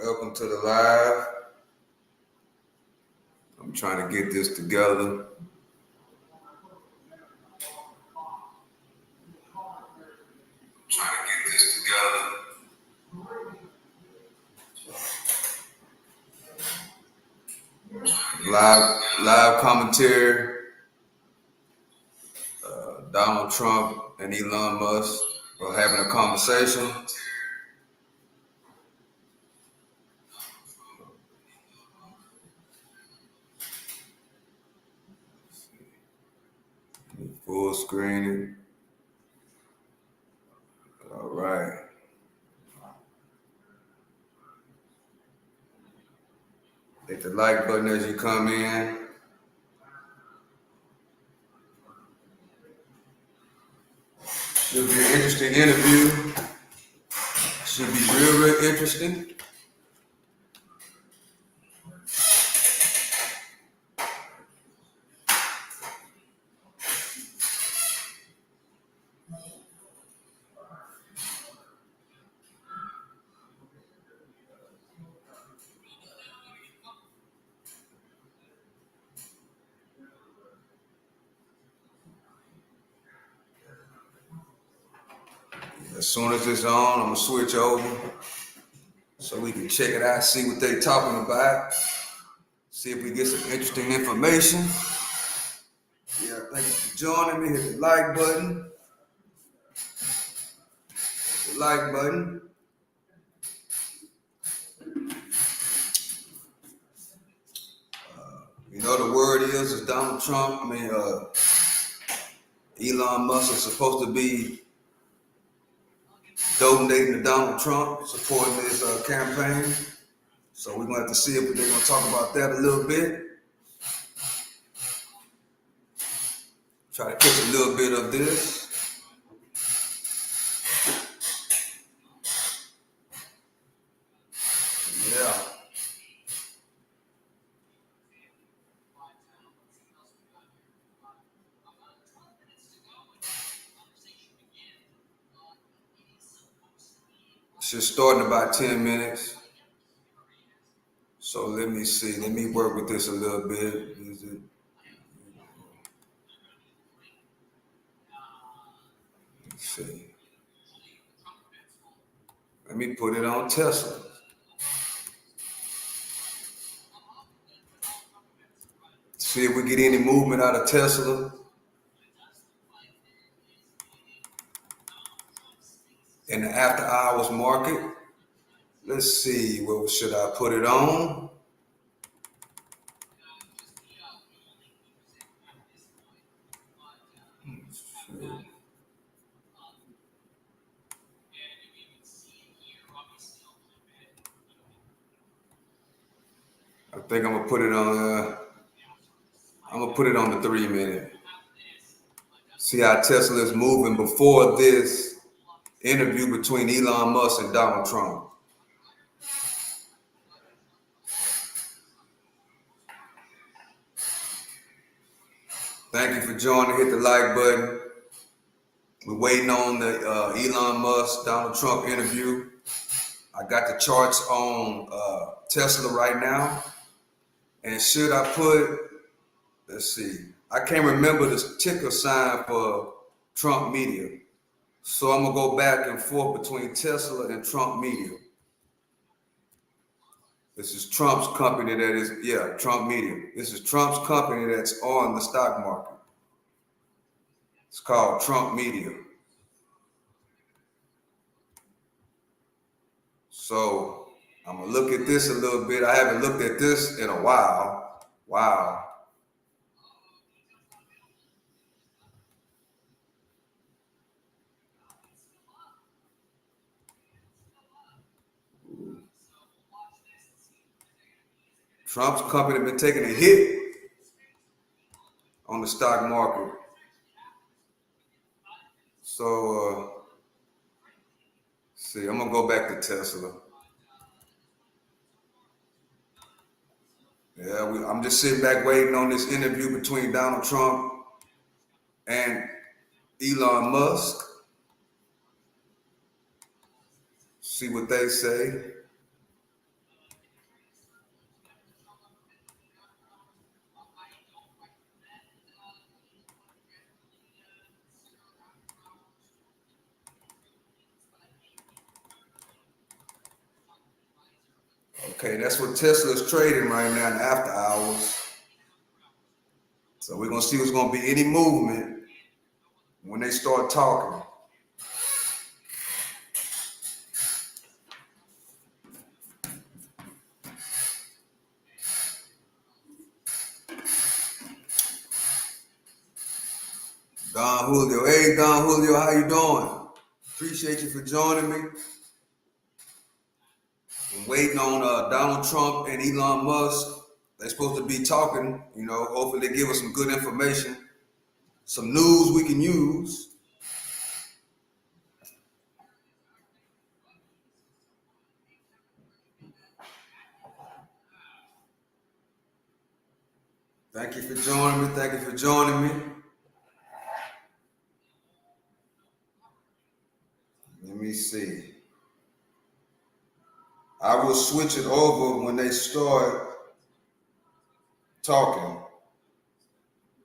Welcome to the live. I'm trying to get this together. Live commentary. Donald Trump and Elon Musk are having a conversation. Full screen. All right. Hit the like button as you come in. Should be an interesting interview. Should be real interesting. As soon as it's on, I'm gonna switch over so we can check it out, see what they're talking about, see if we get some interesting information. Yeah, thank you for joining me. Hit the like button. Hit the like button. You know the word is Donald Trump. Elon Musk is supposed to be donating to Donald Trump, supporting his campaign. So we're going to have to see if they're going to talk about that a little bit. Try to catch a little bit of this. Yeah. Should start in about 10 minutes. So let me see. Let me work with this a little bit. Is it? Let's see. Let me put it on Tesla. See if we get any movement out of Tesla. In the after hours market. Let's see, what should I put it on? I think I'm gonna put it on. I'm gonna put it on the 3 minute. See how Tesla is moving before this interview between Elon Musk and Donald Trump. Thank you for joining. Hit the like button. We're waiting on the Elon Musk, Donald Trump interview. I got the charts on Tesla right now. And should I put, let's see, I can't remember the ticker sign for Trump Media. So I'm going to go back and forth between Tesla and Trump Media. This is Trump's company that is, Trump Media. This is Trump's company that's on the stock market. It's called Trump Media. So I'm going to look at this a little bit. I haven't looked at this in a while. Wow. Trump's company been taking a hit on the stock market. So, see, I'm going to go back to Tesla. Yeah, I'm just sitting back waiting on this interview between Donald Trump and Elon Musk. See what they say. Okay, that's what Tesla's trading right now in after hours. So we're gonna see what's gonna be any movement when they start talking. Don Julio, hey Don Julio, how you doing? Appreciate you for joining me. I'm waiting on Donald Trump and Elon Musk. They're supposed to be talking, hopefully they give us some good information, some news we can use. Thank you for joining me. Thank you for joining me. Let me see. I will switch it over when they start talking.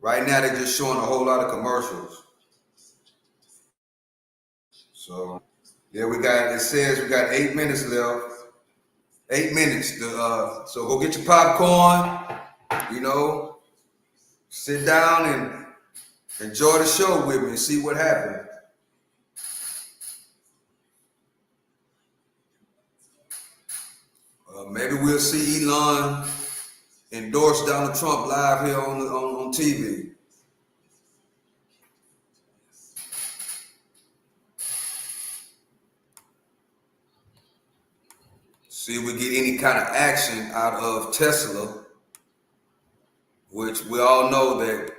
Right now, they're just showing a whole lot of commercials. So, yeah, it says we got 8 minutes left. 8 minutes. So go get your popcorn, sit down and enjoy the show with me and see what happens. Maybe we'll see Elon endorse Donald Trump live here on TV. See if we get any kind of action out of Tesla, which we all know that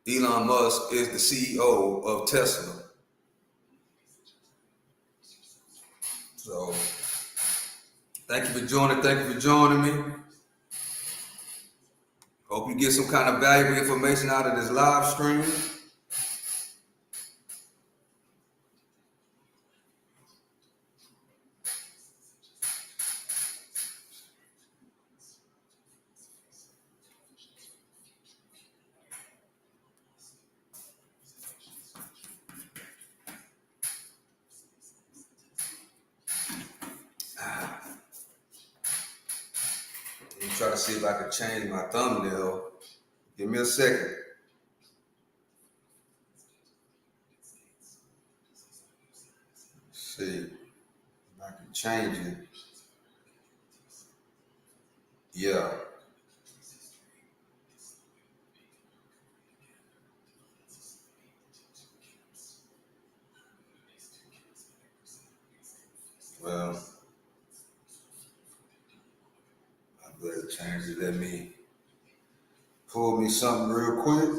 Elon Musk is the CEO of Tesla. So thank you for joining. Thank you for joining me. Hope you get some kind of valuable information out of this live stream. Let me try to see if I can change my thumbnail. Give me a second. See if I can change it. Yeah. Well, I better change it. Let me pull me something real quick.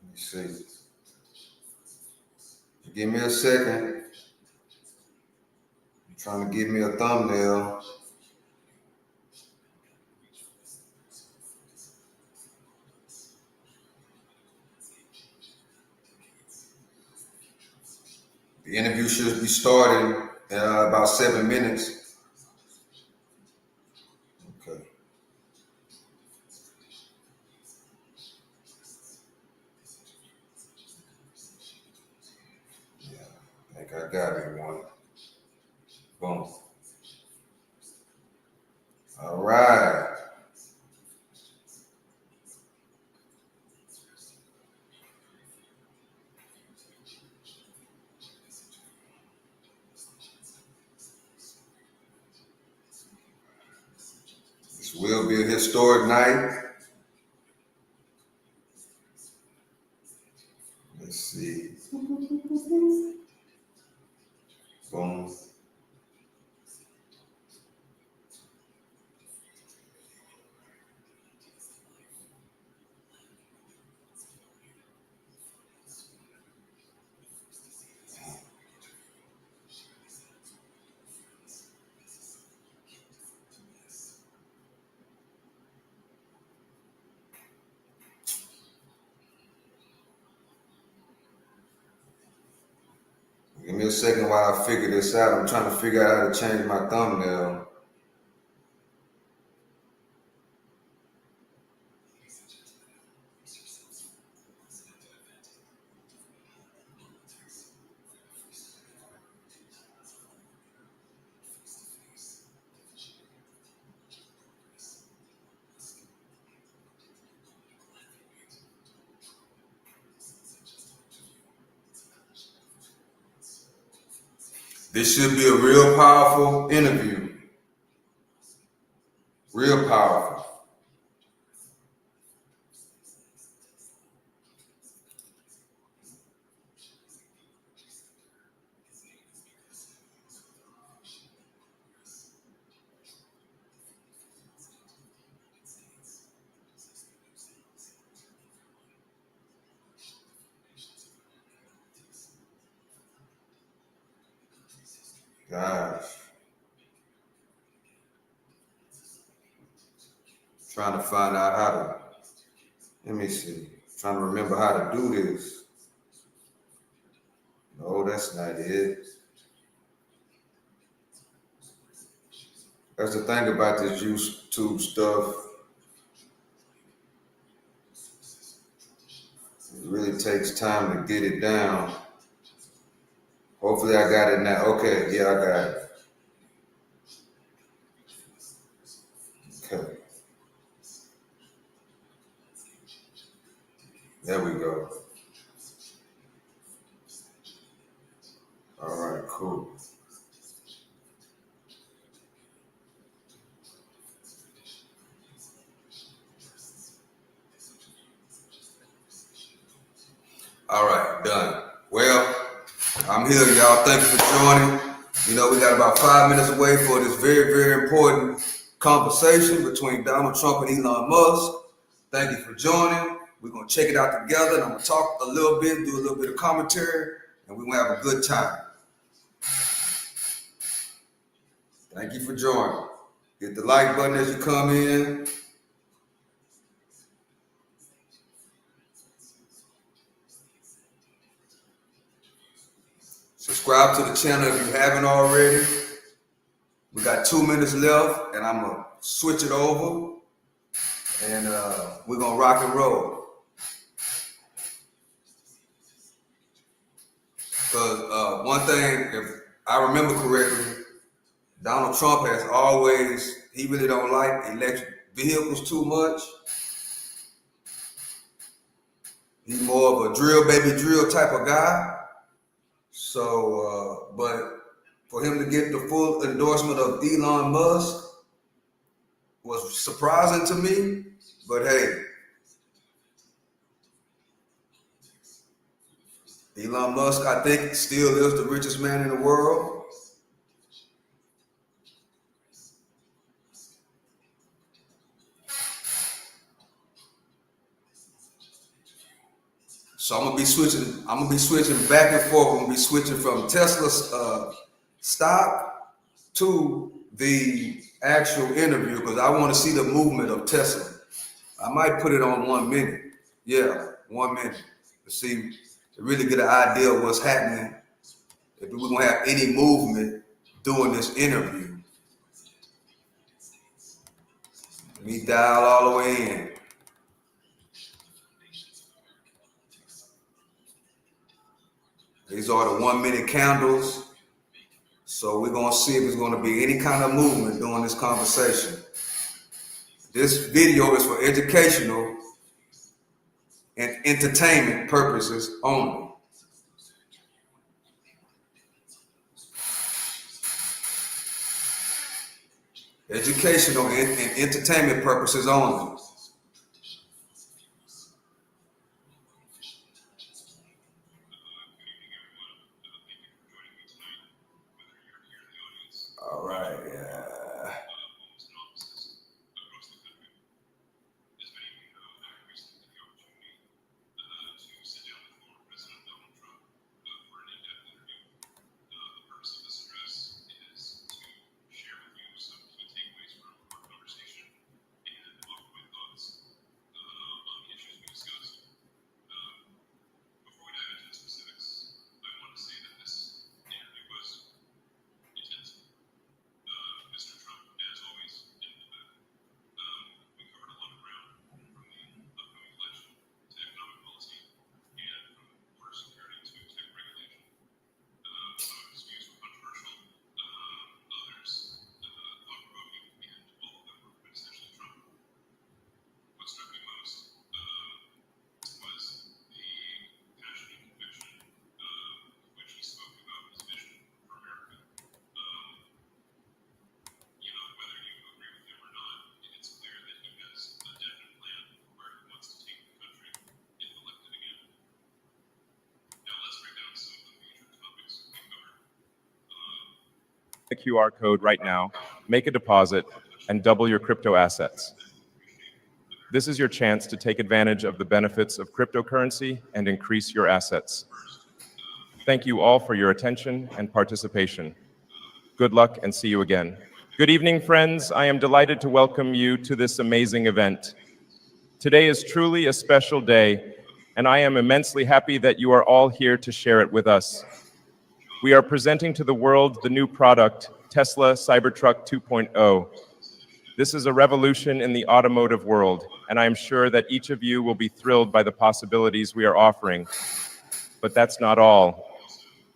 Let me see. Give me a second. I'm trying to give me a thumbnail. The interview should be starting in about 7 minutes. Okay. Yeah, I think I got me one. Boom. All right. This will be a historic night. Let's see. Boom. Give me a second while I figure this out. I'm trying to figure out how to change my thumbnail. This should be a real powerful interview. Real powerful. Gosh. Trying to find out how to, let me see. Trying to remember how to do this. No, that's not it. That's the thing about this YouTube stuff. It really takes time to get it down. Hopefully I got it now. Okay, yeah, I got it. Okay. There we go. All right, cool. All right, done. Well, I'm here, y'all. Thank you for joining. You know, we got about 5 minutes away for this very, very important conversation between Donald Trump and Elon Musk. Thank you for joining. We're going to check it out together, and I'm going to talk a little bit, do a little bit of commentary, and we're going to have a good time. Thank you for joining. Hit the like button as you come in. Subscribe to the channel if you haven't already. We got 2 minutes left, and I'm going to switch it over, and we're going to rock and roll. Because one thing, if I remember correctly, Donald Trump has always, he really don't like electric vehicles too much. He's more of a drill, baby drill type of guy. So, but for him to get the full endorsement of Elon Musk was surprising to me. But hey, Elon Musk, I think, still is the richest man in the world. So I'm gonna be switching back and forth. I'm gonna be switching from Tesla's stock to the actual interview because I want to see the movement of Tesla. I might put it on 1 minute. Yeah, 1 minute to see, to really get an idea of what's happening. If we're gonna have any movement during this interview. Let me dial all the way in. These are the 1 minute candles. So we're gonna see if there's gonna be any kind of movement during this conversation. This video is for educational and entertainment purposes only. Educational and entertainment purposes only. All right. the QR code right now, make a deposit, and double your crypto assets. This is your chance to take advantage of the benefits of cryptocurrency and increase your assets. Thank you all for your attention and participation. Good luck and see you again. Good evening, friends. I am delighted to welcome you to this amazing event. Today is truly a special day, and I am immensely happy that you are all here to share it with us. We are presenting to the world the new product, Tesla Cybertruck 2.0. This is a revolution in the automotive world, and I am sure that each of you will be thrilled by the possibilities we are offering. But that's not all.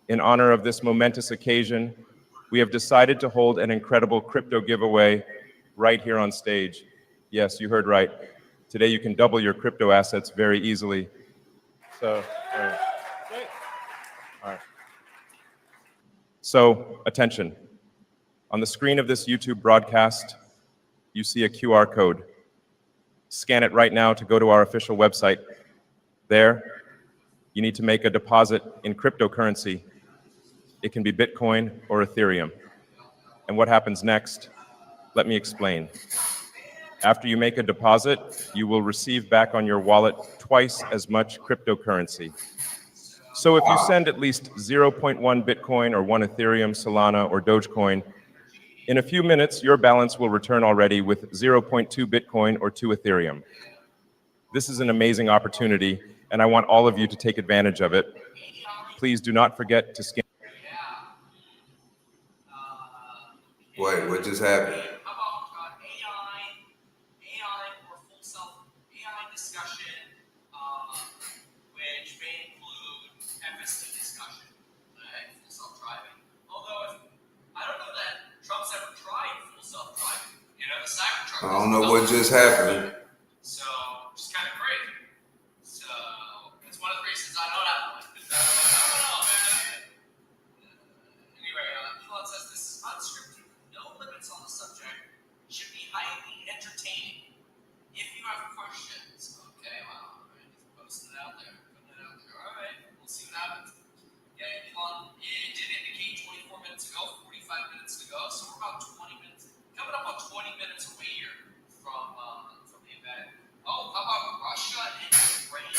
In honor of this momentous occasion, we have decided to hold an incredible crypto giveaway right here on stage. Yes, you heard right. Today you can double your crypto assets very easily. So, attention. On the screen of this YouTube broadcast, you see a QR code. Scan it right now to go to our official website. There, you need to make a deposit in cryptocurrency. It can be Bitcoin or Ethereum. And what happens next? Let me explain. After you make a deposit, you will receive back on your wallet twice as much cryptocurrency. So if you send at least 0.1 Bitcoin or 1 Ethereum, Solana, or Dogecoin, in a few minutes, your balance will return already with 0.2 Bitcoin or 2 Ethereum. This is an amazing opportunity, and I want all of you to take advantage of it. Please do not forget to scan. Wait, what just happened? How about AI or full self AI discussion, which may include FSD discussion, right? Full self driving. Although I don't know that Trump's ever tried full self driving. You know, the Cybertruck. I don't know what just happened. So, which is kind of crazy. So, it's one of the reasons I don't have one. I don't know, man. Anyway, Elon says this is unscripted. No limits on the subject. Should be highly entertaining. If you have questions, okay, wow, right, he's posting it out there, putting it out there. All right, we'll see what happens. Yeah, Elon, it did indicate 24 minutes ago, 45 minutes to go, so we're about 20 minutes, coming up on 20 minutes away here from the event. Oh, how about Russia and Ukraine?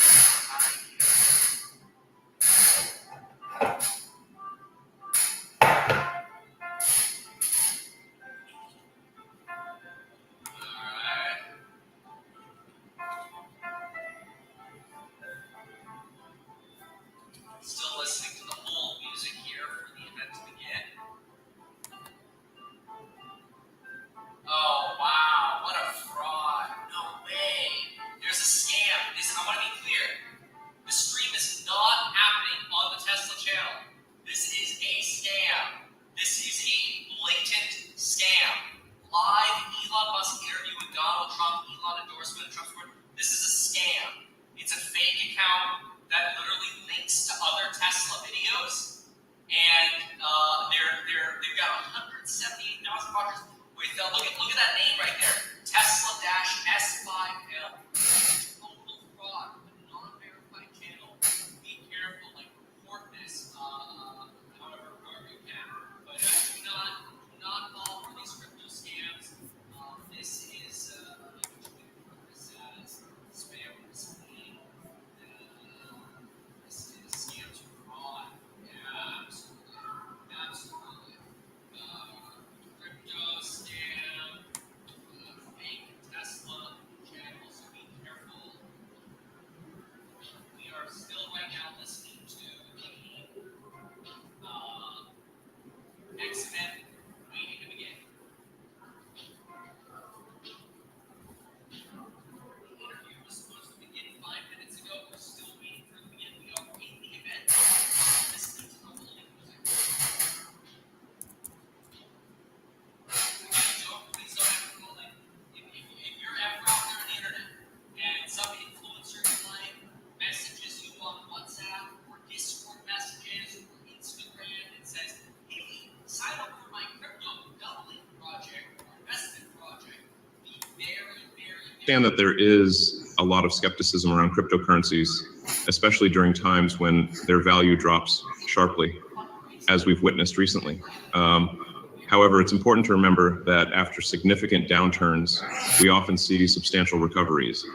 Still listening to the whole music here for the event to begin. Oh, wow, what a fraud. No way. There's a scam. I want to be clear. The stream is not happening on the Tesla channel. This is a scam. This is a blatant scam. Live Elon Musk interview with Donald Trump, Elon endorsement, Trump's word. This is a scam. It's a fake account that literally links to other Tesla videos, and they've got 178,000 watchers. Wait, look at that name right there, Tesla-S5L. Total fraud, a non-verified channel. Be careful, report this, however you can. But do not fall for these crypto scams. This is this as spam and scheme. This is scams and fraud. Yeah, absolutely. Crypto scam, fake Tesla channel, so be careful. We are still right now listening to the X-Men waiting to begin. The interview was supposed to begin 5 minutes ago. We're still waiting for it to begin. We are in the event. Listening to the holy music. Please don't ever call in. If you're ever out there on the internet and some influencer messages you on WhatsApp or Discord messages or Instagram and says, hey, sign up for my crypto doubling project or investment project, be very, very Understand that there is a lot of skepticism around cryptocurrencies, especially during times when their value drops sharply, as we've witnessed recently. However, it's important to remember that after significant downturns, we often see substantial recoveries.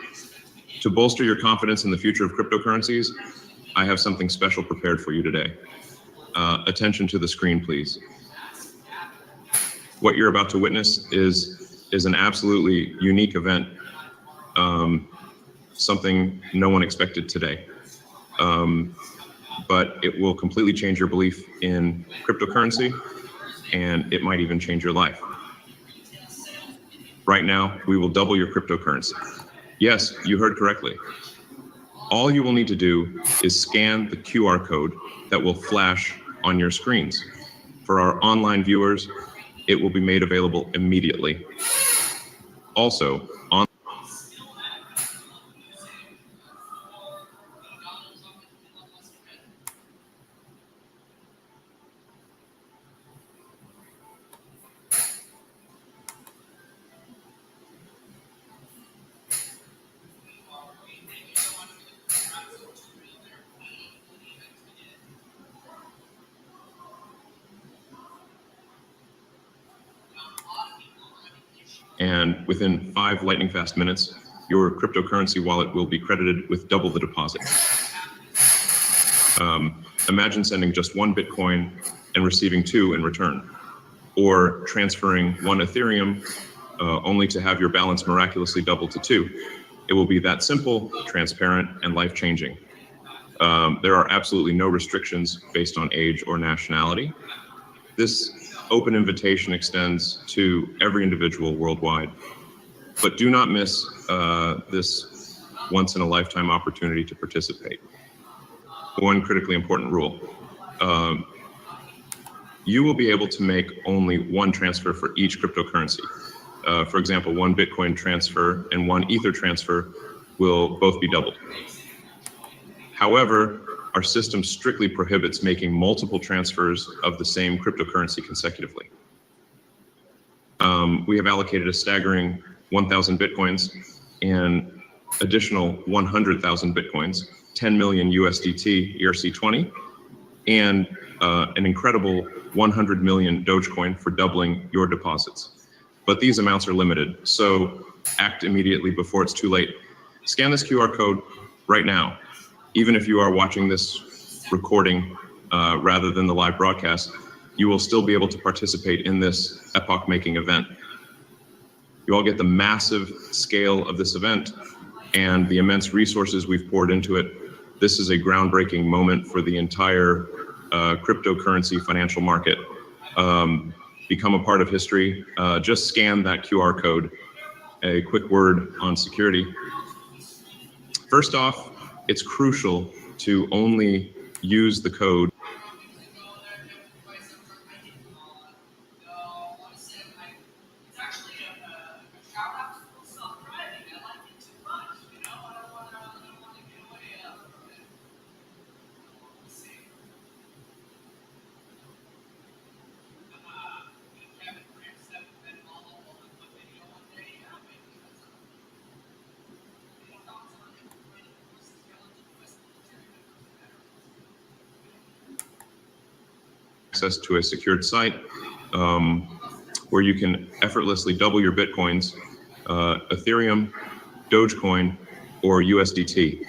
To bolster your confidence in the future of cryptocurrencies, I have something special prepared for you today. Attention to the screen, please. What you're about to witness is an absolutely unique event, something no one expected today. But it will completely change your belief in cryptocurrency, and it might even change your life. Right now, we will double your cryptocurrency. Yes, you heard correctly. All you will need to do is scan the QR code that will flash on your screens. For our online viewers, it will be made available immediately. Also, on and within 5 lightning fast minutes, your cryptocurrency wallet will be credited with double the deposit. Imagine sending just 1 Bitcoin and receiving 2 in return, or transferring 1 Ethereum only to have your balance miraculously double to 2. It will be that simple, transparent, and life-changing. There are absolutely no restrictions based on age or nationality. This open invitation extends to every individual worldwide. But do not miss this once-in-a-lifetime opportunity to participate. One critically important rule. You will be able to make only 1 transfer for each cryptocurrency. For example, 1 Bitcoin transfer and 1 Ether transfer will both be doubled. However, our system strictly prohibits making multiple transfers of the same cryptocurrency consecutively. We have allocated a staggering 1,000 Bitcoins and additional 100,000 Bitcoins, 10 million USDT ERC20, and an incredible 100 million Dogecoin for doubling your deposits. But these amounts are limited, so act immediately before it's too late. Scan this QR code right now. Even if you are watching this recording rather than the live broadcast, you will still be able to participate in this epoch-making event. You all get the massive scale of this event and the immense resources we've poured into it. This is a groundbreaking moment for the entire cryptocurrency financial market. Become a part of history. Just scan that QR code. A quick word on security. First off, it's crucial to only use the code access to a secured site where you can effortlessly double your Bitcoins, Ethereum, Dogecoin, or USDT,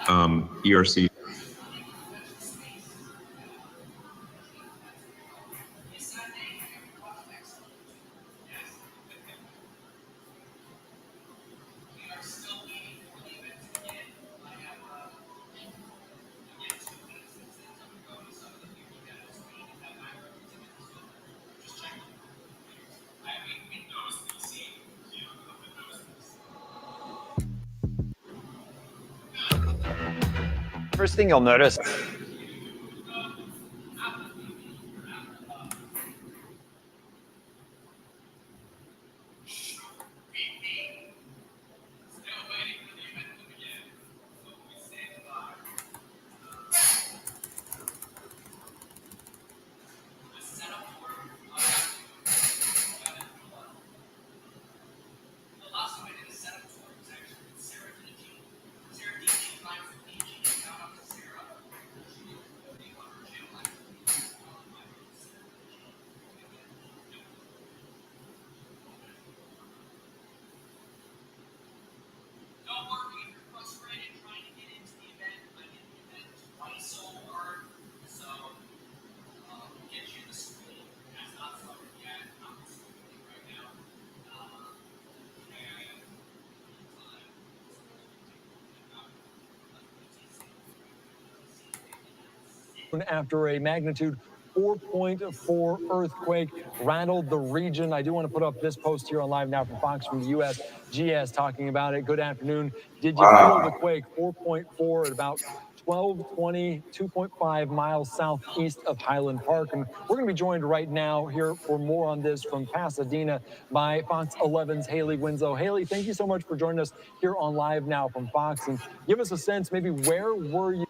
ERC. First thing you'll notice After a magnitude 4.4 earthquake rattled the region. I do want to put up this post here on Live Now from Fox from the U.S. GS talking about it. Good afternoon. Did you feel the quake? 4.4 at about 1220, 2.5 miles southeast of Highland Park. And we're going to be joined right now here for more on this from Pasadena by Fox 11's Haley Winslow. Haley, thank you so much for joining us here on Live Now from Fox. And give us a sense, maybe where were you?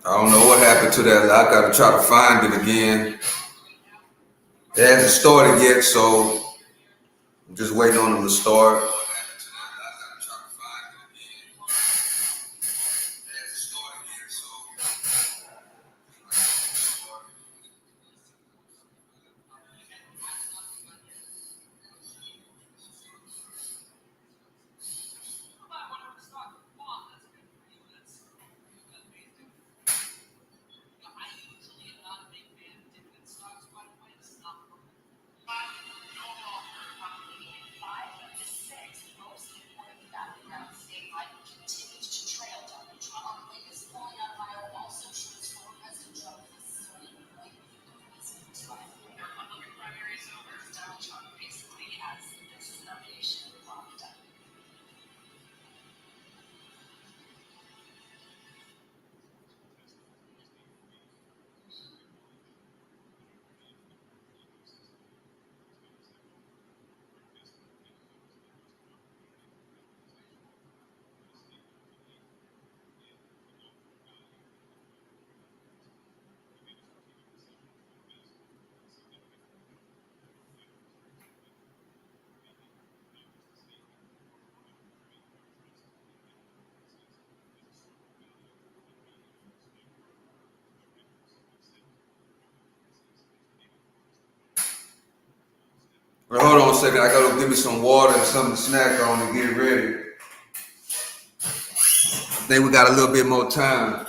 I don't know what happened to that. I gotta try to find it again. It hasn't started yet, so I'm just waiting on them to start. Well, hold on a second. I gotta go give me some water and something to snack on and get ready. I think we got a little bit more time.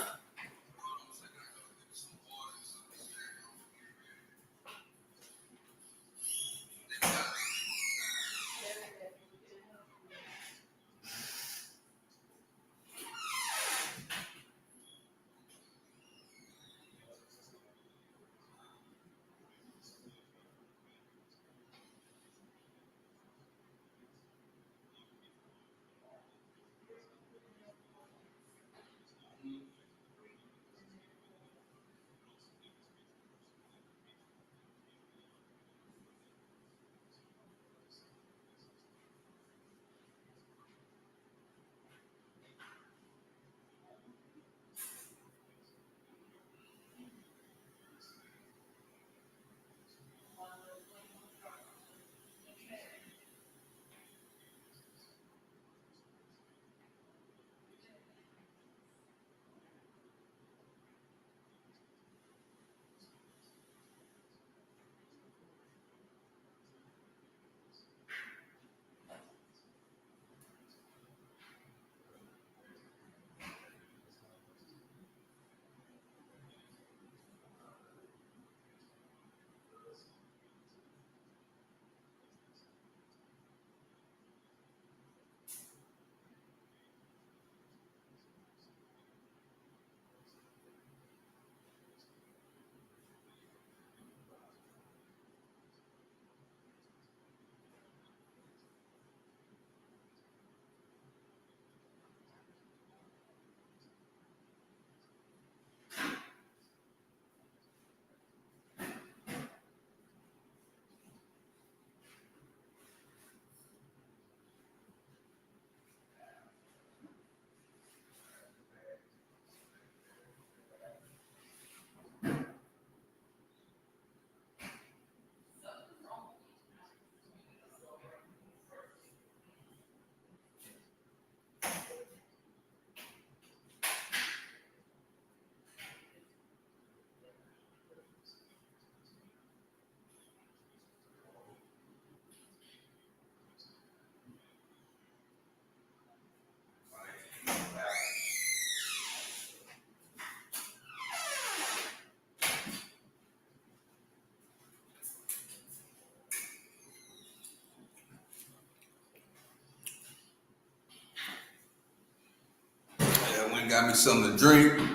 Yeah, I went and got me something to drink.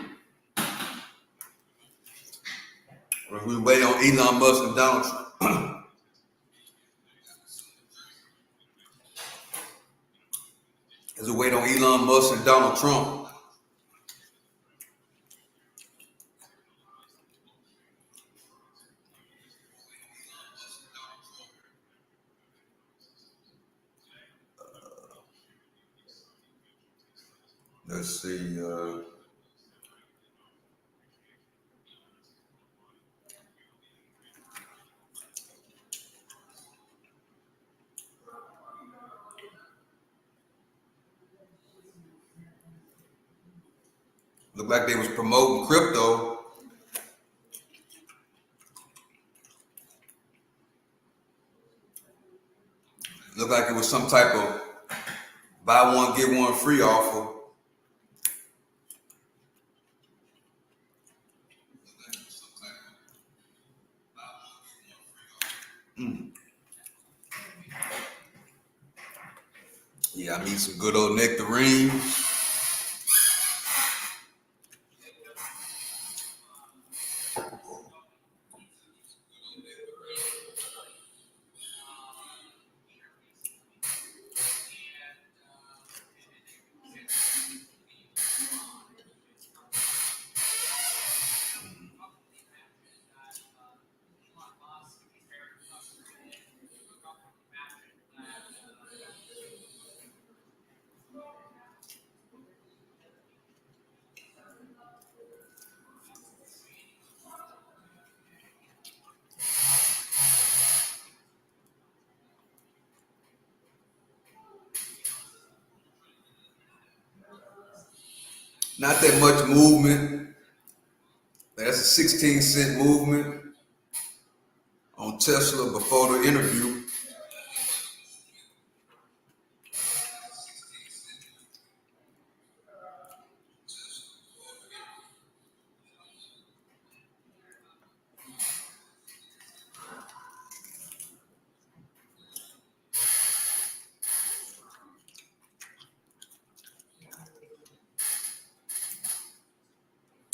We wait on Elon Musk and Donald Trump. As we wait on Elon Musk and Donald Trump. Let's see. Looked like they was promoting crypto. Looked like it was some type of buy one, get one free offer. Yeah, I need some good old nectarine. Not that much movement. That's a 16-cent movement on Tesla before the interview.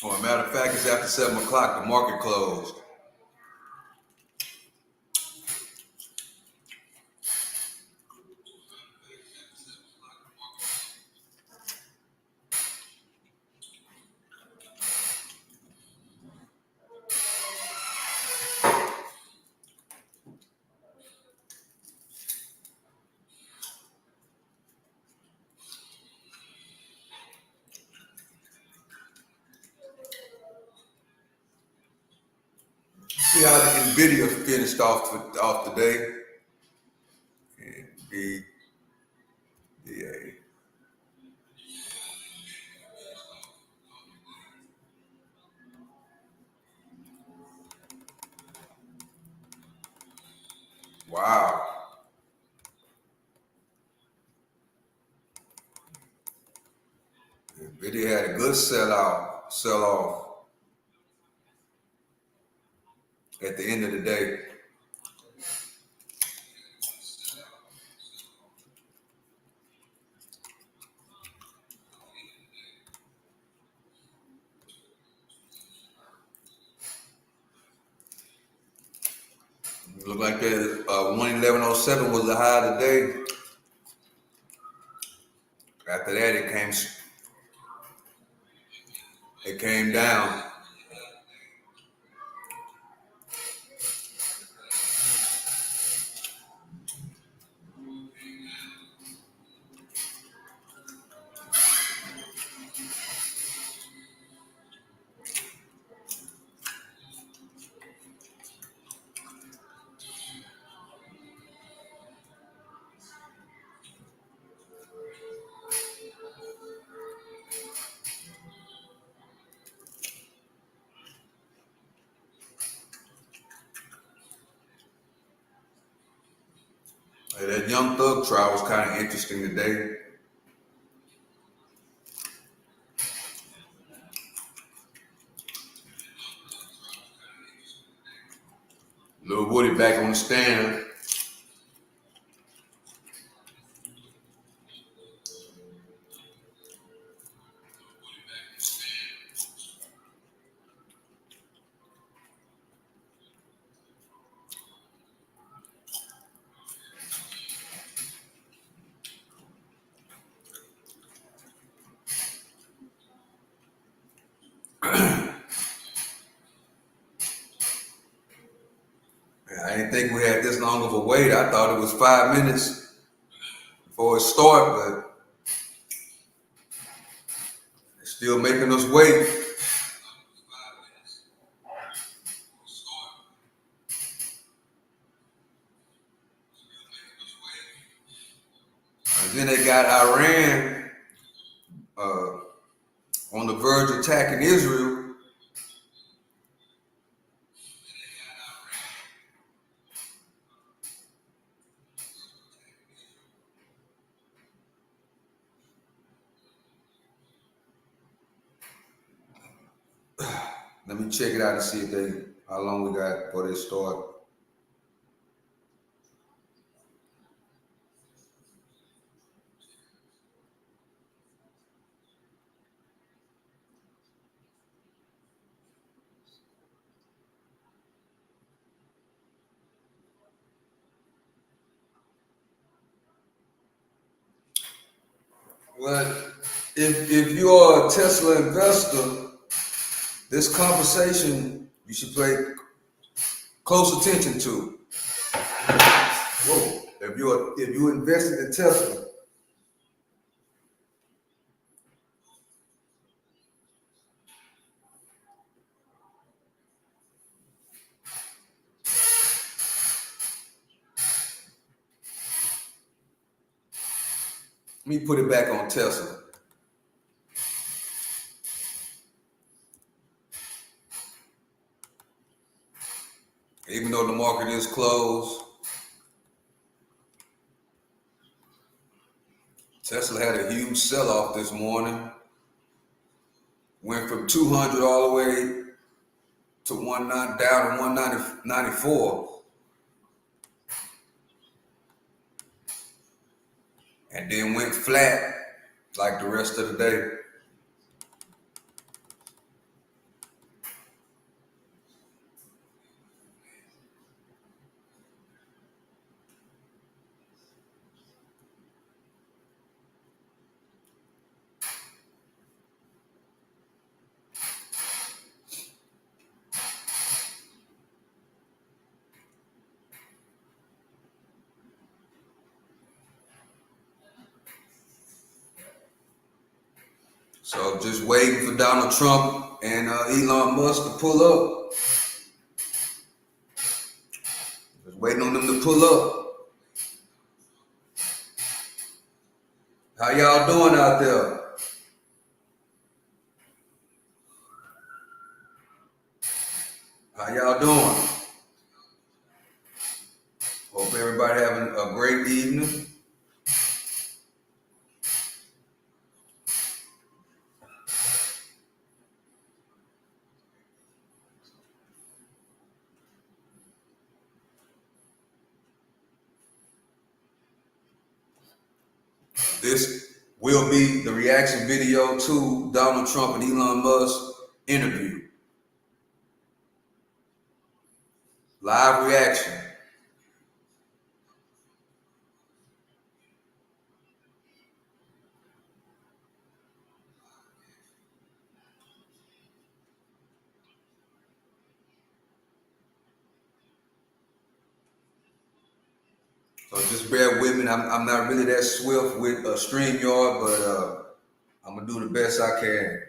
Well, matter of fact, it's after 7 o'clock. The market closed. See how the Nvidia finished off today. NVDA. Wow. Nvidia had a good sell off at the end of the day. Look like that 111.07 was the high today. After that, it came down. Hey, that Young Thug trial was kind of interesting today. Lil Woody back on the stand. I didn't think we had this long of a wait. I thought it was 5 minutes before it started, but it's still making us wait. And then they got Iran on the verge of attacking Israel. Let me check it out and see how long we got before they start. Well, if you are a Tesla investor, this conversation you should pay close attention to. Whoa! If you invested in Tesla, let me put it back on Tesla. Even though the market is closed, Tesla had a huge sell-off this morning. Went from 200 all the way to down to 194. And then went flat like the rest of the day. So just waiting for Donald Trump and Elon Musk to pull up. Just waiting on them to pull up. How y'all doing out there? How y'all doing? Hope everybody having a great evening. This will be the reaction video to Donald Trump and Elon Musk interview. Live reaction. So just bear with me. I'm not really that swift with StreamYard, but I'm gonna do the best I can.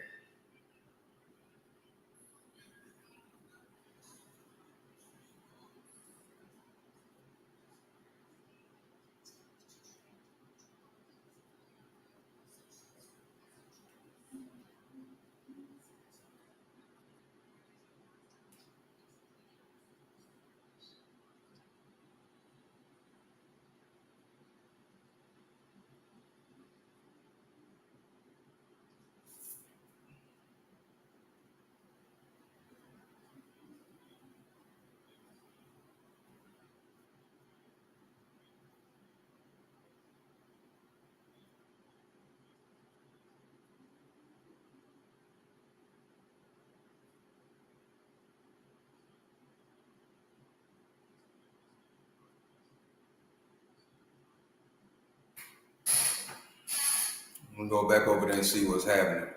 I'm gonna go back over there and see what's happening.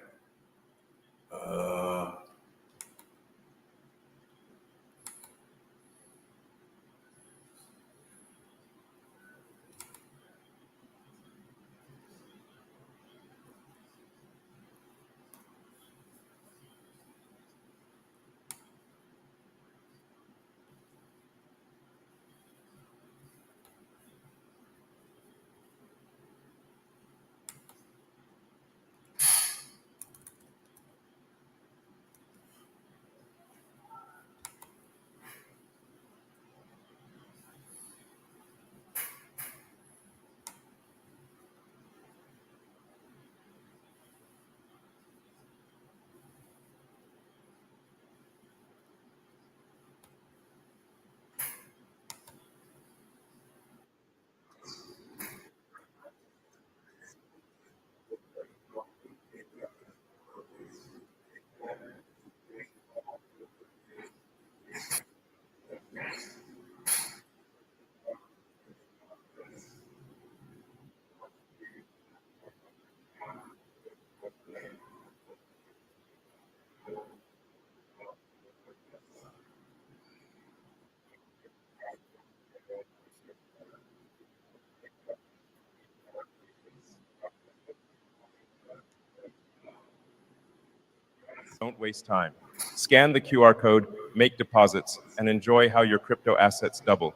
Don't waste time. Scan the QR code, make deposits, and enjoy how your crypto assets double.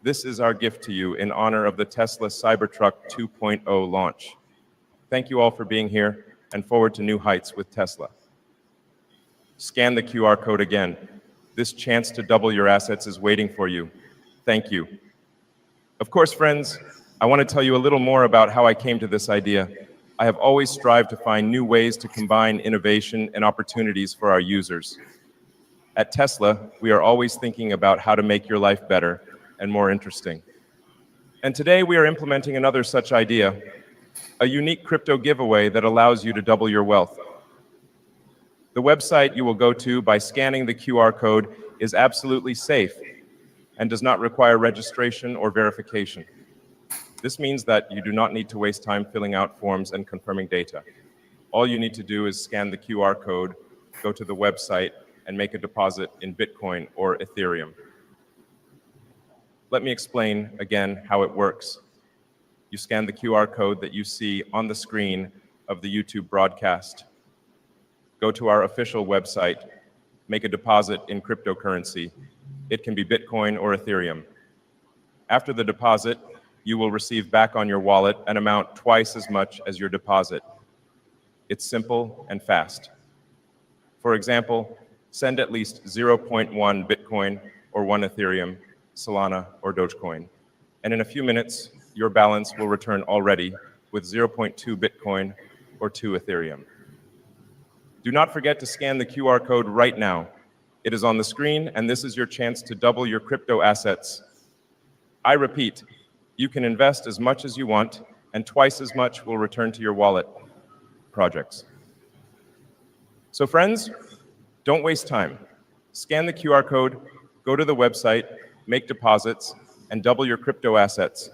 This is our gift to you in honor of the Tesla Cybertruck 2.0 launch. Thank you all for being here and forward to new heights with Tesla. Scan the QR code again. This chance to double your assets is waiting for you. Thank you. Of course, friends, I want to tell you a little more about how I came to this idea. I have always strived to find new ways to combine innovation and opportunities for our users. At Tesla, we are always thinking about how to make your life better and more interesting. And today we are implementing another such idea, a unique crypto giveaway that allows you to double your wealth. The website you will go to by scanning the QR code is absolutely safe and does not require registration or verification. This means that you do not need to waste time filling out forms and confirming data. All you need to do is scan the QR code, go to the website, and make a deposit in Bitcoin or Ethereum. Let me explain again how it works. You scan the QR code that you see on the screen of the YouTube broadcast. Go to our official website, make a deposit in cryptocurrency. It can be Bitcoin or Ethereum. After the deposit, you will receive back on your wallet an amount twice as much as your deposit. It's simple and fast. For example, send at least 0.1 Bitcoin or 1 Ethereum, Solana, or Dogecoin. And in a few minutes, your balance will return already with 0.2 Bitcoin or 2 Ethereum. Do not forget to scan the QR code right now. It is on the screen, and this is your chance to double your crypto assets. I repeat, you can invest as much as you want, and twice as much will return to your wallet. Projects. So friends, don't waste time. Scan the QR code, go to the website, make deposits, and double your crypto assets.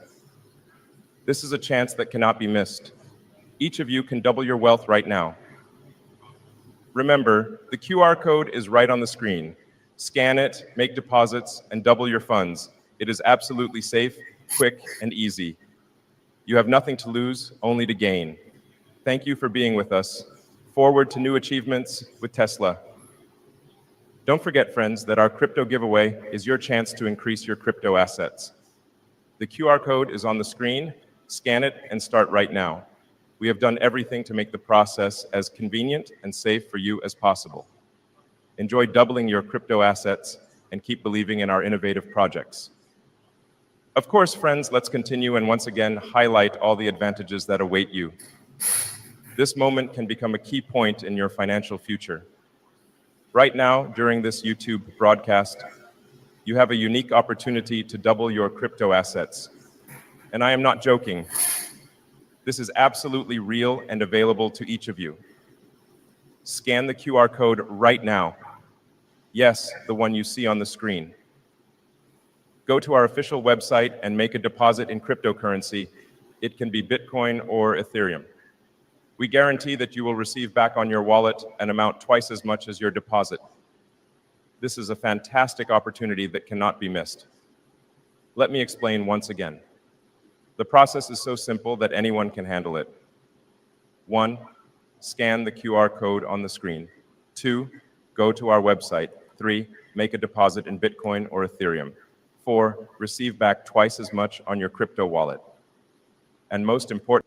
This is a chance that cannot be missed. Each of you can double your wealth right now. Remember, the QR code is right on the screen. Scan it, make deposits, and double your funds. It is absolutely safe, quick, and easy. You have nothing to lose, only to gain. Thank you for being with us. Forward to new achievements with Tesla. Don't forget, friends, that our crypto giveaway is your chance to increase your crypto assets. The QR code is on the screen. Scan it and start right now. We have done everything to make the process as convenient and safe for you as possible. Enjoy doubling your crypto assets and keep believing in our innovative projects. Of course, friends, let's continue and once again highlight all the advantages that await you. This moment can become a key point in your financial future. Right now, during this YouTube broadcast, you have a unique opportunity to double your crypto assets. And I am not joking. This is absolutely real and available to each of you. Scan the QR code right now. Yes, the one you see on the screen. Go to our official website and make a deposit in cryptocurrency. It can be Bitcoin or Ethereum. We guarantee that you will receive back on your wallet an amount twice as much as your deposit. This is a fantastic opportunity that cannot be missed. Let me explain once again. The process is so simple that anyone can handle it. 1, scan the QR code on the screen. 2, go to our website. 3, make a deposit in Bitcoin or Ethereum. 4, receive back twice as much on your crypto wallet. And most important,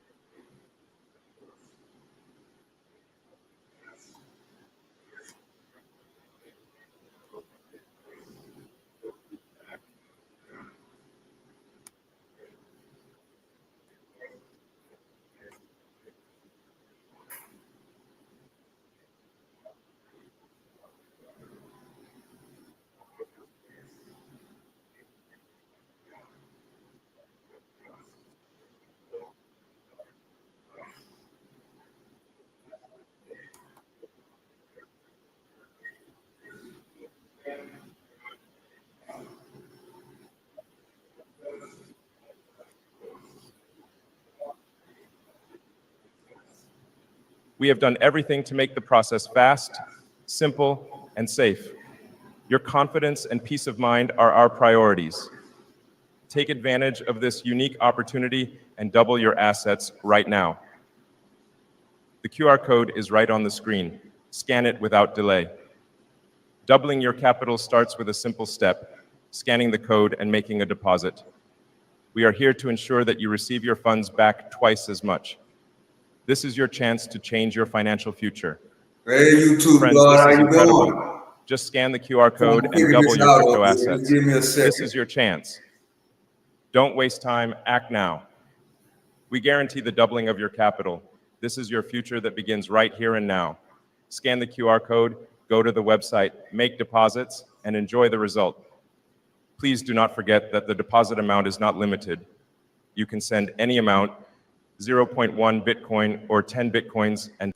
we have done everything to make the process fast, simple, and safe. Your confidence and peace of mind are our priorities. Take advantage of this unique opportunity and double your assets right now. The QR code is right on the screen. Scan it without delay. Doubling your capital starts with a simple step, scanning the code and making a deposit. We are here to ensure that you receive your funds back twice as much. This is your chance to change your financial future. Hey, YouTube, Friends, God, this how is you incredible. doing? Just scan the QR code and Figure double this your out crypto over here. Just assets. give me a second. This is your chance. Don't waste time, act now. We guarantee the doubling of your capital. This is your future that begins right here and now. Scan the QR code, go to the website, make deposits, and enjoy the result. Please do not forget that the deposit amount is not limited. You can send any amount, 0.1 Bitcoin or 10 Bitcoins, and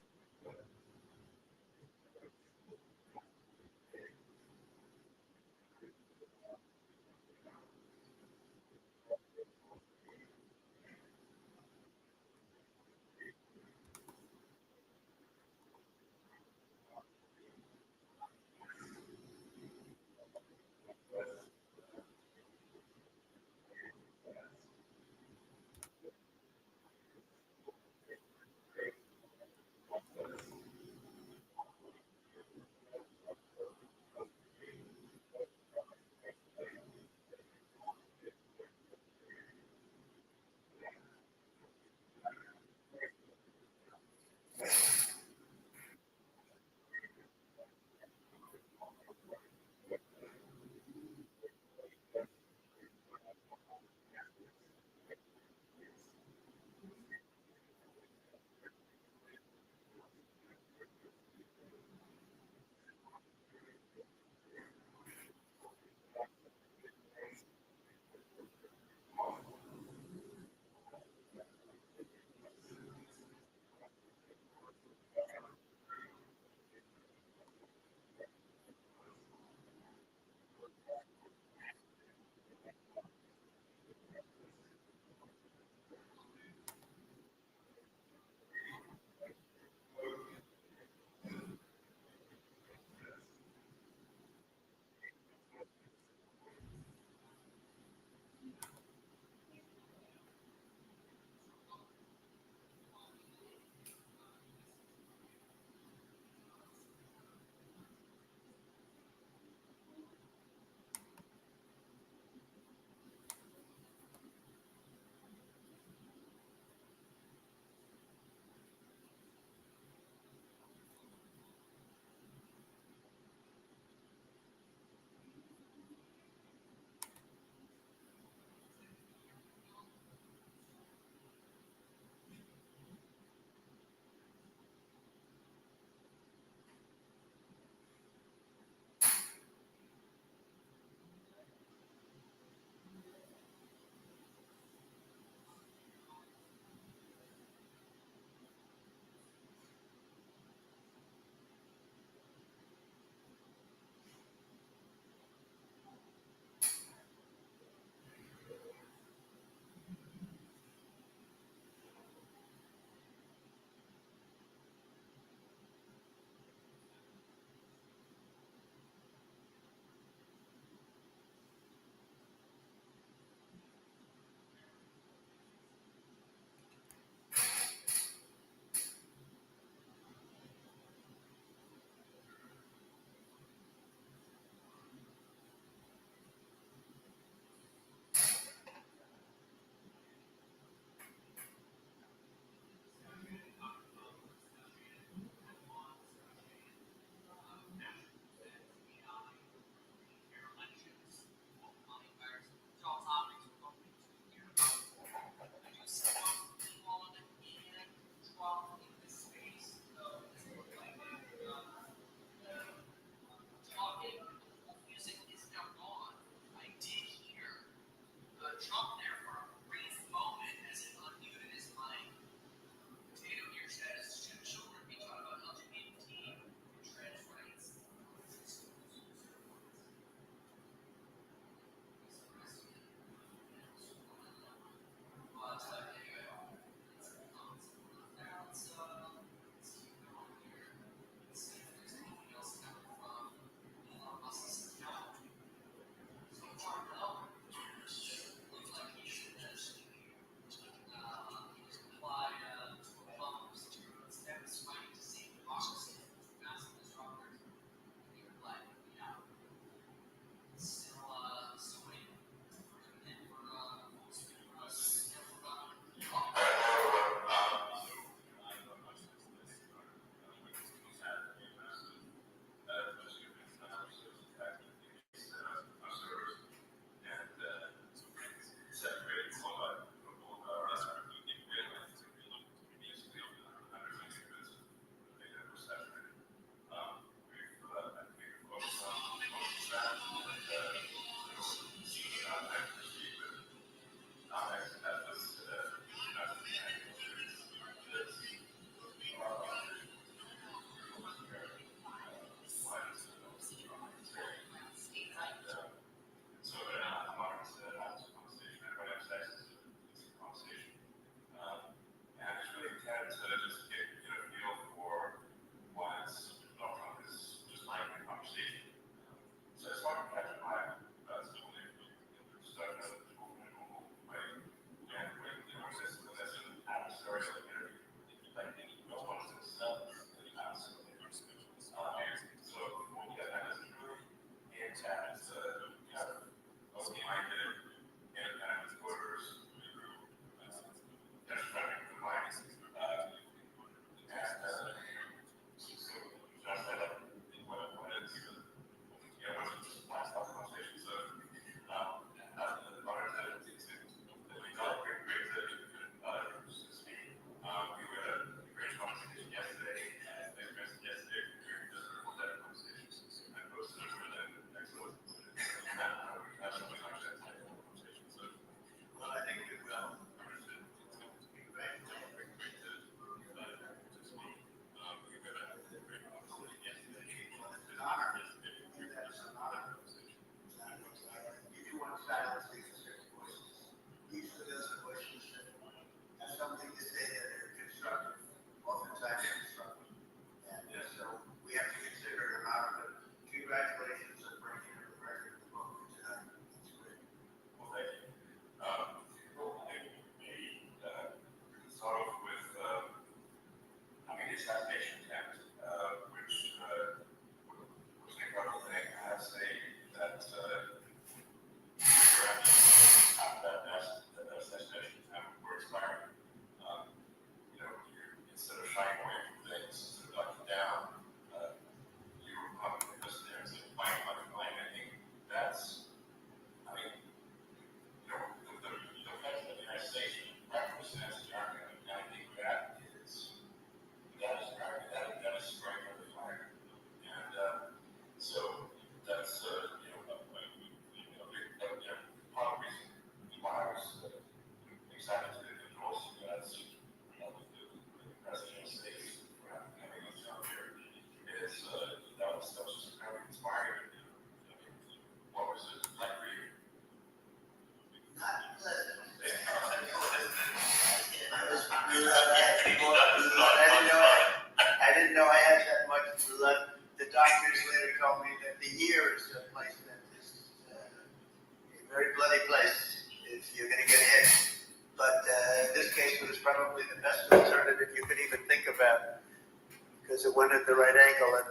because it went at the right angle, and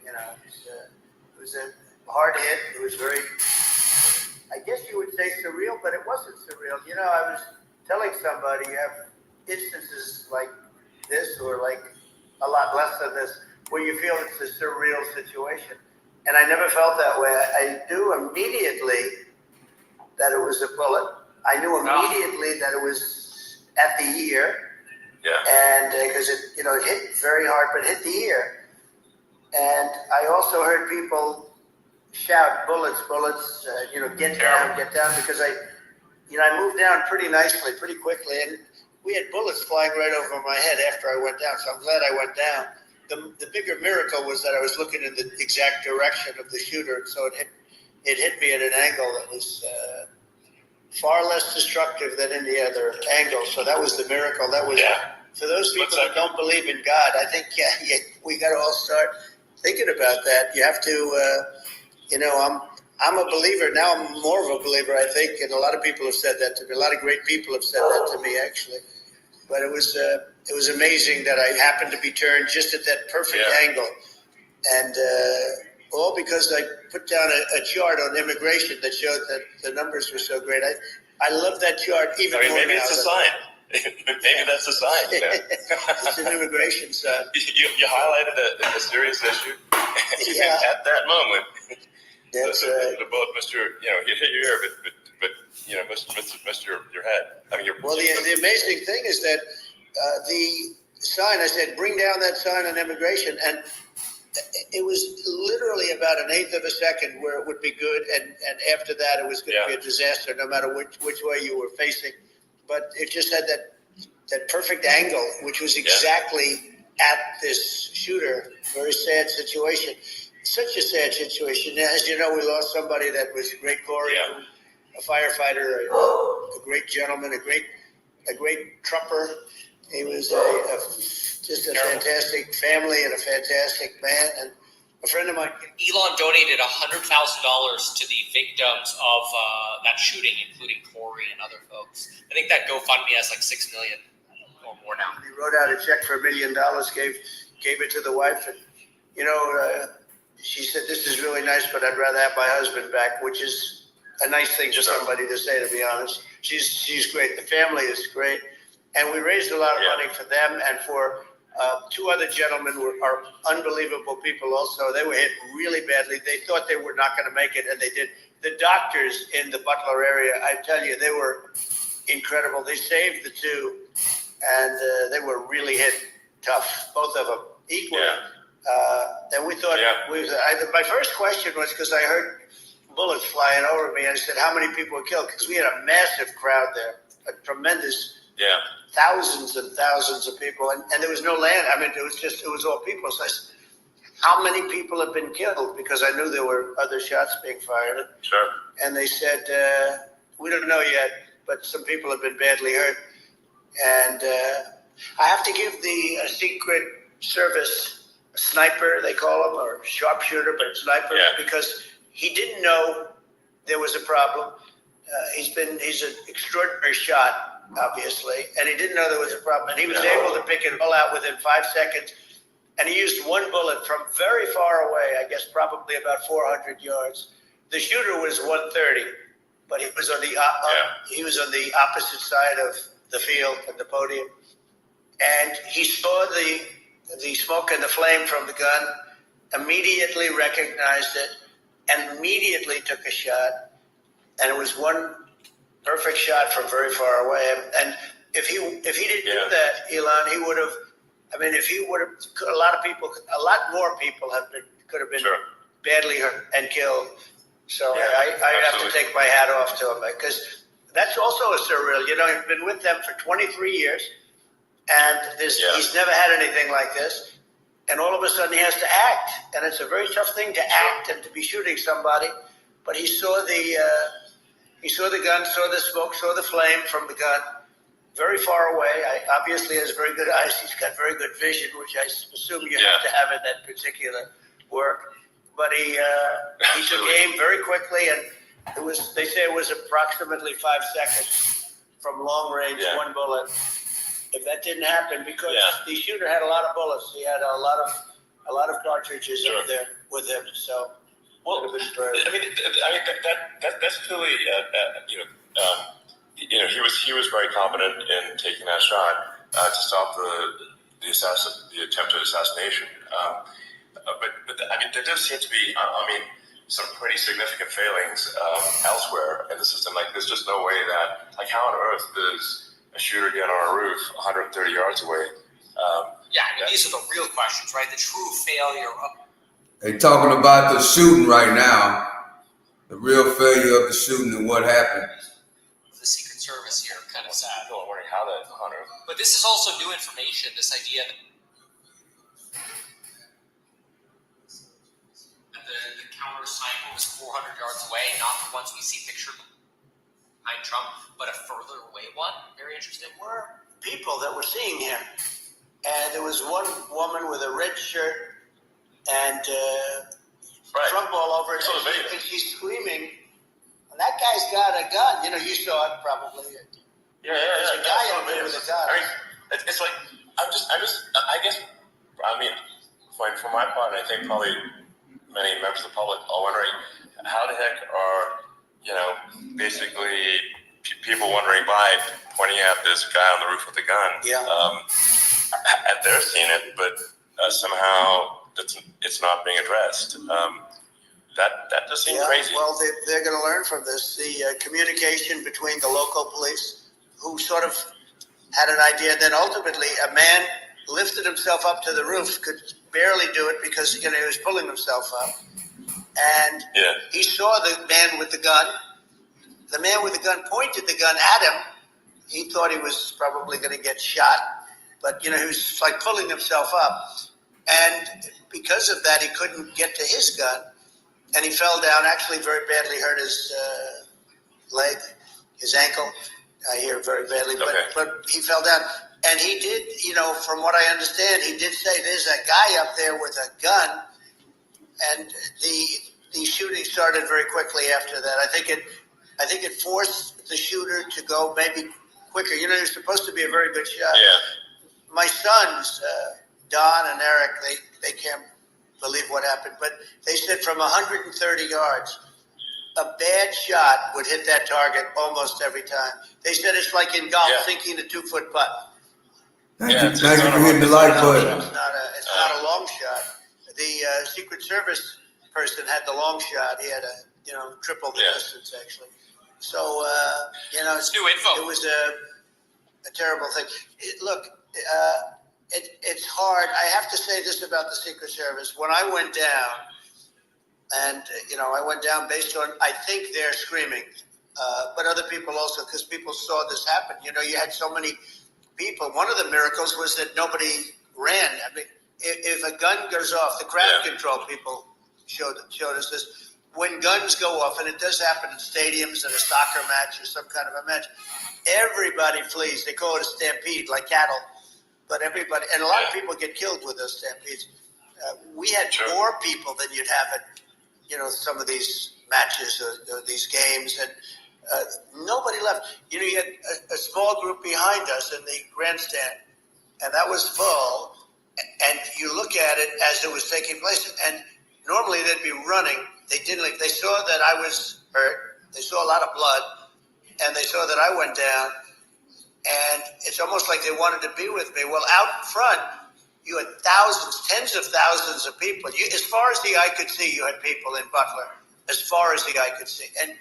it was a hard hit. It was very, I guess you would say surreal, but it wasn't surreal. I was telling somebody you have instances like this, or like a lot less than this, where you feel it's a surreal situation. And I never felt that way. I knew immediately that it was a bullet. I knew immediately that it was at the ear. Yeah. And because it hit very hard, but it hit the ear. And I also heard people shout, bullets, get down, because I moved down pretty nicely, pretty quickly. And we had bullets flying right over my head after I went down. So I'm glad I went down. The bigger miracle was that I was looking in the exact direction of the shooter. So it hit me at an angle that was far less destructive than any other angle. So that was the miracle. That was, for those people that don't believe in God, I think, we got to all start thinking about that. You have to, I'm a believer. Now I'm more of a believer, I think, and a lot of people have said that to me. A lot of great people have said that to me, actually. But it was amazing that I happened to be turned just at that perfect angle. And all because I put down a chart on immigration that showed that the numbers were so great. I love that chart even more maybe now. it's a sign. Maybe that's a sign. It's an immigration sign. You highlighted a serious issue at that moment. That's the bullet missed you hit your ear, but missed your head. I mean, the amazing thing is that the sign, I said, bring down that sign on immigration, and it was literally about an eighth of a second where it would be good, and after that it was going to be a disaster, no matter which way you were facing. But it just had that perfect angle, which was exactly at this shooter. Very sad situation. Such a sad situation. As you know, we lost somebody that was a great Corey, a firefighter, a great gentleman, a great trumper. He was just a fantastic family and a fantastic man, and a friend of mine. Elon donated $100,000 to the victims of that shooting, including Corey and other folks. I think that GoFundMe has like $6 million or more now. He wrote out a check for $1 million, gave it to the wife, and she said, "This is really nice, but I'd rather have my husband back," which is a nice thing for somebody to say, to be honest. She's great. The family is great. And we raised a lot of money for them and for two other gentlemen who are unbelievable people also. They were hit really badly. They thought they were not going to make it, and they did. The doctors in the Butler area, I tell you, they were incredible. They saved the two, and they were really hit tough, both of them, equally. And we thought, my first question was, because I heard bullets flying over me, and I said, how many people were killed? Because we had a massive crowd there, a tremendous thousands and thousands of people, and there was no land. I mean, it was all people. So I said, how many people have been killed? Because I knew there were other shots being fired. Sure. And they said, we don't know yet, but some people have been badly hurt. And I have to give the Secret Service a sniper, they call him, or sharpshooter, but sniper, because he didn't know there was a problem. He's an extraordinary shot, obviously, and he didn't know there was a problem. And he was able to pick it all out within 5 seconds. And he used one bullet from very far away, I guess probably about 400 yards. The shooter was 130, but he was on the opposite side of the field and the podium. And he saw the smoke and the flame from the gun, immediately recognized it, and immediately took a shot. And it was one perfect shot from very far away. And if he didn't do that, Elon, he would have. I mean, if he would have, a lot more people could have been badly hurt and killed. So I have to take my hat off to him, because that's also a surreal. You know, he's been with them for 23 years, and he's never had anything like this. And all of a sudden, he has to act, and it's a very tough thing to act and to be shooting somebody. But he saw the gun, saw the smoke, saw the flame from the gun, very far away. Obviously has very good eyes. He's got very good vision, which I assume you have to have in that particular work. But he took aim very quickly, and they say it was approximately 5 seconds from long range, one bullet. if that didn't happen, because Yeah. the shooter had a lot of bullets. He had a lot of cartridges Sure. up there with him. So, Well, would have been very- that's clearly, he was very confident in taking that shot to stop the attempted assassination. But I mean, there does seem to be, some pretty significant failings elsewhere in the system. Like, there's just no way that, like, how on earth does a shooter get on a roof 130 yards away? Yeah, I mean, these are the real questions, right? The true failure of They talking about the shooting right now, the real failure of the shooting and what happened. the Secret Service here. Kind of sad. People are wondering how that on earth. But this is also new information, this idea that the counter sniper was 400 yards away, not the ones we see pictured behind Trump, but a further away one. Very interesting. were people that were seeing him. And there was one woman with a red shirt and Right. Trump all over it. Saw the video. And she's screaming. And that guy's got a gun. You know, you saw it probably. Yeah. There's a guy out there with a gun. I mean, it's like, I guess, for my part, I think probably many members of the public are wondering, how the heck are, basically people wondering by pointing at this guy on the roof with a gun. Yeah. And they're seeing it, but somehow it's not being addressed. That does seem crazy. Well, they're going to learn from this. The communication between the local police, who sort of had an idea, then ultimately a man lifted himself up to the roof, could barely do it because he was pulling himself up. And he saw the man with the gun. The man with the gun pointed the gun at him. He thought he was probably going to get shot, but he was like pulling himself up. And because of that, he couldn't get to his gun. And he fell down, actually very badly hurt his leg, his ankle. I hear very badly, but he fell down. And he did, from what I understand, he did say there's a guy up there with a gun. And the shooting started very quickly after that. I think it forced the shooter to go maybe quicker. He's supposed to be a very good shot. Yeah. My sons, Don and Eric, they can't believe what happened, but they said from 130 yards, a bad shot would hit that target almost every time. They said it's like in golf, sinking a 2-foot putt. Thank you for hitting the like button. It's not a long shot. The Secret Service person had the long shot. He had triple the distance actually. So It's new info. It was a terrible thing. It's hard. I have to say this about the Secret Service. When I went down, and I went down based on, I think they're screaming, but other people also, because people saw this happen. You had so many people. One of the miracles was that nobody ran. I mean, if a gun goes off, the crowd control people showed us this. When guns go off, and it does happen in stadiums and a soccer match or some kind of a match, everybody flees. They call it a stampede, like cattle. But everybody, and a lot of people get killed with those stampedes. We had more people than you'd have at, some of these matches or these games, and nobody left. You had a small group behind us in the grandstand, and that was full. And you look at it as it was taking place, and normally they'd be running. They didn't. They saw that I was hurt. They saw a lot of blood, and they saw that I went down. And it's almost like they wanted to be with me. Well, out front, you had thousands, tens of thousands of people. As far as the eye could see, you had people in Butler. As far as the eye could see, and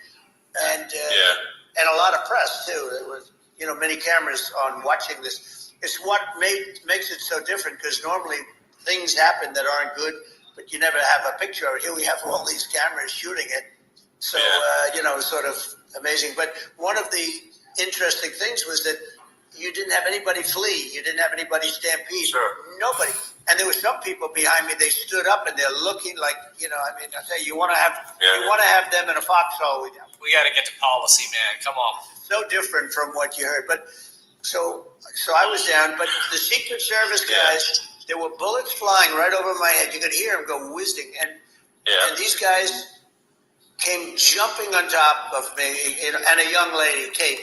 a lot of press too. There was, many cameras on watching this. It's what makes it so different, because normally things happen that aren't good, but you never have a picture of it. Here we have all these cameras shooting it. So, sort of amazing. But one of the interesting things was that you didn't have anybody flee. You didn't have anybody stampede. Sure. Nobody. And there were some people behind me. They stood up and they're looking like, I tell you, you want to have them in a foxhole with you. We got to get to policy, man. Come on. So different from what you heard. But so I was down. But the Secret Service guys, there were bullets flying right over my head. You could hear them go whizzing. And these guys came jumping on top of me, and a young lady, Kate.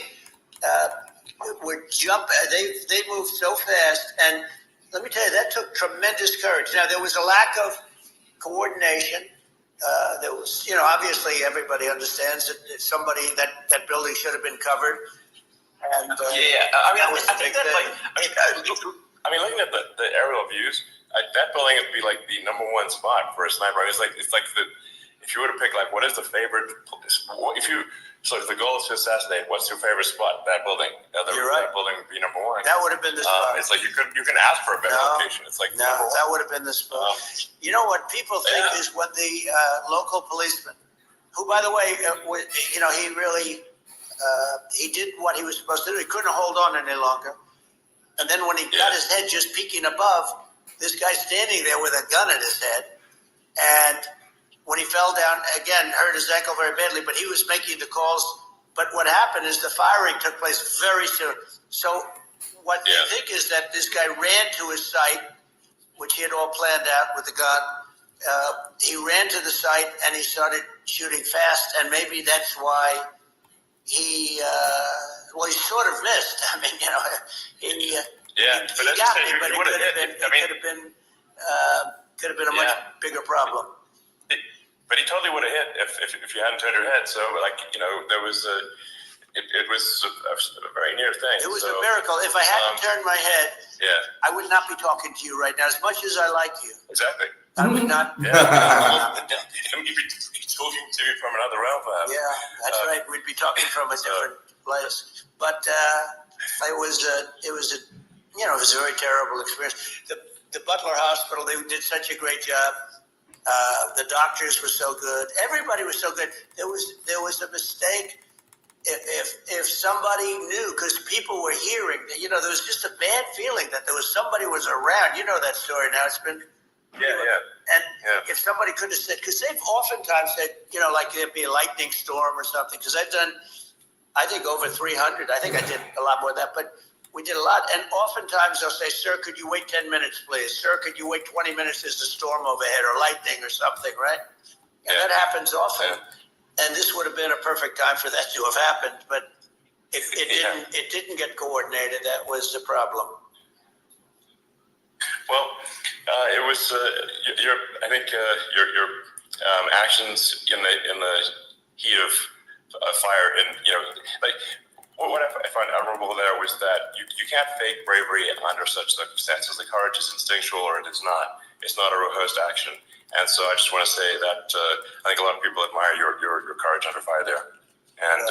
would jump. They moved so fast, and let me tell you, that took tremendous courage. Now there was a lack of coordination. There was, obviously everybody understands that that building should have been covered. And I mean, that was I a think big that thing. looking at the aerial views, that building would be like the number one spot for a sniper. I mean, it's like if you were to pick what is the favorite, if the goal is to assassinate, what's your favorite spot? That building. You're right. That building would be number one. That would have been the spot. It's like you can ask for a better location. It's like that would have been the spot. You know what people think is when the local policeman, who by the way, he really he did what he was supposed to do. He couldn't hold on any longer. And then when he got his head just peeking above, this guy standing there with a gun at his head, and when he fell down, again, hurt his ankle very badly, but he was making the calls. But what happened is the firing took place very soon. So what they think is that this guy ran to his site, which he had all planned out with the gun. He ran to the site and he started shooting fast, and maybe that's why he sort of missed. I mean, he got me, but it could have been a much bigger problem. But he totally would have hit if you hadn't turned your head. So, there was it was a very near thing. It was a miracle. If I hadn't turned my head, I would not be talking to you right now. As much as I like you, exactly. I would not. You'd be talking to you from another realm, perhaps. Yeah, that's right. We'd be talking from a different place. But it was a very terrible experience. The Butler Hospital, they did such a great job. The doctors were so good. Everybody was so good. There was a mistake. If somebody knew, because people were hearing, there was just a bad feeling that somebody was around. You know that story now. It's been. And if somebody could have said, because they've oftentimes said, like there'd be a lightning storm or something, because I've done, I think, over 300. I think I did a lot more than that, but we did a lot. And oftentimes they'll say, sir, could you wait 10 minutes, please? Sir, could you wait 20 minutes? There's a storm overhead or lightning or something, right? And that happens often. And this would have been a perfect time for that to have happened, but it didn't get coordinated. That was the problem. Well, it was your actions in the heat of fire, and what I find admirable there was that you can't fake bravery under such circumstances. The courage is instinctual, or it is not. It's not a rehearsed action. And so I just want to say that I think a lot of people admire your courage under fire there. And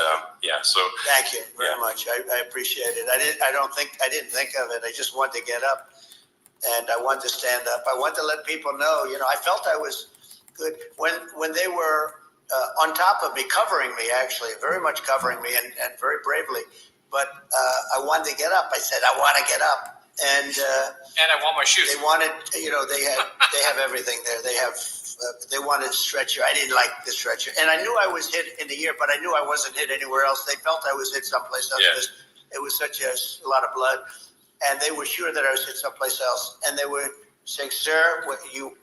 so thank you very much. I appreciate it. I didn't think of it. I just wanted to get up, and I wanted to stand up. I wanted to let people know. I felt I was good when they were on top of me, covering me, actually, very much covering me, and very bravely. But I wanted to get up. I said, I want to get up. And I want my shoes. They wanted, they have everything there. They wanted a stretcher. I didn't like the stretcher. And I knew I was hit in the ear, but I knew I wasn't hit anywhere else. They felt I was hit someplace else because it was such a lot of blood. And they were sure that I was hit someplace else. And they were saying, sir, you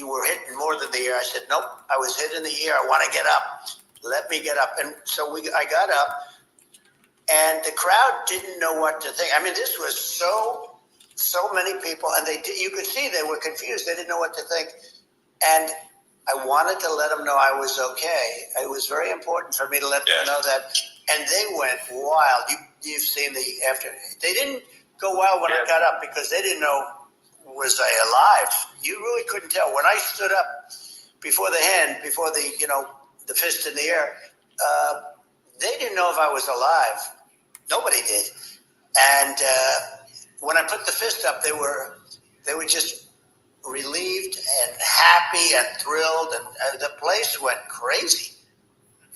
were hit more than the ear. I said, nope, I was hit in the ear. I want to get up. Let me get up. And so I got up, and the crowd didn't know what to think. I mean, this was so many people, and you could see they were confused. They didn't know what to think. And I wanted to let them know I was okay. It was very important for me to let them know that. And they went wild. You've seen they didn't go wild when I got up, because they didn't know, was I alive? You really couldn't tell. When I stood up before the fist in the air, they didn't know if I was alive. Nobody did. And when I put the fist up, they were just relieved and happy and thrilled, and the place went crazy.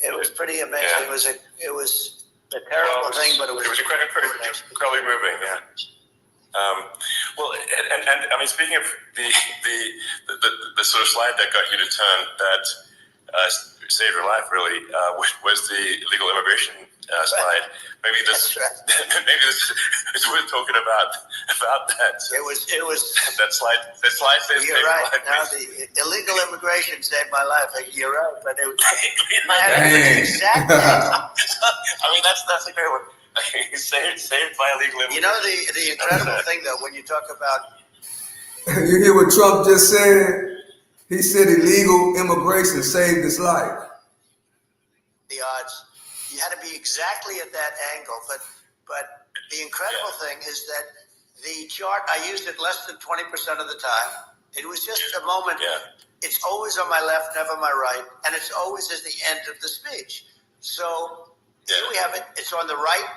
It was pretty amazing. Yeah. It was a terrible thing, but it was incredibly moving. Yeah. And I mean, speaking of the sort of slide that got you to turn that saved your life, really, was the illegal immigration slide. Maybe this is worth talking about that. It was that slide. That slide says you're right. Now the illegal immigration saved my life. You're right, but it was exactly. I mean, that's a great one. saved by illegal immigration. You know, the incredible thing, though, when you talk about You hear what Trump just said? He said illegal immigration saved his life. the odds, you had to be exactly at that angle. But the incredible thing is that the chart, I used it less than 20% of the time. It was just a moment. It's always on my left, never my right, and it's always at the end of the speech. So here we have it. It's on the right,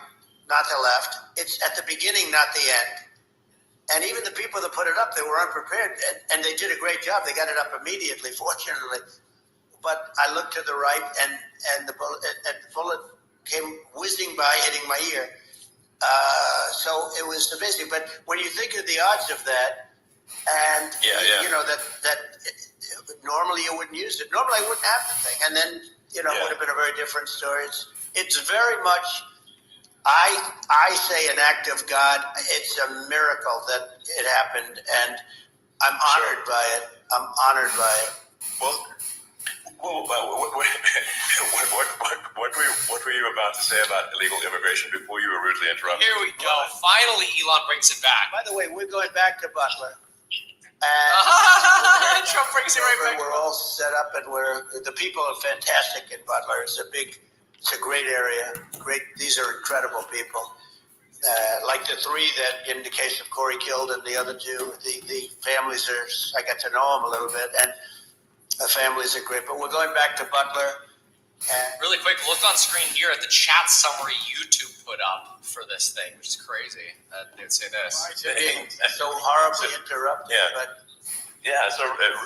not the left. It's at the beginning, not the end. And even the people that put it up, they were unprepared, and they did a great job. They got it up immediately, fortunately. But I looked to the right, and the bullet came whizzing by, hitting my ear. So it was amazing. But when you think of the odds of that, and you know that normally you wouldn't use it. Normally I wouldn't have the thing, and then it would have been a very different story. It's very much. I say an act of God. It's a miracle that it happened, and I'm honored by it. I'm honored by it. What were you about to say about illegal immigration before you were rudely interrupted? Here we go. Finally, Elon brings it back. By the way, we're going back to Butler. Trump brings it right back. We're all set up, and the people are fantastic in Butler. It's a great area. These are incredible people. Like the three that, in the case of Corey killed, and the other two, the families are. I got to know them a little bit, and the families are great. But we're going back to Butler. Really quick, look on screen here at the chat summary YouTube put up for this thing, which is crazy. They would say this. Being so horribly interrupted. But so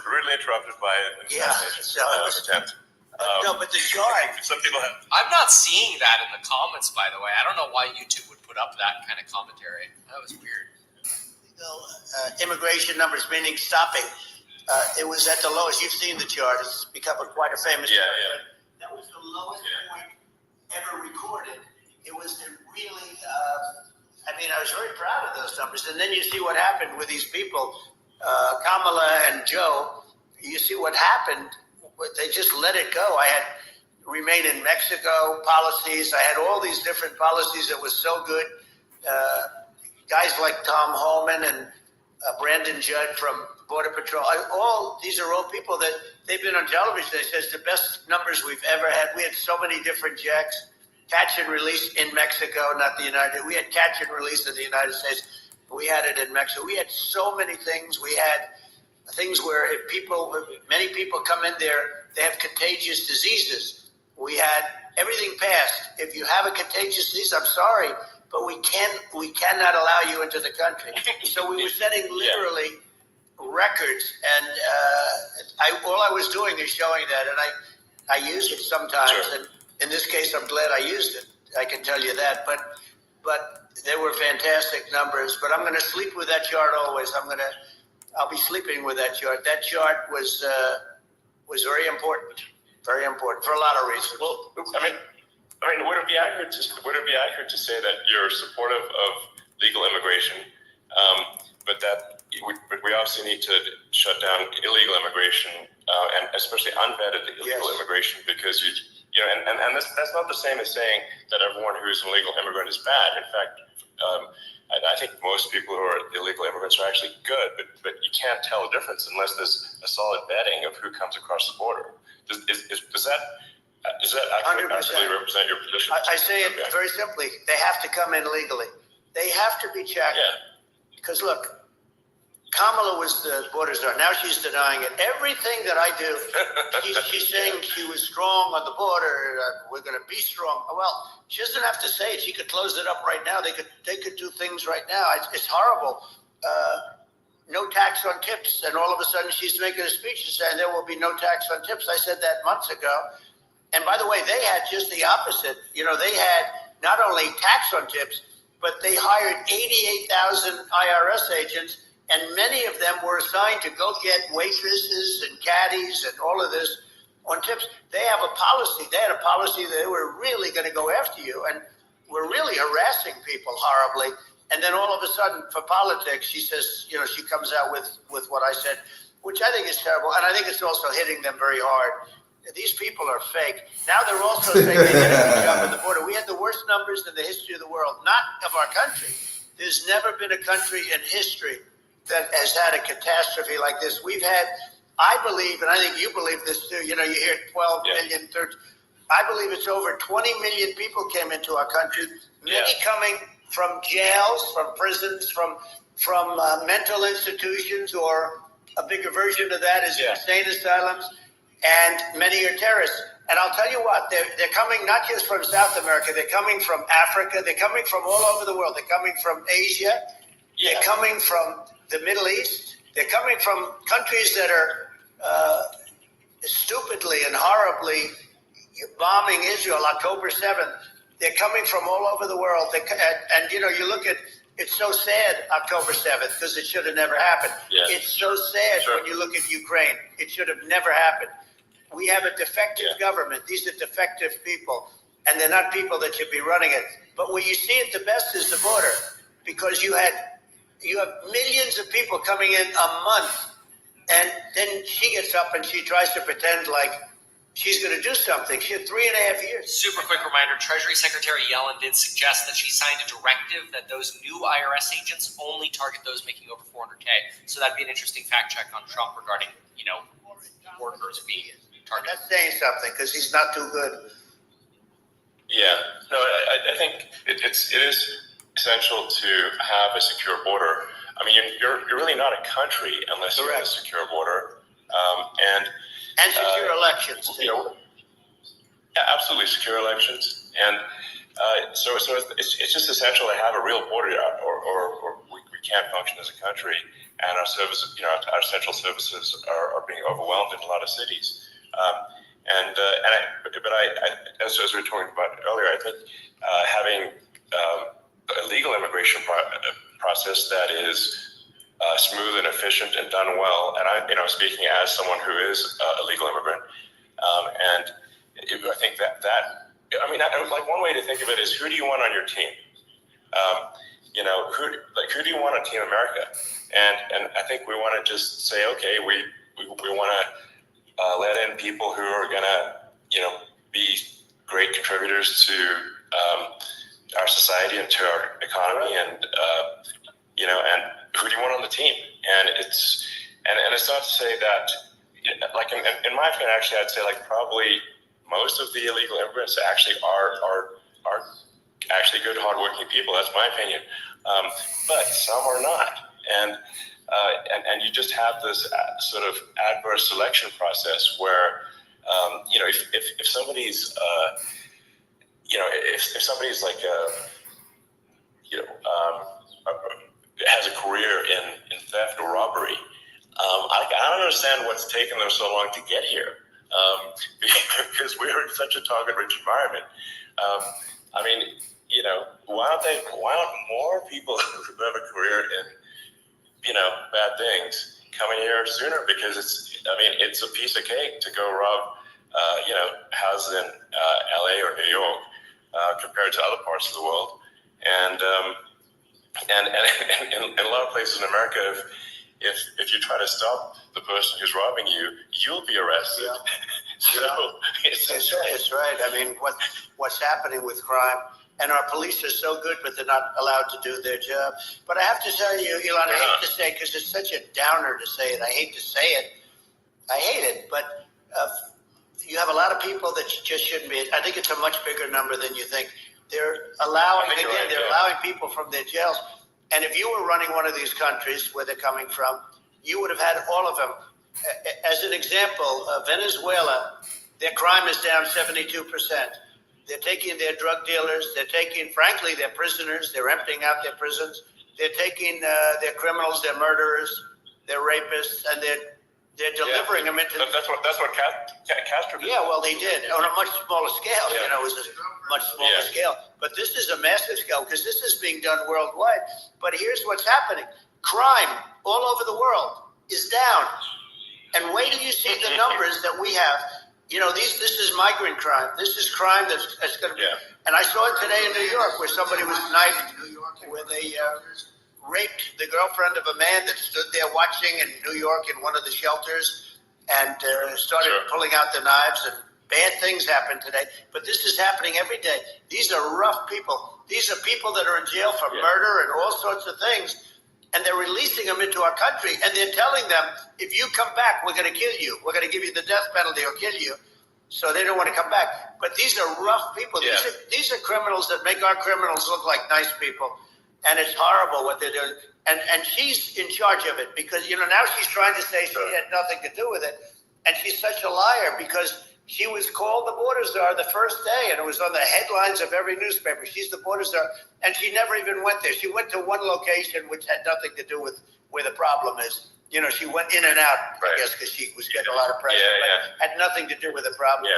rudely interrupted by an attempt. No, but the chart. Some people have. I'm not seeing that in the comments, by the way. I don't know why YouTube would put up that kind of commentary. That was weird. Immigration numbers, meaning stopping. It was at the lowest. You've seen the chart. It's become quite a famous chart. That was the lowest point ever recorded. It was really, I was very proud of those numbers. And then you see what happened with these people, Kamala and Joe. You see what happened. They just let it go. I had remain in Mexico policies. I had all these different policies that was so good. Guys like Tom Holman and Brandon Judd from Border Patrol. These are all people that they've been on television. They says the best numbers we've ever had. We had so many different jacks, catch and release in Mexico, not the United. We had catch and release in the United States. We had it in Mexico. We had so many things. We had things where many people come in there, they have contagious diseases. We had everything passed. If you have a contagious disease, I'm sorry, but we cannot allow you into the country. So we were setting literally records, and all I was doing is showing that, and I use it sometimes. Sure. And in this case, I'm glad I used it. I can tell you that. But they were fantastic numbers. But I'm going to sleep with that chart always. I'll be sleeping with that chart. That chart was very important for a lot of reasons. Well, I mean, would it be accurate to say that you're supportive of legal immigration, but we obviously need to shut down illegal immigration and especially unvetted illegal immigration, because that's not the same as saying that everyone who's an illegal immigrant is bad. In fact, I think most people who are illegal immigrants are actually good, but you can't tell a difference unless there's a solid vetting of who comes across the border. Does that actually represent your position? I say it very simply. They have to come in legally. They have to be checked. Because look, Kamala was the border czar. Now she's denying it. Everything that I do, she's saying she was strong on the border. We're going to be strong. Well, she doesn't have to say it. She could close it up right now. They could do things right now. It's horrible. No tax on tips, and all of a sudden she's making a speech and saying there will be no tax on tips. I said that months ago. And by the way, they had just the opposite. They had not only tax on tips, but they hired 88,000 IRS agents. And many of them were assigned to go get waitresses and caddies and all of this on tips. They have a policy. They had a policy that they were really going to go after you, and were really harassing people horribly. And then all of a sudden, for politics, she says, she comes out with what I said, which I think is terrible. And I think it's also hitting them very hard. these people are fake. Now they're also saying they did a good job on the border. We had the worst numbers in the history of the world, not of our country. There's never been a country in history that has had a catastrophe like this. We've had, I believe, and I think you believe this too, you hear 12 million, 13, I believe it's over 20 million people came into our country, many coming from jails, from prisons, from mental institutions, or a bigger version of that is insane asylums, and many are terrorists. And I'll tell you what, they're coming not just from South America, they're coming from Africa, they're coming from all over the world, they're coming from Asia, they're coming from the Middle East, they're coming from countries that are stupidly and horribly bombing Israel October 7th. They're coming from all over the world. And you look at, it's so sad, October 7th, because it should have never happened. Yeah. It's so sad when you look at Ukraine. It should have never happened. We have a defective government. These are defective people, and they're not people that should be running it. But where you see it the best is the border, because you have millions of people coming in a month, and then she gets up and she tries to pretend like she's going to do something. She had 3.5 years. Super quick reminder, Treasury Secretary Yellen did suggest that she signed a directive that those new IRS agents only target those making over $400K. So that'd be an interesting fact check on Trump regarding, workers being targeted. That's saying something, because he's not too good. Yeah, no, I think it is essential to have a secure border. I mean, you're really not a country unless you have a secure border. And secure elections. Absolutely, secure elections. And so it's just essential to have a real border, or we can't function as a country. And our services, our central services are being overwhelmed in a lot of cities. As we were talking about earlier, I think having a legal immigration process that is smooth and efficient and done well, and I'm speaking as someone who is a legal immigrant, and I think that like one way to think of it is, who do you want on your team? Who do you want on Team America? And I think we want to just say, okay, we want to let in people who are going to, be great contributors to our society and to our economy, and and who do you want on the team? And it's not to say that, like in my opinion, actually, I'd say like probably most of the illegal immigrants actually are actually good, hardworking people. That's my opinion. But some are not, and you just have this sort of adverse selection process where, if somebody's, if somebody's like, has a career in theft or robbery, I don't understand what's taken them so long to get here, because we're in such a target-rich environment. Why aren't more people who have a career in, bad things coming here sooner? Because it's a piece of cake to go rob, houses in LA or New York compared to other parts of the world. And in a lot of places in America, if you try to stop the person who's robbing you, you'll be arrested. Yeah. It's right. I mean, what's happening with crime, and our police are so good, but they're not allowed to do their job. But I have to tell you, Elon, I hate to say it, because it's such a downer to say it. I hate to say it. I hate it, but you have a lot of people that just shouldn't be. I think it's a much bigger number than you think. They're allowing people from their jails. And if you were running one of these countries where they're coming from, you would have had all of them. As an example, Venezuela, their crime is down 72%. They're taking their drug dealers. They're taking, frankly, their prisoners. They're emptying out their prisons. They're taking their criminals, their murderers, their rapists, and they're delivering them into. That's what Castro did. Yeah, well, they did on a much smaller scale. Yeah. It was a much smaller scale. But this is a massive scale, because this is being done worldwide. But here's what's happening: crime all over the world is down. And wait till you see the numbers that we have. This is migrant crime. This is crime that's going to be. Yeah. And I saw it today in New York, where somebody was knifed, where they raped the girlfriend of a man that stood there watching in New York in one of the shelters. and started pulling out the knives, and bad things happen today. But this is happening every day. These are rough people. These are people that are in jail for murder and all sorts of things. And they're releasing them into our country, and they're telling them, if you come back, we're going to kill you. We're going to give you the death penalty or kill you. So they don't want to come back. But these are rough people. Yeah. These are criminals that make our criminals look like nice people. And it's horrible what they're doing. And she's in charge of it because, now she's trying to say she had nothing to do with it. And she's such a liar because she was called the border czar the first day, and it was on the headlines of every newspaper. She's the border czar, and she never even went there. She went to one location which had nothing to do with where the problem is. She went in and out, I guess, because she was getting a lot of pressure, but had nothing to do with the problem.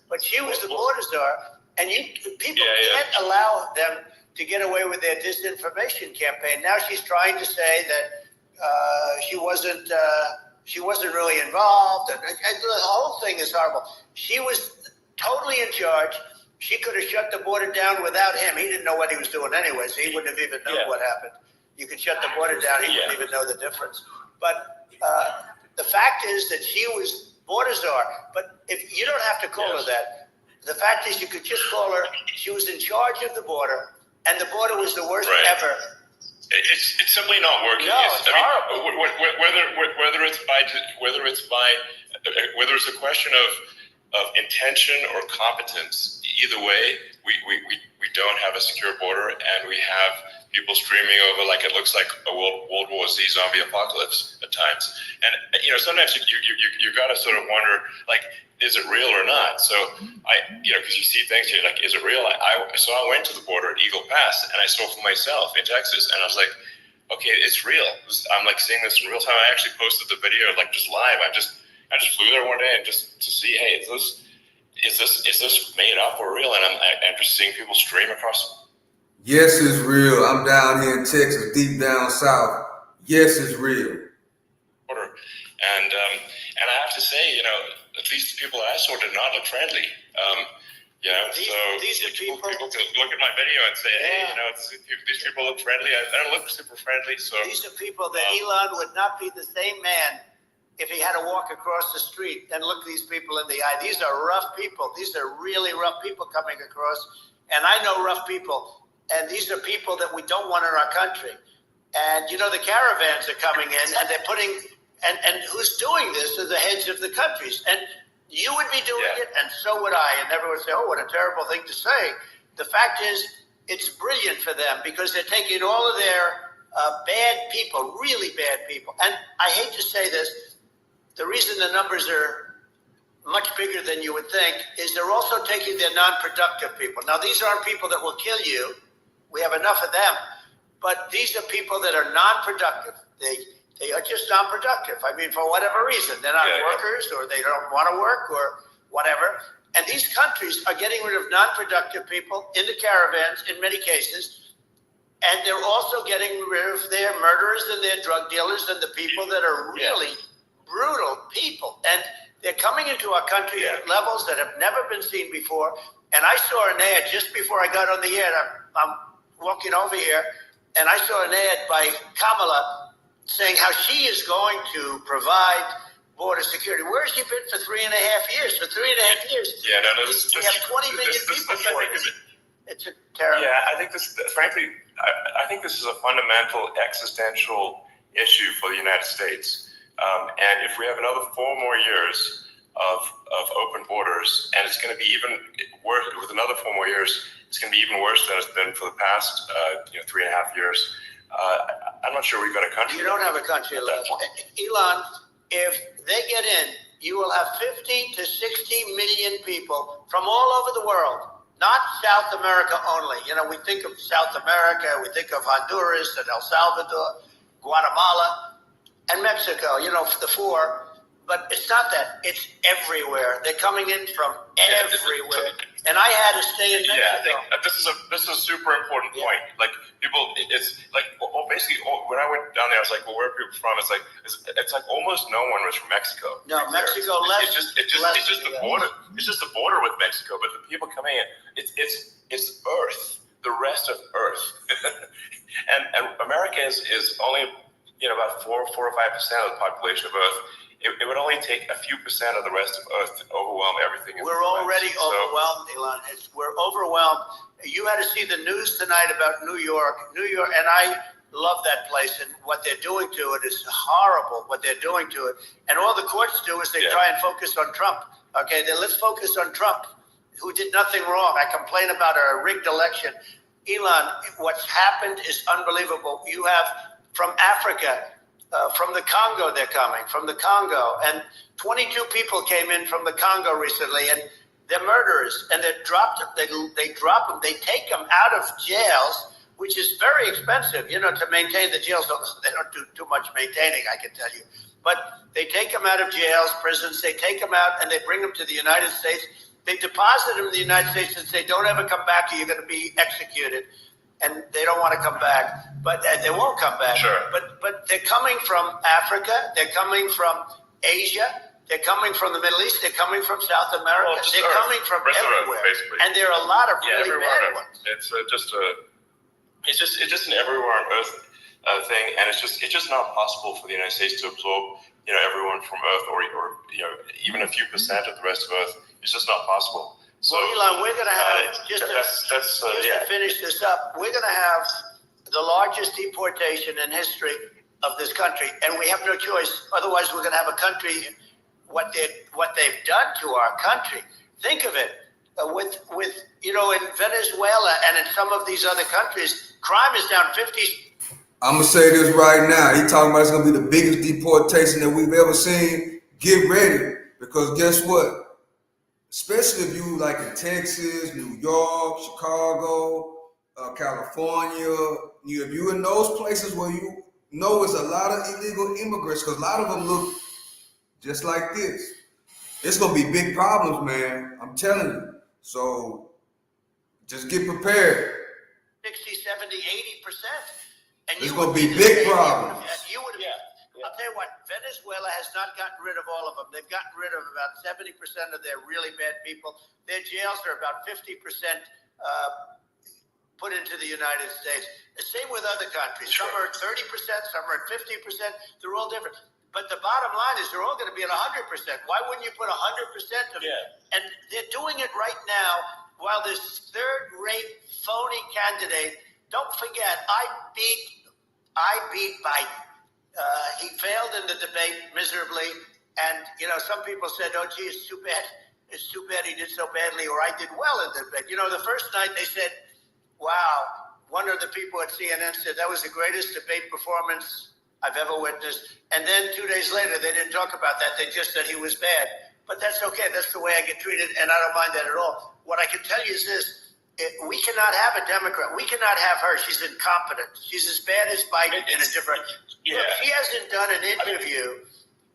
But she was the border czar, and people can't allow them to get away with their disinformation campaign. Now she's trying to say that she wasn't really involved, and the whole thing is horrible. She was totally in charge. She could have shut the border down without him. He didn't know what he was doing anyway, so he wouldn't have even known what happened. You could shut the border down, he wouldn't even know the difference. But the fact is that she was border czar. But if you don't have to call her that. The fact is you could just call her, she was in charge of the border, and the border was the worst ever. It's simply not working. No, it's horrible. Whether it's a question of intention or competence, either way, we don't have a secure border, and we have people streaming over like it looks like a World War Z zombie apocalypse at times. And sometimes you got to sort of wonder, like, is it real or not? So because you see things, you're like, is it real? So I went to the border at Eagle Pass, and I saw for myself in Texas, and I was like, okay, it's real. I'm like seeing this in real time. I actually posted the video like just live. I just flew there one day and just to see, hey, is this made up or real? And I'm just seeing people stream across. Yes, it's real. I'm down here in Texas, deep down south. Yes, it's real. Border. And I have to say, at least the people I saw did not look friendly. These are people can look at my video and say, hey, these people look friendly. I don't look super friendly. So these are people that Elon would not be the same man if he had to walk across the street and look these people in the eye. These are rough people. These are really rough people coming across. And I know rough people. And these are people that we don't want in our country. And, the caravans are coming in, and they're putting, and who's doing this are the heads of the countries. And you would be doing it, and so would I. And everyone would say, oh, what a terrible thing to say. The fact is, it's brilliant for them because they're taking all of their bad people, really bad people. And I hate to say this, the reason the numbers are much bigger than you would think is they're also taking their non-productive people. Now, these aren't people that will kill you. We have enough of them. But these are people that are non-productive. They are just non-productive. I mean, for whatever reason. They're not workers, or they don't want to work, or whatever. And these countries are getting rid of non-productive people in the caravans in many cases. And they're also getting rid of their murderers and their drug dealers and the people that are really brutal people. And they're coming into our country at levels that have never been seen before. And I saw an ad just before I got on the air. I'm walking over here, and I saw an ad by Kamala saying how she is going to provide border security. Where has she been for 3.5 years? For 3.5 years. Yeah, no, we have 20 million people for it. It's a terrible. Yeah, I think this, frankly, I think this is a fundamental existential issue for the United States. And if we have another 4 more years of open borders, and it's going to be even worse with another 4 more years, it's going to be even worse than it's been for the past 3.5 years. I'm not sure we've got a country. You don't have a country left. Elon, if they get in, you will have 50 to 60 million people from all over the world, not South America only. We think of South America, we think of Honduras and El Salvador, Guatemala, and Mexico, the 4. But it's not that. It's everywhere. They're coming in from everywhere. And I had to stay in Mexico. Yeah, I think this is a super important point. Like people, it's like basically when I went down there, I was like, well, where are people from? It's like almost no one was from Mexico. No, Mexico less. It's just the border. It's just the border with Mexico. But the people coming in, it's Earth, the rest of Earth, and America is only about 4 or 5% of the population of Earth. it would only take a few percent of the rest of Earth to overwhelm everything. We're already overwhelmed, Elon. We're overwhelmed. You had to see the news tonight about New York, and I love that place, and what they're doing to it is horrible, what they're doing to it. And all the courts do is they try and focus on Trump. Okay, then let's focus on Trump, who did nothing wrong. I complain about a rigged election. Elon, what's happened is unbelievable. You have from Africa, from the Congo, they're coming, from the Congo. And 22 people came in from the Congo recently, and they're murderers. And they're dropped, they drop them, they take them out of jails, which is very expensive, to maintain the jails. They don't do too much maintaining, I can tell you. But they take them out of jails, prisons, they take them out, and they bring them to the United States. They deposit them in the United States and say, don't ever come back or you're going to be executed. And they don't want to come back, but they won't come back. Sure. But they're coming from Africa, they're coming from Asia, they're coming from the Middle East, they're coming from South America, they're coming from everywhere. Basically. And there are a lot of really everywhere. bad ones. It's just an everywhere on Earth thing, and it's just not possible for the United States to absorb everyone from Earth or even a few percent of the rest of Earth. It's just not possible. So, well, Elon, we're going to have, to finish this up, we're going to have the largest deportation in history of this country, and we have no choice. Otherwise, we're going to have a country, what they've done to our country. Think of it, with in Venezuela and in some of these other countries, crime is down 50. I'm going to say this right now. He talking about it's going to be the biggest deportation that we've ever seen. Get ready, because guess what? Especially if you like in Texas, New York, Chicago, California, if you're in those places where you know it's a lot of illegal immigrants, because a lot of them look just like this. It's going to be big problems, man. I'm telling you. So just get prepared. 60, 70, 80%. And it's going to be big problems. I'll tell you what, Venezuela has not gotten rid of all of them. They've gotten rid of about 70% of their really bad people. Their jails are about 50% put into the United States. The same with other countries. Some are at 30%, some are at 50%. They're all different. But the bottom line is they're all going to be at 100%. Why wouldn't you put 100% of it? And they're doing it right now while this third-rate phony candidate, don't forget, I beat Biden. He failed in the debate miserably, and some people said, "Oh, gee, it's too bad. It's too bad he did so badly," or "I did well in the debate." The first night they said, "Wow." One of the people at CNN said that was the greatest debate performance I've ever witnessed. And then 2 days later, they didn't talk about that. They just said he was bad. But that's okay. That's the way I get treated, and I don't mind that at all. What I can tell you is this. We cannot have a Democrat. We cannot have her. She's incompetent. She's as bad as Biden in a different. Look, she hasn't done an interview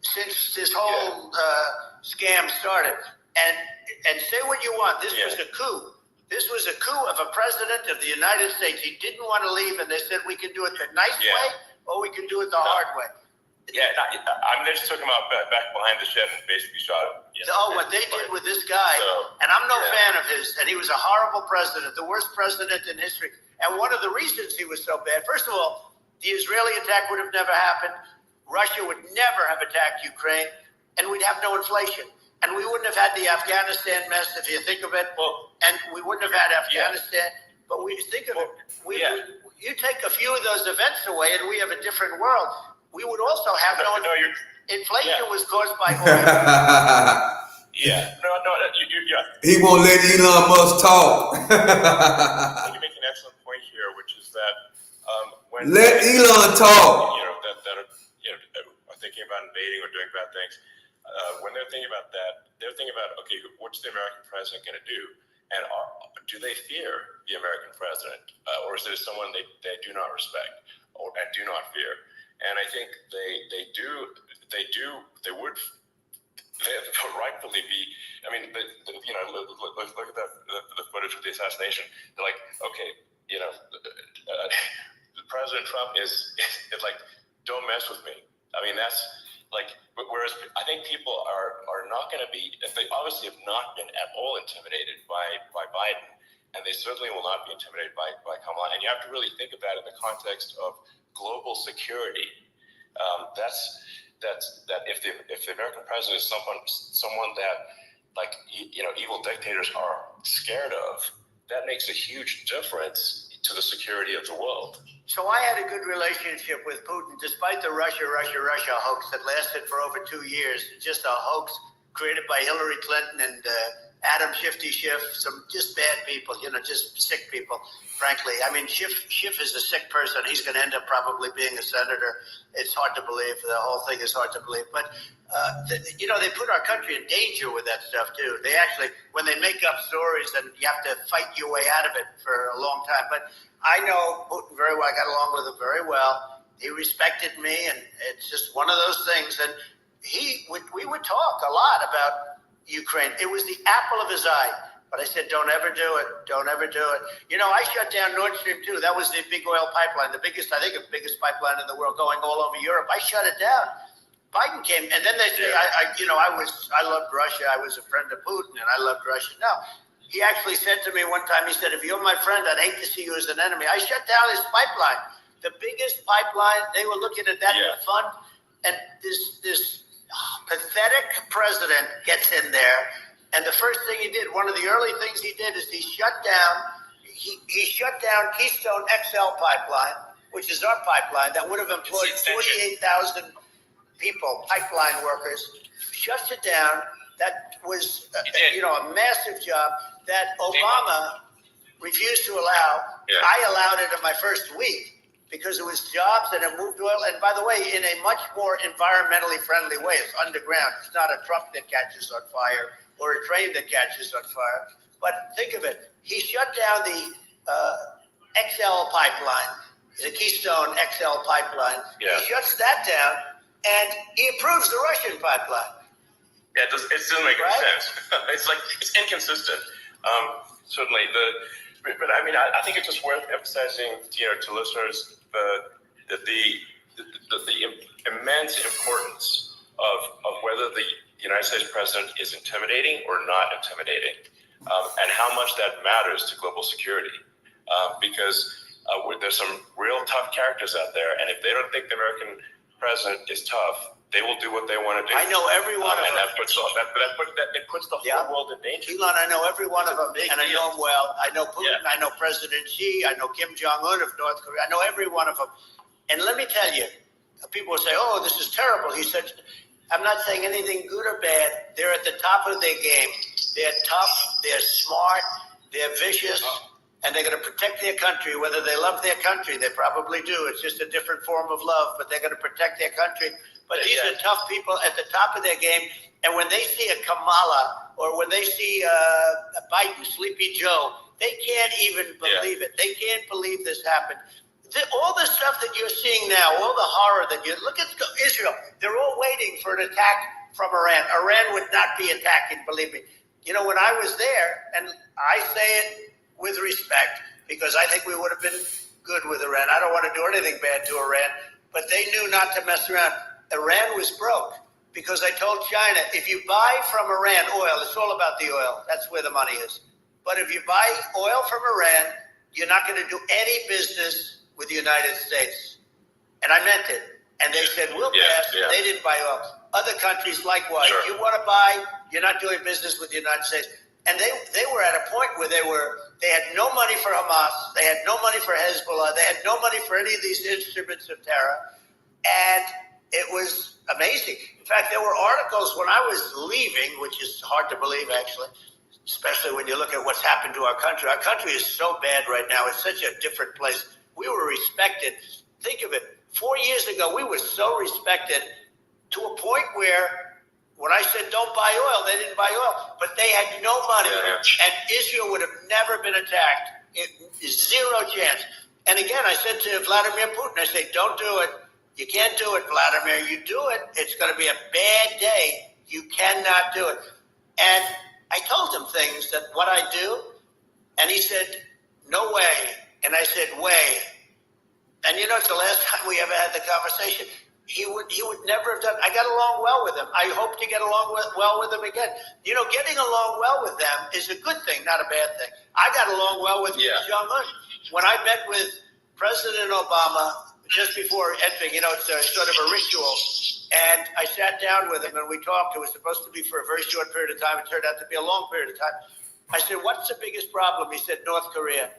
since this whole scam started. And say what you want. This was a coup. This was a coup of a president of the United States. He didn't want to leave, and they said we can do it the nice way or we can do it the hard way. They just took him out back behind the shed and basically shot him. What they did with this guy, and I'm no fan of his, and he was a horrible president, the worst president in history. And one of the reasons he was so bad, first of all, the Israeli attack would have never happened. Russia would never have attacked Ukraine, and we'd have no inflation. And we wouldn't have had the Afghanistan mess, if you think of it. And we wouldn't have had Afghanistan. But we think of it. You take a few of those events away, and we have a different world. We would also have inflation was caused by oil. He won't let Elon Musk talk. You make an excellent point here, which is that let Elon talk. That are thinking about invading or doing bad things. When they're thinking about that, they're thinking about, okay, what's the American president going to do? And do they fear the American president, or is there someone they do not respect and do not fear? And I think they would rightfully be. I mean, look at the footage of the assassination. They're like, okay, President Trump is like, don't mess with me. I mean, that's like, whereas I think people are not going to be. They obviously have not been at all intimidated by Biden, and they certainly will not be intimidated by Kamala. And you have to really think of that in the context of global security. that if the American president is someone that, like, evil dictators are scared of, that makes a huge difference to the security of the world. So I had a good relationship with Putin, despite the Russia hoax that lasted for over 2 years. Just a hoax created by Hillary Clinton and Adam Shifty Schiff, some just bad people, just sick people, frankly. I mean, Schiff is a sick person. He's going to end up probably being a senator. It's hard to believe. The whole thing is hard to believe. But, they put our country in danger with that stuff, too. They actually, when they make up stories, then you have to fight your way out of it for a long time. But I know Putin very well. I got along with him very well. He respected me, and it's just one of those things. And we would talk a lot about Ukraine. It was the apple of his eye. But I said, don't ever do it. Don't ever do it. I shut down Nord Stream 2. That was the big oil pipeline, the biggest pipeline in the world going all over Europe. I shut it down. Biden came, and then they say, I loved Russia. I was a friend of Putin, and I loved Russia. No, he actually said to me one time, he said, if you're my friend, I'd hate to see you as an enemy. I shut down his pipeline, the biggest pipeline. They were looking at that to fund, and this pathetic president gets in there, and the first thing he did, one of the early things he did, is he shut down Keystone XL pipeline, which is our pipeline that would have employed 48,000 people, pipeline workers. Shuts it down. That was a massive job that Obama refused to allow. I allowed it in my first week because it was jobs and it moved oil. And by the way, in a much more environmentally friendly way. It's underground. It's not a truck that catches on fire or a train that catches on fire. But think of it. He shut down the XL pipeline, the Keystone XL pipeline. Yeah. He shuts that down, and he approves the Russian pipeline. Yeah, it doesn't make any sense. It's inconsistent. Certainly, but I mean, I think it's just worth emphasizing, to listeners, the immense importance of whether the United States president is intimidating or not intimidating, and how much that matters to global security. Because there's some real tough characters out there, and if they don't think the American president is tough, they will do what they want to do. I know every one of them. And it puts the whole world in danger. Elon, I know every one of them, and I know them well. I know Putin, I know President Xi, I know Kim Jong-un of North Korea. I know every one of them. And let me tell you, people will say, oh, this is terrible. He said, I'm not saying anything good or bad. They're at the top of their game. They're tough, they're smart, they're vicious, and they're going to protect their country. Whether they love their country, they probably do. It's just a different form of love, but they're going to protect their country. But these are tough people at the top of their game. And when they see a Kamala or when they see Biden, Sleepy Joe, they can't even believe it. They can't believe this happened. All the stuff that you're seeing now, all the horror that you look at Israel, they're all waiting for an attack from Iran. Iran would not be attacking, believe me. When I was there, and I say it with respect because I think we would have been good with Iran. I don't want to do anything bad to Iran, but they knew not to mess around. Iran was broke because I told China, if you buy from Iran oil, it's all about the oil. That's where the money is. But if you buy oil from Iran, you're not going to do any business with the United States. And I meant it. And they said, we'll pass. They didn't buy oil. Other countries likewise. Sure. You want to buy, you're not doing business with the United States. And they were at a point where they had no money for Hamas. They had no money for Hezbollah. They had no money for any of these instruments of terror. And it was amazing. In fact, there were articles when I was leaving, which is hard to believe, actually, especially when you look at what's happened to our country. Our country is so bad right now. It's such a different place. We were respected. Think of it. 4 years ago, we were so respected to a point where when I said don't buy oil, they didn't buy oil. But they had no money. And Israel would have never been attacked. Zero chance. And again, I said to Vladimir Putin, I said, don't do it. You can't do it, Vladimir. You do it, it's going to be a bad day. You cannot do it. And I told him things that what I do, and he said, no way. And I said, way. And it's the last time we ever had the conversation. He would never have done. I got along well with him. I hope to get along well with him again. Getting along well with them is a good thing, not a bad thing. I got along well with Kim Jong-un. When I met with President Obama just before entering, it's a sort of a ritual. And I sat down with him and we talked. It was supposed to be for a very short period of time. It turned out to be a long period of time. I said, what's the biggest problem? He said, North Korea.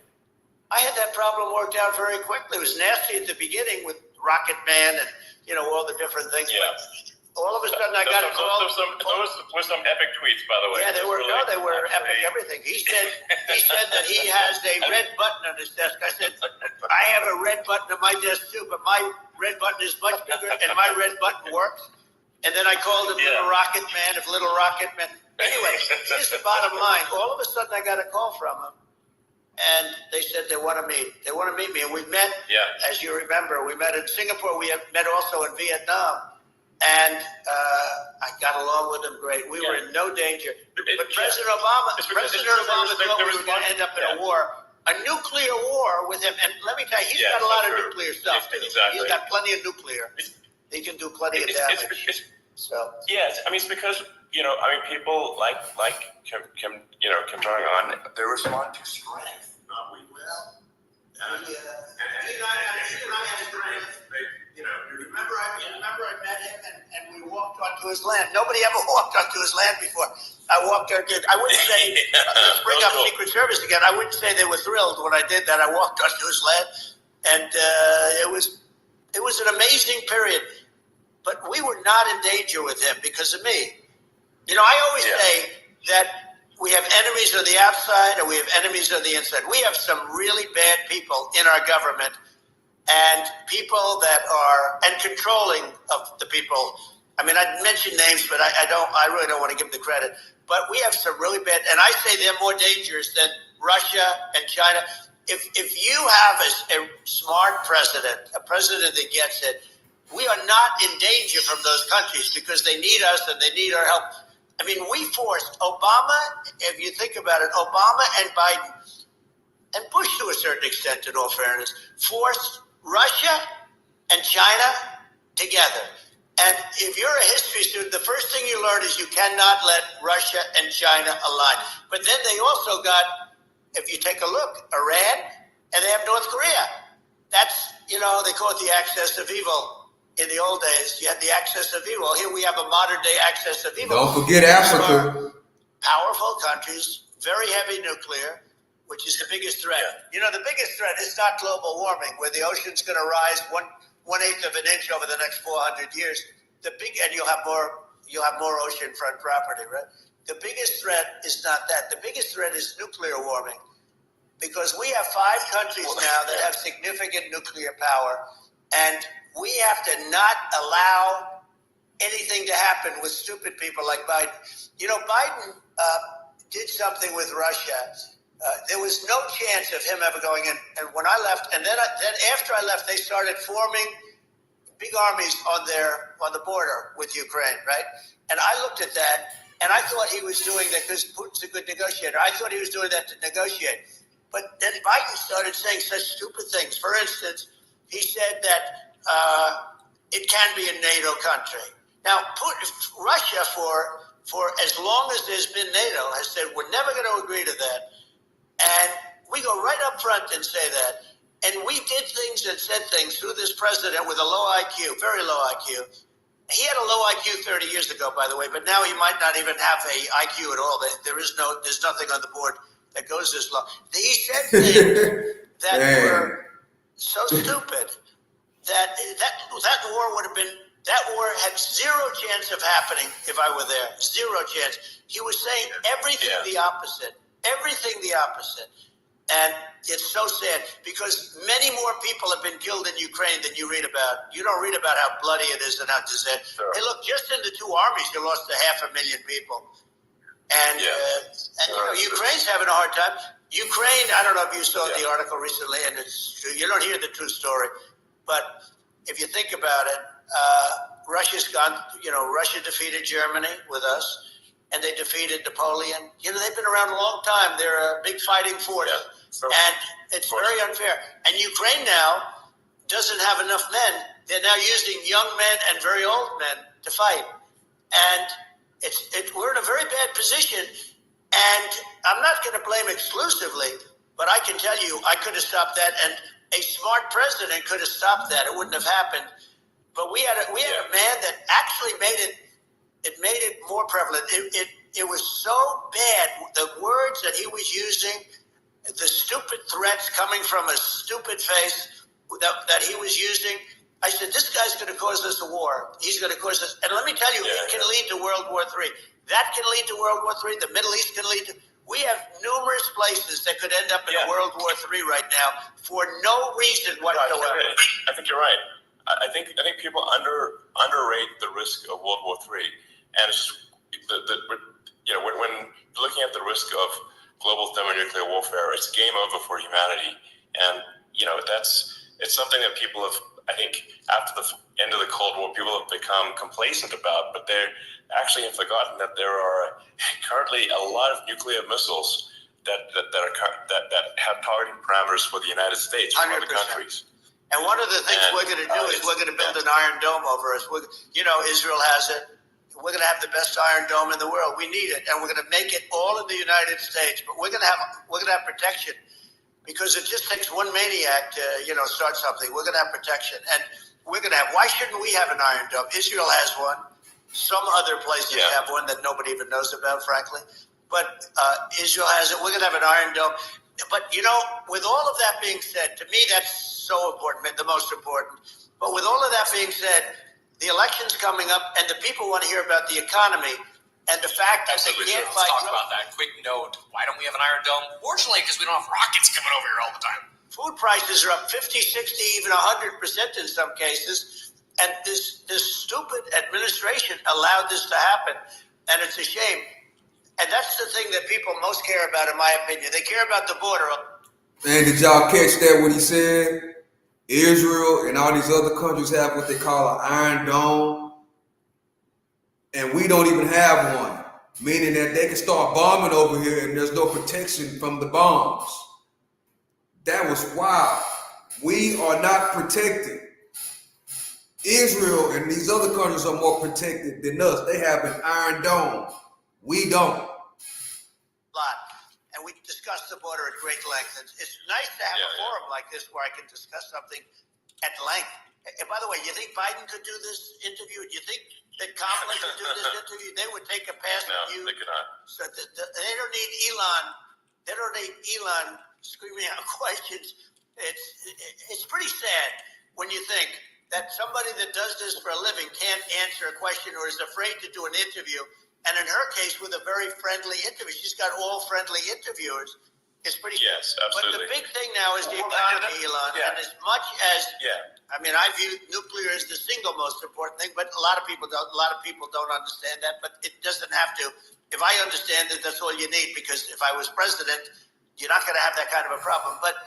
I had that problem worked out very quickly. It was nasty at the beginning with Rocket Man and, all the different things. Yeah. But all of a sudden I got a call. Those were some epic tweets, by the way. Yeah, they were epic everything. He said that he has a red button on his desk. I said, I have a red button on my desk too, but my red button is much bigger and my red button works. And then I called him Little Rocket Man, if Little Rocket Man. Anyway, here's the bottom line. All of a sudden I got a call from him. And they said they want to meet. They want to meet me. And we met, as you remember, we met in Singapore. We met also in Vietnam. And I got along with him great. We were in no danger. But President Obama thought we were going to end up in a war, a nuclear war with him. And let me tell you, he's got a lot of nuclear stuff. He's got plenty of nuclear. He can do plenty of damage. Yes, I mean, it's because, people like Kim Jong-un, they respond to strength, not weakness. Remember I met him and we walked onto his land. Nobody ever walked onto his land before. I walked there. I wouldn't say, let's bring up Secret Service again. I wouldn't say they were thrilled when I did that. I walked onto his land and it was an amazing period. But we were not in danger with him because of me. I always say that we have enemies on the outside and we have enemies on the inside. We have some really bad people in our government and people that are controlling of the people. I mean, I'd mention names, but I really don't want to give them the credit. But we have some really bad, and I say they're more dangerous than Russia and China. If you have a smart president, a president that gets it, we are not in danger from those countries because they need us and they need our help. I mean, we forced Obama, if you think about it, Obama and Biden, and Bush to a certain extent, in all fairness, forced Russia and China together. And if you're a history student, the first thing you learn is you cannot let Russia and China align. But then they also got, if you take a look, Iran, and they have North Korea. That's, they call it the axis of evil. In the old days, you had the axis of evil. Here we have a modern-day axis of evil. Don't forget Africa. Powerful countries, very heavy nuclear, which is the biggest threat. The biggest threat is not global warming, where the ocean's going to rise 1/8 of an inch over the next 400 years. And you'll have more oceanfront property, right? The biggest threat is not that. The biggest threat is nuclear warming, because we have 5 countries now that have significant nuclear power, and we have to not allow anything to happen with stupid people like Biden. Biden did something with Russia. There was no chance of him ever going in. And when I left, and then after I left, they started forming big armies on the border with Ukraine, right? And I looked at that, and I thought he was doing that because Putin's a good negotiator. I thought he was doing that to negotiate. But then Biden started saying such stupid things. For instance, he said that it can be a NATO country. Now, Russia, for as long as there's been NATO, has said we're never going to agree to that. And we go right up front and say that. And we did things and said things through this president with a low IQ, very low IQ. He had a low IQ 30 years ago, by the way, but now he might not even have a IQ at all. There's nothing on the board that goes this low. He said things that were so stupid that war had zero chance of happening if I were there. Zero chance. He was saying everything the opposite. Everything the opposite. And it's so sad because many more people have been killed in Ukraine than you read about. You don't read about how bloody it is and how disastrous. Sure. Hey, look, just in the 2 armies, you lost 500,000 people. And, Ukraine's having a hard time. Ukraine, I don't know if you saw the article recently, and it's true. You don't hear the true story. But if you think about it, Russia's gone, Russia defeated Germany with us, and they defeated Napoleon. They've been around a long time. They're a big fighting force. Yeah, and it's very unfair. And Ukraine now doesn't have enough men. They're now using young men and very old men to fight. And we're in a very bad position. And I'm not going to blame exclusively, but I can tell you I could have stopped that. And a smart president could have stopped that. It wouldn't have happened. But we had a man that actually made it more prevalent. It was so bad. The words that he was using, the stupid threats coming from a stupid face that he was using. I said, this guy's going to cause us a war. He's going to cause us. And let me tell you, it can lead to World War III. That can lead to World War III. The Middle East can lead to. We have numerous places that could end up in a World War III right now for no reason whatsoever. I think you're right. I think people underrate the risk of World War III, and it's just when looking at the risk of global thermonuclear warfare, it's game over for humanity, and it's something that people have. I think after the end of the Cold War, people have become complacent about, but they actually have forgotten that there are currently a lot of nuclear missiles that have targeting parameters for the United States and other 100%. countries. And one of the things we're going to do is we're going to build an Iron Dome over us. Israel has it. We're going to have the best Iron Dome in the world. We need it, and we're going to make it all in the United States. But we're going to have protection, because it just takes one maniac to start something. We're going to have protection, and we're going to have. Why shouldn't we have an Iron Dome? Israel has one. Some other places have one that nobody even knows about, frankly. But Israel has it. We're going to have an Iron Dome. But with all of that being said, to me that's so important, the most important. But with all of that being said, the election's coming up, and the people want to hear about the economy and the fact that they can't fight. Let's talk about that. Quick note: why don't we have an Iron Dome? Fortunately, because we don't have rockets coming over here all the time. Food prices are up 50, 60, even 100% in some cases, and this stupid administration allowed this to happen, and it's a shame. And that's the thing that people most care about, in my opinion. They care about the border. Man, did y'all catch that, what he said? Israel and all these other countries have what they call an Iron Dome, and we don't even have one, meaning that they can start bombing over here and there's no protection from the bombs. That was wild. We are not protected. Israel and these other countries are more protected than us. They have an Iron Dome. We don't. And we discussed the border at great length. It's nice to have a forum like this where I can discuss something at length. And by the way, you think Biden could do this interview? Do you think that Kamala could do this interview? They would take a pass at you. No, they cannot. So they don't need Elon. They don't need Elon screaming out questions. It's pretty sad when you think that somebody that does this for a living can't answer a question or is afraid to do an interview. And in her case, with a very friendly interview, she's got all friendly interviewers. It's pretty. Yes, absolutely. But the big thing now is the economy, Elon. And as much as I mean, I view nuclear as the single most important thing, but a lot of people don't. A lot of people don't understand that. But it doesn't have to. If I understand it, that's all you need. Because if I was president, you're not going to have that kind of a problem. But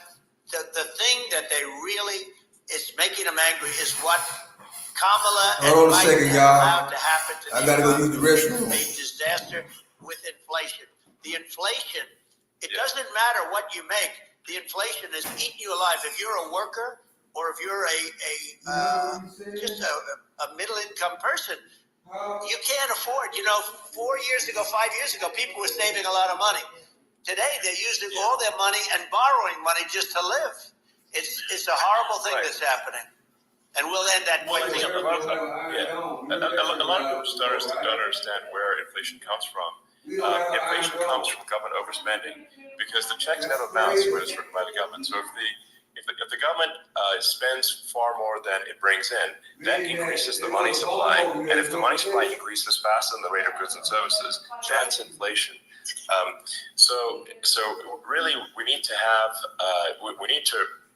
the thing that they really is making them angry is what Kamala and Biden allowed to happen to I gotta go use the restroom. A disaster with inflation. The inflation, it doesn't matter what you make. The inflation is eating you alive. If you're a worker or if you're just a middle-income person, you can't afford. 4 years ago, 5 years ago, people were saving a lot of money. Today, they're using all their money and borrowing money just to live. It's a horrible thing that's happening. And we'll end that quickly. A lot of people just don't understand where inflation comes from. Inflation comes from government overspending because the checks never bounce when it's written by the government. So if the government spends far more than it brings in, that increases the money supply. And if the money supply increases faster than the rate of goods and services, that's inflation. So really, we need to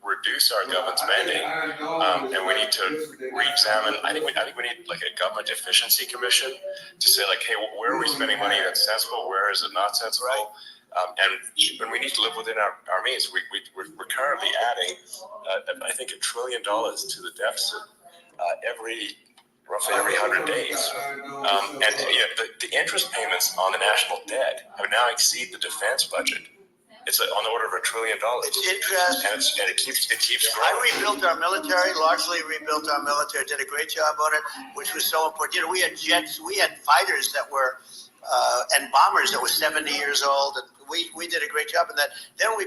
reduce our government spending, and we need to re-examine. I think we need like a government efficiency commission to say like, hey, where are we spending money that's sensible? Where is it not sensible? And we need to live within our means. We're currently adding, I think, $1 trillion to the deficit roughly every 100 days. And the interest payments on the national debt have now exceeded the defense budget. It's on the order of $1 trillion. It's interest, and it keeps growing. I rebuilt our military, largely rebuilt our military. Did a great job on it, which was so important. We had jets, we had fighters that were, and bombers that were 70 years old, and we did a great job in that. Then we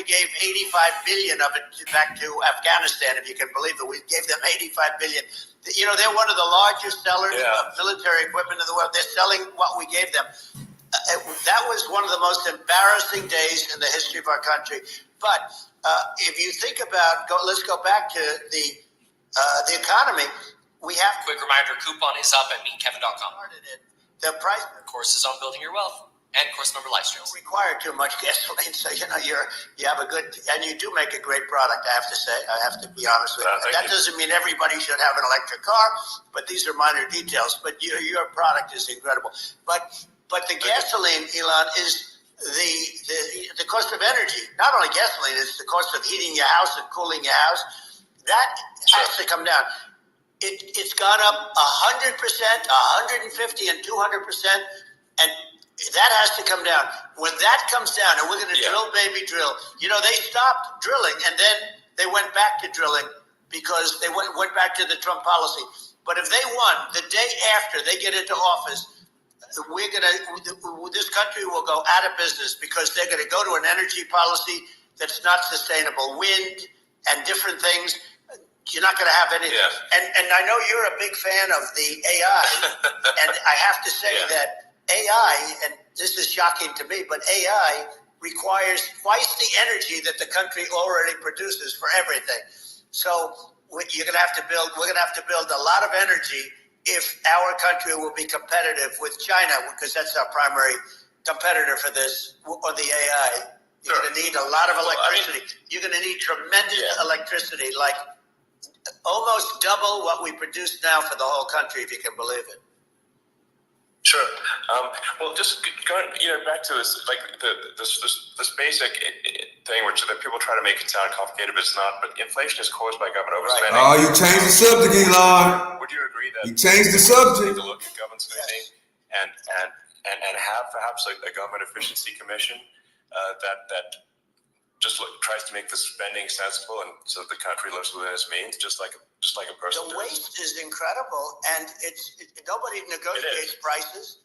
gave 85 billion of it back to Afghanistan, if you can believe it. We gave them 85 billion. You know, they're one of the largest sellers of military equipment in the world. They're selling what we gave them. That was one of the most embarrassing days in the history of our country. But if you think about, let's go back to the economy. We have Quick reminder, coupon is up at meetkevin.com. The price, Of course, is on building your wealth and course member live streams. don't require too much gasoline, so you have a good, and you do make a great product. I have to say, I have to be honest with you. That doesn't mean everybody should have an electric car, but these are minor details. But your product is incredible. But the gasoline, Elon, is the cost of energy. Not only gasoline, it's the cost of heating your house and cooling your house. That has to come down. It's gone up 100%, 150, and 200%, and that has to come down. When that comes down, and we're going to drill, baby, drill. You know, they stopped drilling, and then they went back to drilling because they went back to the Trump policy. But if they won, the day after they get into office, this country will go out of business because they're going to go to an energy policy that's not sustainable. Wind and different things. You're not going to have anything. Yeah. And I know you're a big fan of the AI, and I have to say that AI, and this is shocking to me, but AI requires twice the energy that the country already produces for everything. So we're going to have to build a lot of energy if our country will be competitive with China, because that's our primary competitor for this, or the AI. You're going to need a lot of electricity. You're going to need tremendous electricity, like almost double what we produce now for the whole country, if you can believe it. Sure. Well, just going, back to this, like this basic thing, which that people try to make it sound complicated, but it's not. But inflation is caused by government overspending. Oh, you changed the subject, Elon. Would you agree that you changed the subject? To look at government spending and have perhaps a government efficiency commission that just tries to make the spending sensible and so that the country lives within its means, just like a person. The waste is incredible, and nobody negotiates prices.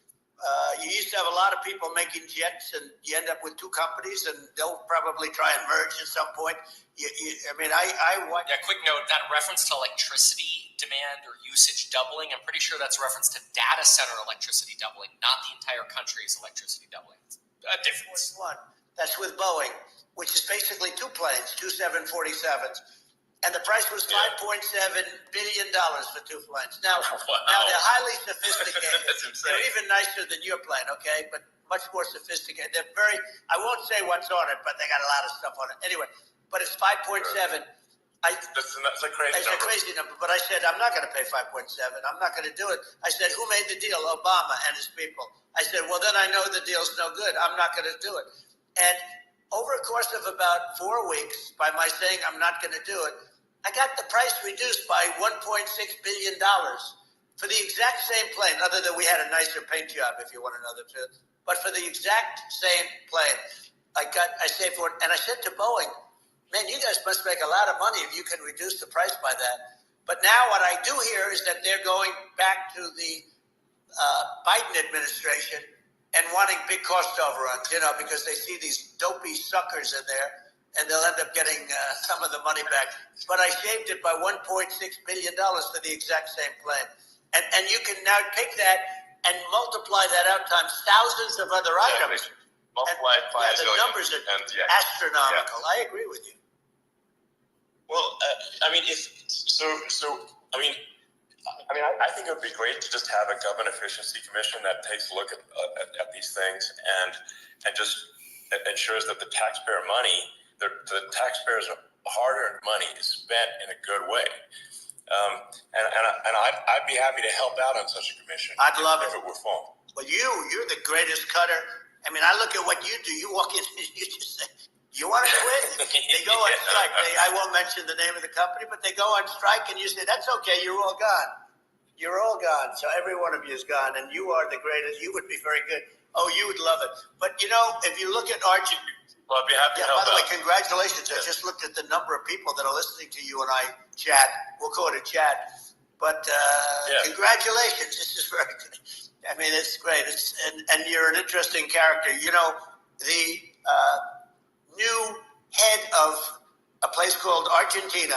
You used to have a lot of people making jets, and you end up with two companies, and they'll probably try and merge at some point. Quick note, that reference to electricity demand or usage doubling, I'm pretty sure that's a reference to data center electricity doubling, not the entire country's electricity doubling. It's a difference. One. That's with Boeing, which is basically two planes, two 747s. And the price was $5.7 billion for two planes. Now they're highly sophisticated. They're even nicer than your plane, okay? But much more sophisticated. They're I won't say what's on it, but they got a lot of stuff on it. Anyway, but it's 5.7. That's a crazy number. But I said, I'm not going to pay 5.7. I'm not going to do it. I said, who made the deal? Obama and his people. I said, well, then I know the deal's no good. I'm not going to do it. And over a course of about 4 weeks, by my saying I'm not going to do it, I got the price reduced by $1.6 billion for the exact same plane, other than we had a nicer paint job, if you want to know the truth. But for the exact same plane, I saved for it. And I said to Boeing, man, you guys must make a lot of money if you can reduce the price by that. But now what I do hear is that they're going back to the Biden administration and wanting big cost overruns, because they see these dopey suckers in there, and they'll end up getting some of the money back. But I shaved it by $1.6 billion for the exact same plane. And you can now take that and multiply that out times thousands of other items. Multiply it by the numbers are astronomical. I agree with you. Well, I think it would be great to just have a government efficiency commission that takes a look at these things and just ensures that the taxpayer money, the taxpayers' hard-earned money, is spent in a good way. And I'd be happy to help out on such a commission. I'd love if it were formed. Well, you're the greatest cutter. I mean, I look at what you do. You walk in and you just say, you want to quit? They go on strike. I won't mention the name of the company, but they go on strike, and you say, that's okay, you're all gone. You're all gone. So every one of you is gone, and you are the greatest. You would be very good. Oh, you would love it. But, if you look at Argentina. Well, I'd be happy to help out. By the way, out. congratulations. I just looked at the number of people that are listening to you and I chat. We'll call it a chat. But congratulations. This is very good. I mean, it's great. And you're an interesting character. the new head of a place called Argentina,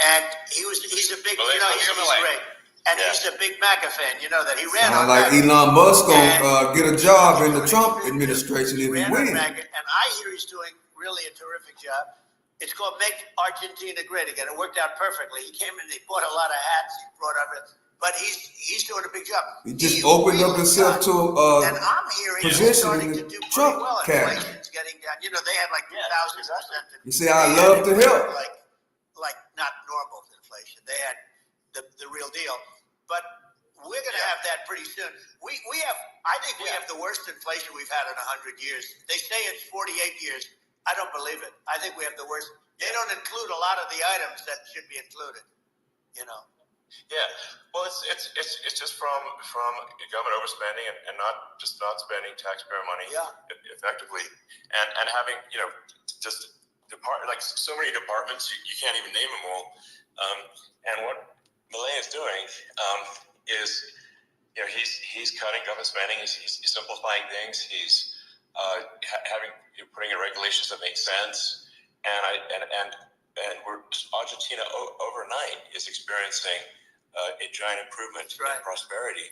and he's a big, he's great, and he's a big MAGA fan. You know that he ran Sound on like MAGA. Elon Musk gonna get a job in the Trump administration if he ran on wins. MAGA, and I hear he's doing really a terrific job. It's called Make Argentina Great Again. It worked out perfectly. He came in, he bought a lot of hats, he brought up, but he's doing a big job. He just opened up himself to and I'm hearing he's position starting in to do the pretty Trump well. cabinet. Inflation's getting down. You know, they had like 2,000%. You say, I love to help. Like not normal inflation. They had the real deal. But we're going to have that pretty soon. I think we have the worst inflation we've had in 100 years. They say it's 48 years. I don't believe it. I think we have the worst. They don't include a lot of the items that should be included. You know. Yeah, well, it's just from government overspending and not spending taxpayer money effectively, and having just like so many departments you can't even name them all. And what Milei is doing is he's cutting government spending. He's simplifying things. He's putting in regulations that make sense. And Argentina overnight is experiencing a giant improvement in prosperity.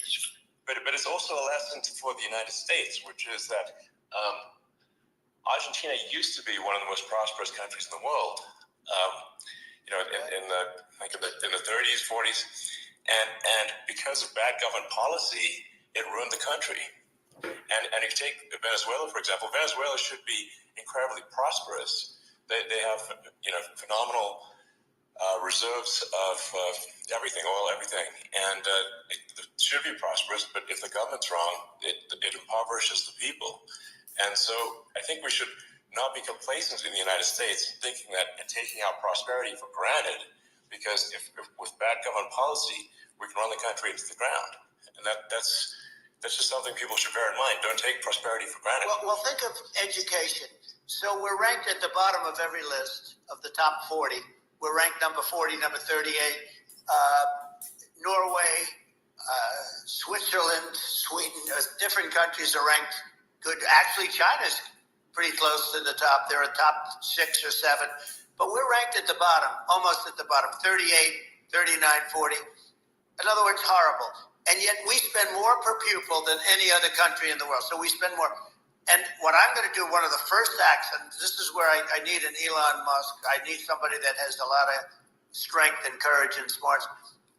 But it's also a lesson for the United States, which is that Argentina used to be one of the most prosperous countries in the world. In the 30s, 40s, and because of bad government policy, it ruined the country. And if you take Venezuela, for example, Venezuela should be incredibly prosperous. They have phenomenal reserves of everything, oil, everything, and it should be prosperous. But if the government's wrong, it impoverishes the people. And so I think we should not be complacent in the United States, thinking that and taking our prosperity for granted, because if with bad government policy, we can run the country into the ground. And that's just something people should bear in mind. Don't take prosperity for granted. Well, think of education. So we're ranked at the bottom of every list of the top 40. We're ranked number 40, number 38. Norway, Switzerland, Sweden, different countries are ranked good. Actually, China's pretty close to the top. They're a top 6 or 7. But we're ranked at the bottom, almost at the bottom, 38, 39, 40. In other words, horrible. And yet we spend more per pupil than any other country in the world. So we spend more. And what I'm going to do, one of the first acts, and this is where I need an Elon Musk. I need somebody that has a lot of strength and courage and smarts.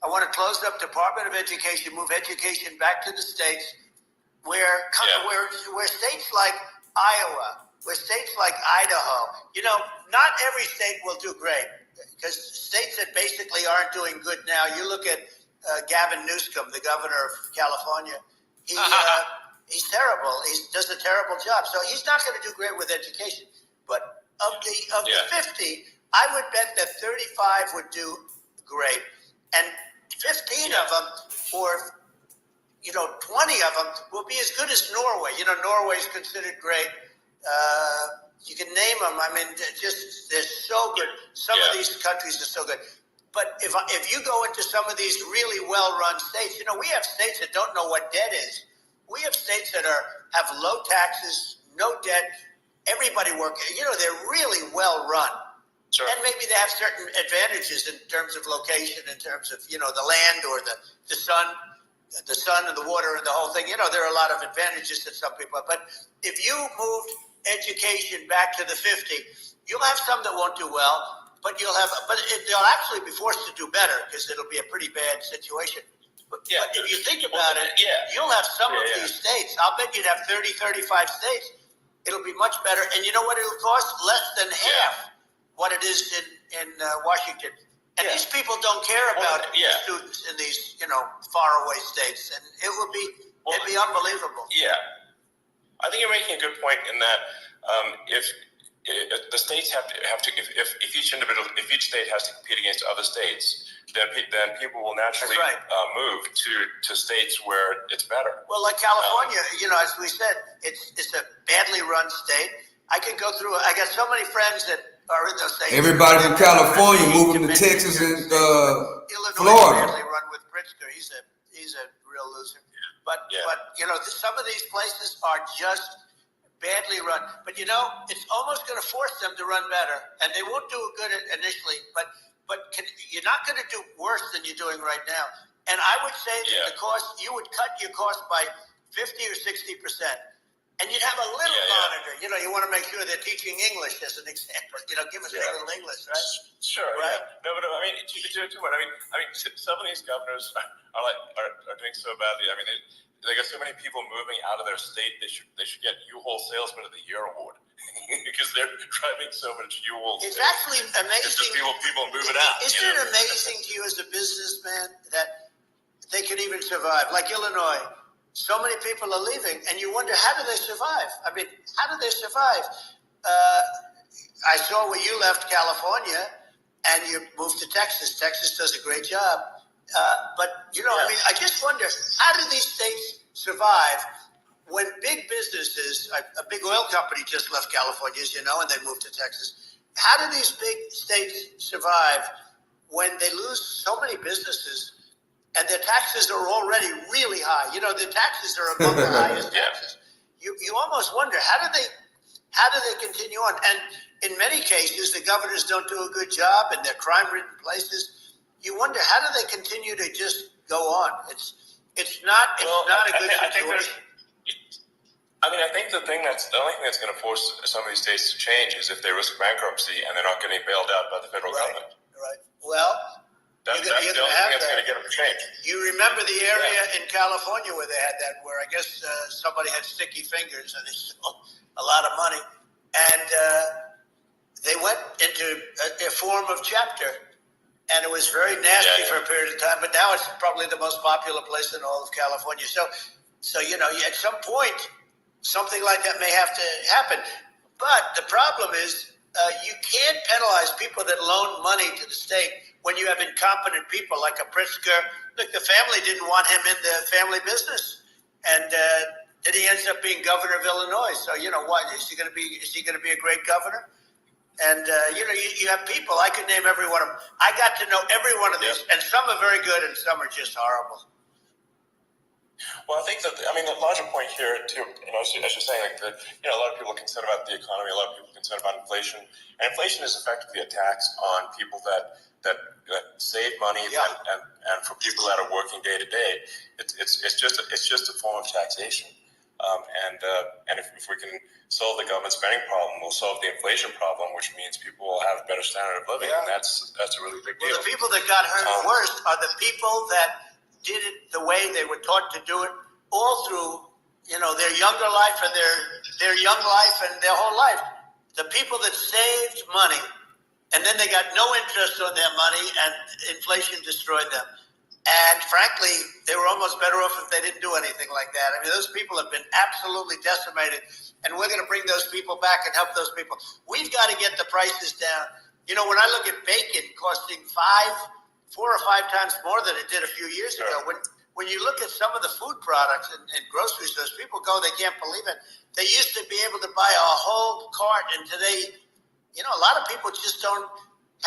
I want to close up Department of Education, move education back to the states, where states like Iowa, where states like Idaho, not every state will do great, because states that basically aren't doing good now, you look at Gavin Newsom, the governor of California, he's terrible. He does a terrible job. So he's not going to do great with education. But of the 50, I would bet that 35 would do great. And 15 of them, or 20 of them, will be as good as Norway. Norway is considered great. You can name them. I mean, they're so good. Some of these countries are so good. But if you go into some of these really well-run states, we have states that don't know what debt is. We have states that have low taxes, no debt, everybody working. They're really well-run. Sure. And maybe they have certain advantages in terms of location, in terms of, the land or the sun and the water and the whole thing. There are a lot of advantages that some people have. But if you moved education back to the 50, you'll have some that won't do well. But they'll actually be forced to do better, because it'll be a pretty bad situation. But if you think about it, you'll have some of these states. I'll bet you'd have 30, 35 states. It'll be much better. And you know what it'll cost? Less than half what it is in Washington. And these people don't care about students in these, faraway states. And it'd be unbelievable. Yeah. I think you're making a good point in that if the states have to if each state has to compete against other states, then people will naturally move to states where it's better. Well, like California, as we said, it's a badly run state. I can go through. I got so many friends that are in those states. Everybody from California moving to Texas and Florida. Badly run with Pritzker. He's a real loser. But some of these places are just badly run. But you know, it's almost going to force them to run better, and they won't do good initially. But you're not going to do worse than you're doing right now. And I would say that the cost, you would cut your cost by 50 or 60%. And you'd have a little monitor. You know, you want to make sure they're teaching English as an example. You know, give us a little English, right? Sure. Right? Yeah. No, but I mean, you could do it too much. I mean, some of these governors are doing so badly. I mean, they got so many people moving out of their state. They should get U-Haul Salesman of the Year award because they're driving so much U-Haul. It's actually amazing. It's just people moving out. Isn't it amazing to you as a businessman that they can even survive? Like Illinois. So many people are leaving, and you wonder, how do they survive? I mean, how do they survive? I saw where you left California, and you moved to Texas. Texas does a great job. But, you know, I mean, I just wonder, how do these states survive when big businesses, a big oil company just left California, as you know, and they moved to Texas. How do these big states survive when they lose so many businesses? And their taxes are already really high. You know, their taxes are among the highest taxes. You almost wonder, how do they continue on? And in many cases, the governors don't do a good job, and they're crime-ridden places. You wonder, how do they continue to just go on? It's not a good situation. I think the only thing that's going to force some of these states to change is if they risk bankruptcy and they're not getting bailed out by the federal government. Right. Well. That's the only thing that's going to get them to change. You remember the area in California where they had that, where I guess somebody had sticky fingers and they stole a lot of money. And they went into a form of chapter. And it was very nasty for a period of time. But now it's probably the most popular place in all of California. So you know, at some point, something like that may have to happen. But the problem is you can't penalize people that loan money to the state when you have incompetent people like a Pritzker. Look, the family didn't want him in the family business, and then he ends up being governor of Illinois. So you know what? Is he going to be a great governor? And you know, you have people. I could name every one of them. I got to know every one of these, and some are very good, and some are just horrible. Well, I think that the larger point here too, you know, as you're saying, like a lot of people are concerned about the economy, a lot of people are concerned about inflation, and inflation is effectively a tax on people that save money and for people that are working day to day. It's just a form of taxation, and if we can solve the government spending problem, we'll solve the inflation problem, which means people will have a better standard of living, and that's a really big deal. Well, the people that got hurt worst are the people that did it the way they were taught to do it all through, you know, their younger life and their young life and their whole life. The people that saved money, and then they got no interest on their money, and inflation destroyed them. And frankly, they were almost better off if they didn't do anything like that. I mean, those people have been absolutely decimated, and we're going to bring those people back and help those people. We've got to get the prices down. You know, when I look at bacon costing 4 or 5 times more than it did a few years ago, when you look at some of the food products in grocery stores, people go, they can't believe it. They used to be able to buy a whole cart, and today, you know, a lot of people just don't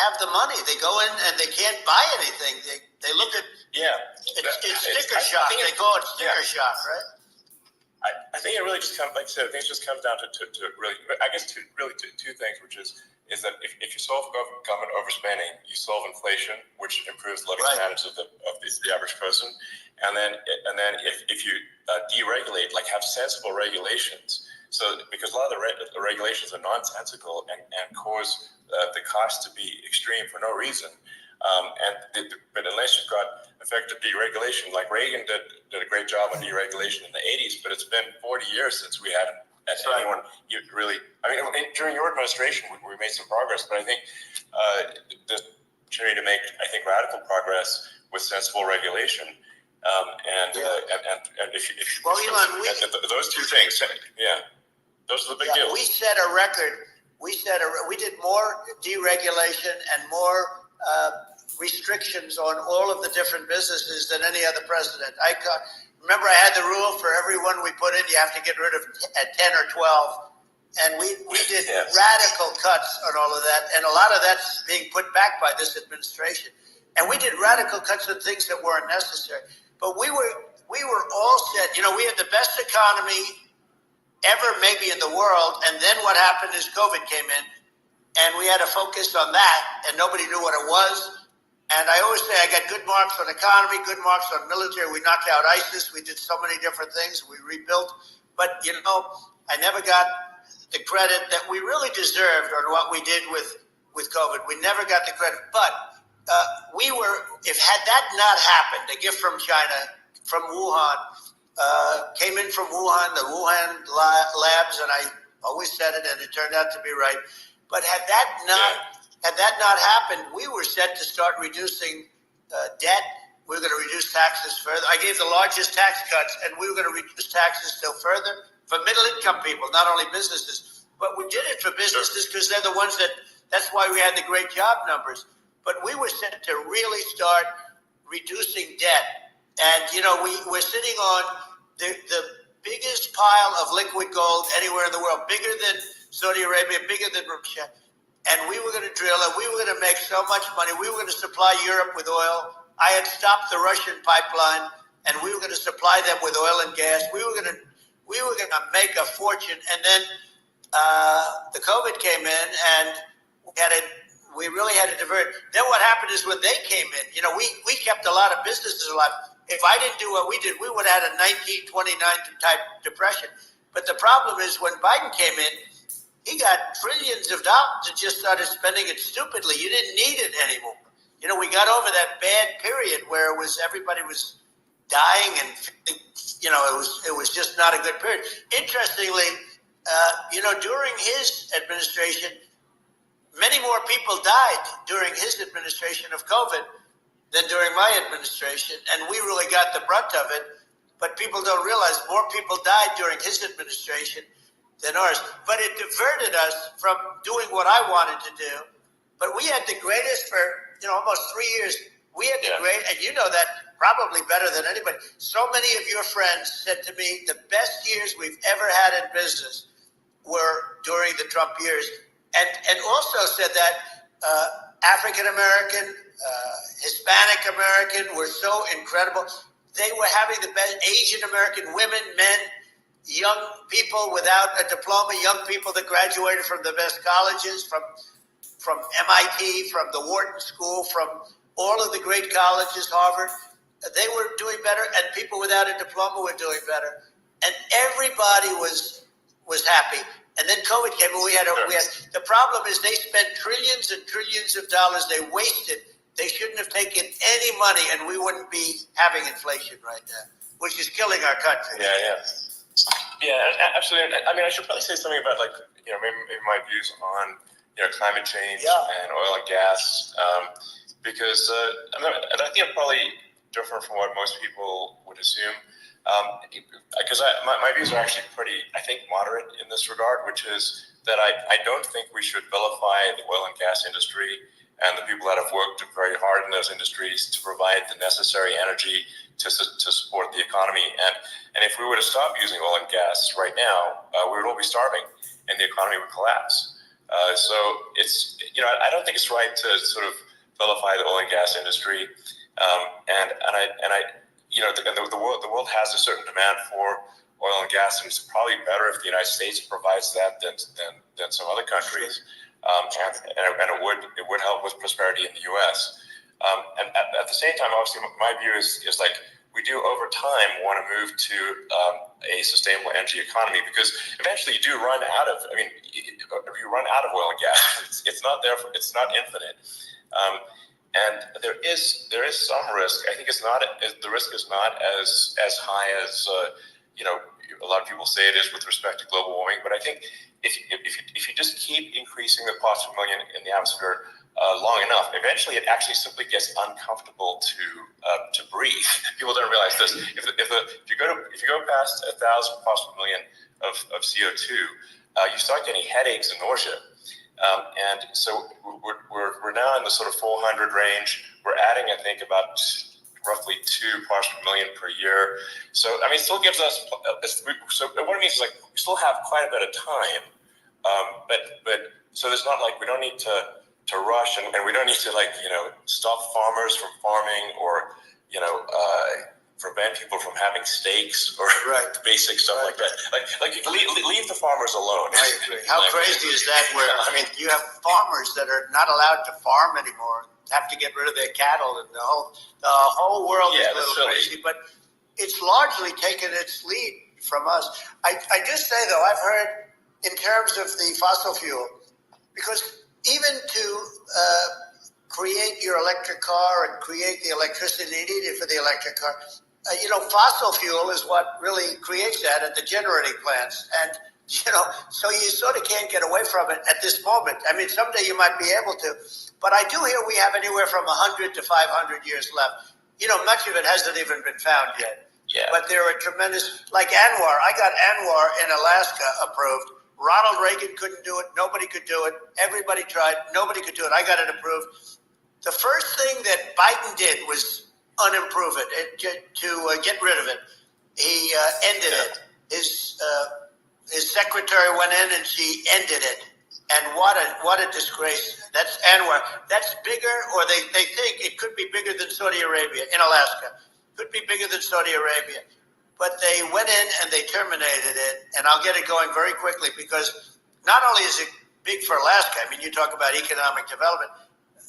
have the money. They go in and they can't buy anything. They look at it's sticker shock. They call it sticker shock, right? I think it really just comes, like I said, I think it just comes down to really, I guess, two things, which is that if you solve government overspending, you solve inflation, which improves the living standards of the average person, and then if you deregulate, like have sensible regulations, so because a lot of the regulations are nonsensical and cause the cost to be extreme for no reason. But unless you've got effective deregulation, like Reagan did a great job on deregulation in the 80s, but it's been 40 years since we had anyone really. I mean, during your administration, we made some progress, but I think the opportunity to make, radical progress with sensible regulation. And if Elon, those two things, those are the big deals. We set a record. We did more deregulation and more restrictions on all of the different businesses than any other president. Remember, I had the rule for everyone we put in, you have to get rid of 10 or 12. And we did radical cuts on all of that. And a lot of that's being put back by this administration. And we did radical cuts on things that weren't necessary. But we were all set. You know, we had the best economy ever maybe in the world. And then what happened is COVID came in, and we had to focus on that, and nobody knew what it was. And I always say I got good marks on economy, good marks on military. We knocked out ISIS. We did so many different things. We rebuilt. But, I never got the credit that we really deserved on what we did with COVID. We never got the credit. But had that not happened, a gift from China, from Wuhan, came in from Wuhan, the Wuhan labs, and I always said it, and it turned out to be right. But had that not happened, we were set to start reducing debt. We were going to reduce taxes further. I gave the largest tax cuts, and we were going to reduce taxes still further for middle-income people, not only businesses. But we did it for businesses because they're the ones that's why we had the great job numbers. But we were set to really start reducing debt. And, we're sitting on the biggest pile of liquid gold anywhere in the world, bigger than Saudi Arabia, bigger than Russia. And we were going to drill it. We were going to make so much money. We were going to supply Europe with oil. I had stopped the Russian pipeline, and we were going to supply them with oil and gas. We were going to make a fortune. And then the COVID came in, and we really had to divert. Then what happened is when they came in, we kept a lot of businesses alive. If I didn't do what we did, we would have had a 1929 type depression. But the problem is when Biden came in, he got trillions of dollars and just started spending it stupidly. You didn't need it anymore. We got over that bad period where everybody was dying, and it was just not a good period. Interestingly, during his administration, many more people died during his administration of COVID than during my administration, and we really got the brunt of it. But people don't realize more people died during his administration than ours. But it diverted us from doing what I wanted to do. But we had the greatest for almost 3 years. We had the great, and you know that probably better than anybody. So many of your friends said to me, the best years we've ever had in business were during the Trump years, and also said that African American, Hispanic American were so incredible. They were having the best. Asian American women, men, young people without a diploma, young people that graduated from the best colleges, from MIT, from the Wharton School, from all of the great colleges, Harvard. They were doing better, and people without a diploma were doing better, and everybody was happy. And then COVID came, and we had the problem is they spent trillions and trillions of dollars. They wasted. They shouldn't have taken any money, and we wouldn't be having inflation right now, which is killing our country. Yeah, absolutely. I mean, I should probably say something about maybe my views on climate change and oil and gas, because I think I'm probably different from what most people would assume. Because my views are actually pretty, I think, moderate in this regard, which is that I don't think we should vilify the oil and gas industry and the people that have worked very hard in those industries to provide the necessary energy to support the economy. And if we were to stop using oil and gas right now, we would all be starving, and the economy would collapse. So it's I don't think it's right to sort of vilify the oil and gas industry. The world has a certain demand for oil and gas, and it's probably better if the United States provides that than some other countries. And it would help with prosperity in the U.S. And at the same time, obviously, my view is like we do over time want to move to a sustainable energy economy, because eventually you do run out of. You run out of oil and gas. It's not there. It's not infinite. And there is some risk. I think the risk is not as high as a lot of people say it is with respect to global warming. But I think if you just keep increasing the parts per million in the atmosphere long enough, eventually it actually simply gets uncomfortable to breathe. People don't realize this. If you go past 1,000 parts per million of CO2, you start getting headaches and nausea. And so we're now in the sort of 400 range. We're adding, I think, about roughly 2 parts per million per year. So, it still gives us, so what it means is like we still have quite a bit of time. But so it's not like we don't need to rush, and we don't need to stop farmers from farming or, prevent people from having steaks or Right. basic stuff like that. Like leave the farmers alone. I agree. How crazy is that? Where I mean, you have farmers that are not allowed to farm anymore, have to get rid of their cattle, and the whole world is a little crazy. But it's largely taken its lead from us. I do say though, I've heard in terms of the fossil fuel, because even to create your electric car and create the electricity needed for the electric car, fossil fuel is what really creates that at the generating plants. And, so you sort of can't get away from it at this moment. I mean, someday you might be able to. But I do hear we have anywhere from 100 to 500 years left. Much of it hasn't even been found yet. Yeah. But there are tremendous, like ANWR. I got ANWR in Alaska approved. Ronald Reagan couldn't do it. Nobody could do it. Everybody tried. Nobody could do it. I got it approved. The first thing that Biden did was unimprove it, to get rid of it. He ended it. His secretary went in and she ended it. And what a disgrace. That's ANWR. That's bigger, or they think it could be bigger than Saudi Arabia in Alaska. Could be bigger than Saudi Arabia. But they went in and they terminated it, and I'll get it going very quickly, because not only is it big for Alaska, I mean, you talk about economic development,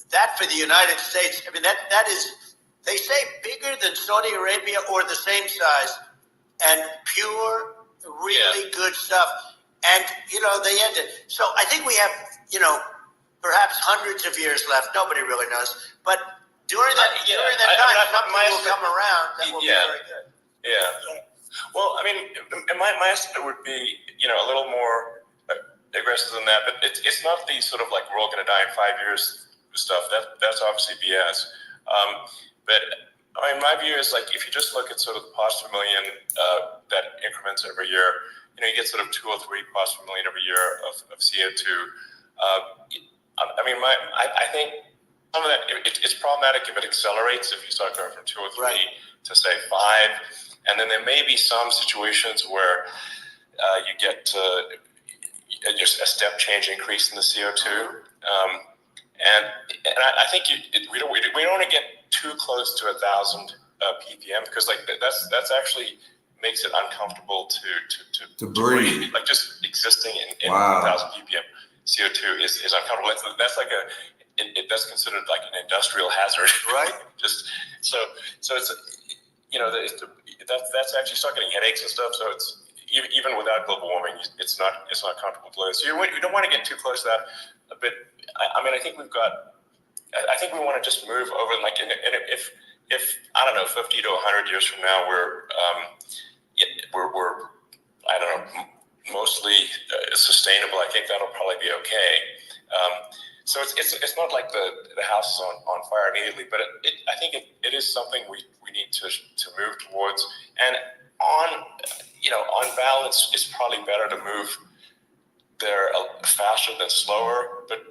that for the United States, I mean, that is, they say bigger than Saudi Arabia or the same size, and pure, really good stuff. And, they ended. So I think we have, perhaps hundreds of years left. Nobody really knows. But during that time, something will come around that will be very good. Yeah. Well, I mean, my estimate would be, a little more aggressive than that, but it's not the sort of like we're all going to die in 5 years stuff. That's obviously BS. But I mean, my view is like, if you just look at sort of the parts per million that increments every year, you get sort of 2 or 3 parts per million every year of CO2. I mean, I think some of that, it's problematic if it accelerates, if you start going from 2 or 3 to say 5. And then there may be some situations where you get just a step change increase in the CO2. And I think we don't want to get too close to 1,000 ppm, because like that's actually makes it uncomfortable to breathe. Like just existing in 1,000 ppm CO2 is uncomfortable. That's like that's considered like an industrial hazard, right? Just so it's that's actually start getting headaches and stuff. So it's even without global warming, it's not comfortable to live. So you don't want to get too close to that. But I mean, I think we want to just move over, like, and if I don't know, 50 to 100 years from now, we're I don't know, mostly sustainable. I think that'll probably be okay. So it's not like the house is on fire immediately, but I think it is something we need to move towards. And on balance, it's probably better to move there faster than slower. But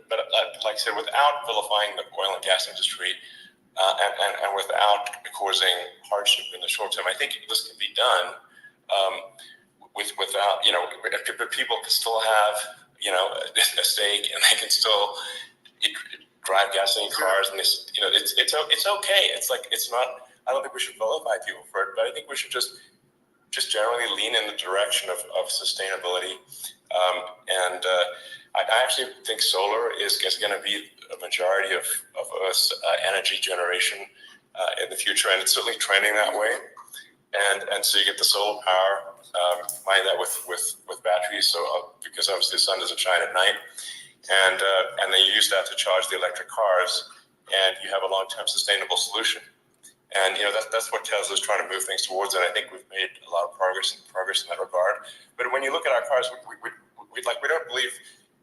like I said, without vilifying the oil and gas industry, and without causing hardship in the short term, I think this can be done without, if people can still have, a stake, and they can still drive gasoline cars, and it's okay. It's like, it's not, I don't think we should vilify people for it, but I think we should just generally lean in the direction of sustainability. And I actually think solar is going to be a majority of Earth's energy generation in the future, and it's certainly trending that way. And so you get the solar power, combine that with batteries, so because obviously the sun doesn't shine at night, and then you use that to charge the electric cars, and you have a long-term sustainable solution. And that's what Tesla's trying to move things towards, and I think we've made a lot of progress in that regard. But when you look at our cars, we don't believe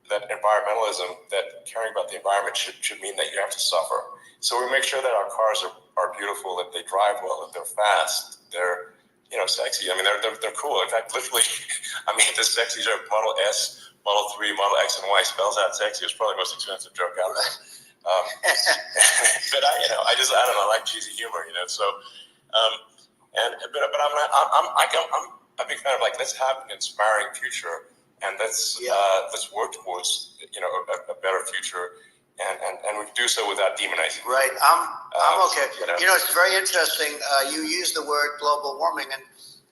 that environmentalism, that caring about the environment should mean that you have to suffer. So we make sure that our cars are beautiful, that they drive well, that they're fast, they're sexy. I mean, they're cool. In fact, literally, I mean, the sexy joke, Model S, Model 3, Model X, and Y spells out sexy. It's probably the most expensive joke out there. But I don't know, I like cheesy humor, So, but I'm a big fan of, like, let's have an inspiring future, and let's work towards a better future. and we do so without demonizing. Right. I'm okay. You know. It's very interesting. You use the word global warming, and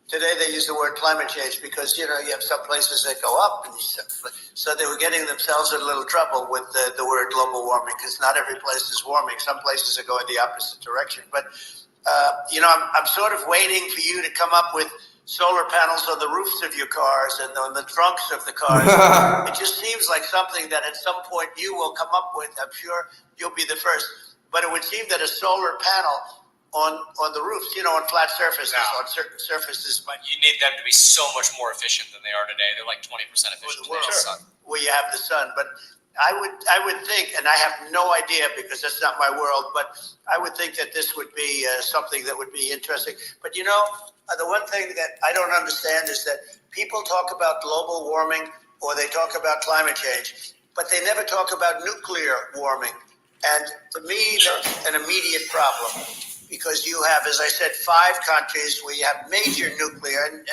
today they use the word climate change because, you have some places that go up. And so they were getting themselves in a little trouble with the word global warming because not every place is warming. Some places are going the opposite direction. But, I'm sort of waiting for you to come up with solar panels on the roofs of your cars and on the trunks of the cars. It just seems like something that at some point you will come up with. I'm sure you'll be the first. But it would seem that a solar panel on the roofs, on flat surfaces, on certain surfaces. But you need them to be so much more efficient than they are today. They're like 20% efficient today. Sure. Where you have the sun. But I would think, and I have no idea because that's not my world, but I would think that this would be something that would be interesting. But the one thing that I don't understand is that people talk about global warming or they talk about climate change, but they never talk about nuclear warming. And to me, that's an immediate problem because you have, as I said, 5 countries where you have major nuclear and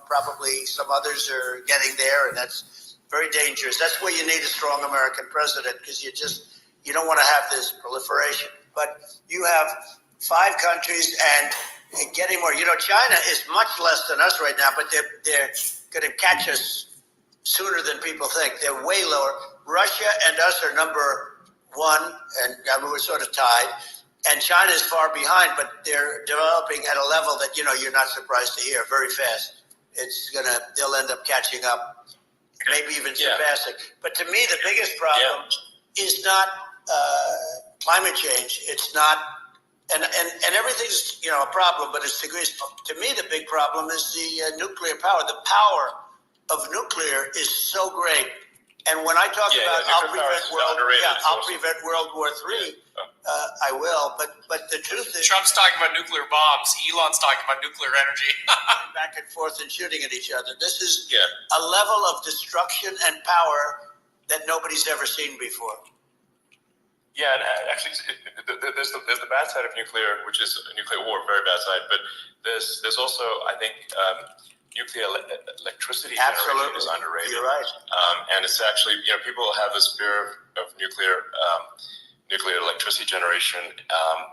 probably some others are getting there, and that's very dangerous. That's where you need a strong American president because you don't want to have this proliferation. But you have 5 countries and getting more. China is much less than us right now, but they're going to catch us sooner than people think. They're way lower. Russia and us are number 1, and we're sort of tied. And China is far behind, but they're developing at a level that you're not surprised to hear very fast. They'll end up catching up, maybe even surpassing. But to me, the biggest problem is not climate change. It's not. And everything's, a problem, but it's degrees. To me, the big problem is the nuclear power. The power of nuclear is so great. And when I talk about I'll prevent World War III, I will. But the truth is, Trump's talking about nuclear bombs. Elon's talking about nuclear energy. back and forth and shooting at each other. This is a level of destruction and power that nobody's ever seen before. Yeah, and actually, there's the bad side of nuclear, which is nuclear war, very bad side. But there's also, I think, nuclear electricity generation is underrated. You're right. And it's actually, people have this fear of nuclear electricity generation,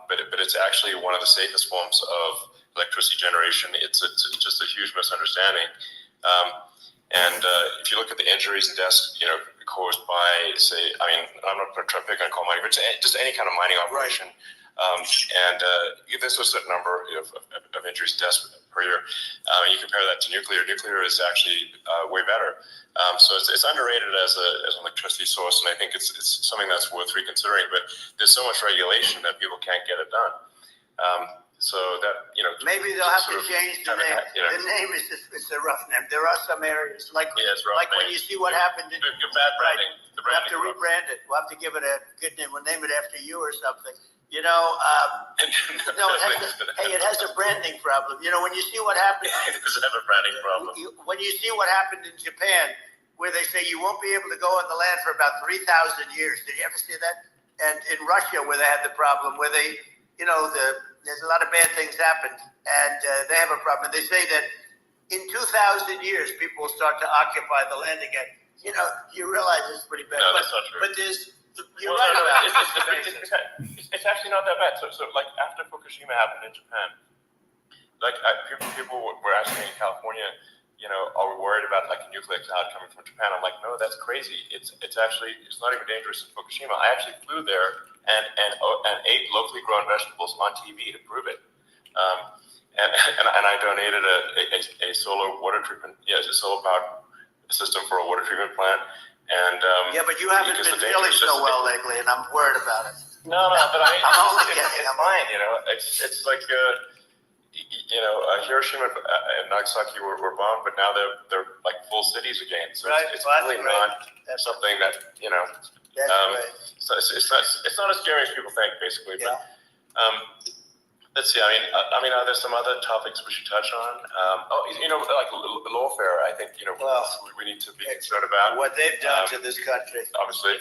but it's actually one of the safest forms of electricity generation. It's just a huge misunderstanding. And if you look at the injuries and deaths, caused by, say, I'm not trying to pick on coal mining, but just any kind of mining operation. And there's a certain number of injuries and deaths per year. You compare that to nuclear. Nuclear is actually way better. So it's underrated as an electricity source, and I think it's something that's worth reconsidering. But there's so much regulation that people can't get it done. So that maybe they'll have to change the name. The name is it's a rough name. There are some areas like when you see what happened in bad branding. We'll have to rebrand it. We'll have to give it a good name. We'll name it after you or something. It has a branding problem. When you see what happened, it doesn't have a branding problem. When you see what happened in Japan, where they say you won't be able to go on the land for about 3,000 years. Did you ever see that? And in Russia, where they had the problem, where they, there's a lot of bad things happened, and they have a problem. They say that in 2,000 years, people will start to occupy the land again. You realize it's pretty bad. No, that's not true. But you're right about it. It's actually not that bad. So like after Fukushima happened in Japan, people were asking me in California, are we worried about like a nuclear cloud coming from Japan? I'm like, no, that's crazy. It's not even dangerous in Fukushima. I actually flew there and ate locally grown vegetables on TV to prove it. And I donated a solar water treatment, a solar powered system for a water treatment plant. And but you haven't been feeling so well lately, and I'm worried about it. No, but I'm only kidding. It's fine. It's like Hiroshima and Nagasaki were bombed, but now they're like full cities again. So it's really not something that So it's not as scary as people think, basically. But let's see. Are there some other topics we should touch on? Like lawfare. I think we need to be concerned about what they've done to this country. Obviously.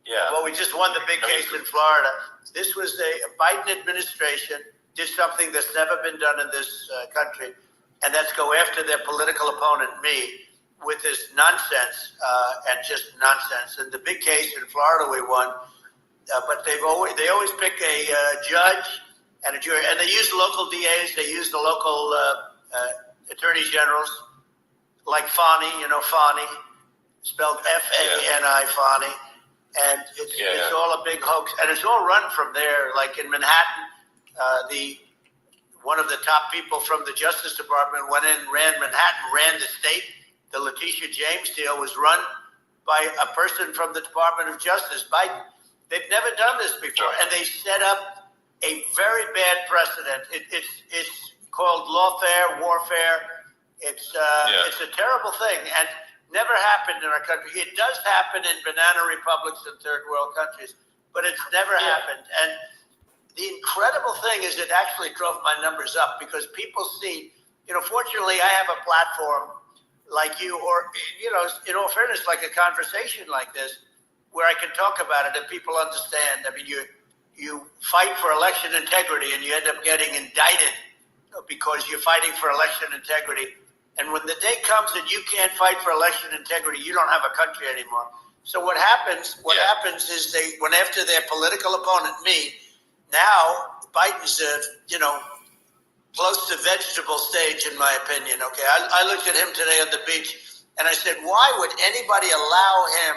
Yeah. Well, we just won the big case in Florida. This was a Biden administration did something that's never been done in this country, and that's go after their political opponent, me, with this nonsense and just nonsense. And the big case in Florida, we won, but they always pick a judge and a jury, and they use local DAs, they use the local attorney generals, like Fani, Fani, spelled Fani, Fani, and it's all a big hoax, and it's all run from there. Like in Manhattan, one of the top people from the Justice Department went in, ran Manhattan, ran the state. The Letitia James deal was run by a person from the Department of Justice, Biden. They've never done this before, and they set up a very bad precedent. It's called lawfare, warfare. It's a terrible thing, and never happened in our country. It does happen in banana republics and third world countries, but it's never happened. And the incredible thing is it actually drove my numbers up because people see, fortunately I have a platform like you, or, in all fairness, like a conversation like this, where I can talk about it and people understand. I mean, you fight for election integrity and you end up getting indicted because you're fighting for election integrity. And when the day comes that you can't fight for election integrity, you don't have a country anymore. So what happens is they went after their political opponent, me. Now Biden's, close to vegetable stage, in my opinion. Okay, I looked at him today on the beach and I said, why would anybody allow him?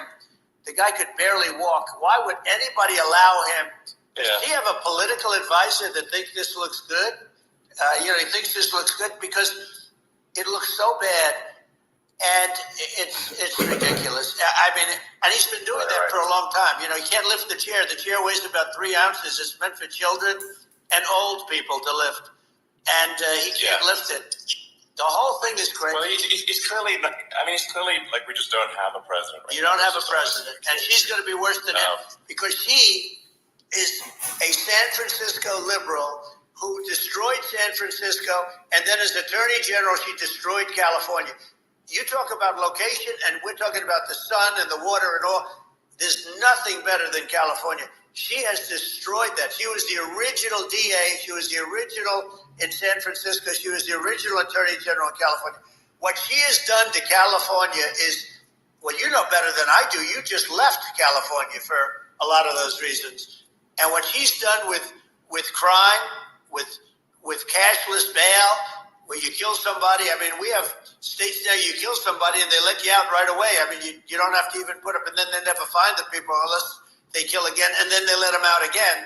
The guy could barely walk. Why would anybody allow him? Does he have a political advisor that thinks this looks good? He thinks this looks good because it looks so bad, and it's ridiculous. I mean, and he's been doing that for a long time. He can't lift the chair. The chair weighs about 3 ounces. It's meant for children and old people to lift, and he can't lift it. The whole thing is crazy. Well, he's clearly like we just don't have a president. Right? You don't have a president, and she's going to be worse than him because she is a San Francisco liberal who destroyed San Francisco, and then as Attorney General, she destroyed California. You talk about location, and we're talking about the sun and the water and all. There's nothing better than California. She has destroyed that. She was the original DA. She was the original in San Francisco. She was the original Attorney General in California. What she has done to California is, well, you know better than I do. You just left California for a lot of those reasons. And what she's done with crime, with cashless bail, where you kill somebody. I mean, we have states now you kill somebody and they let you out right away. I mean, you don't have to even put up, and then they never find the people unless they kill again, and then they let them out again.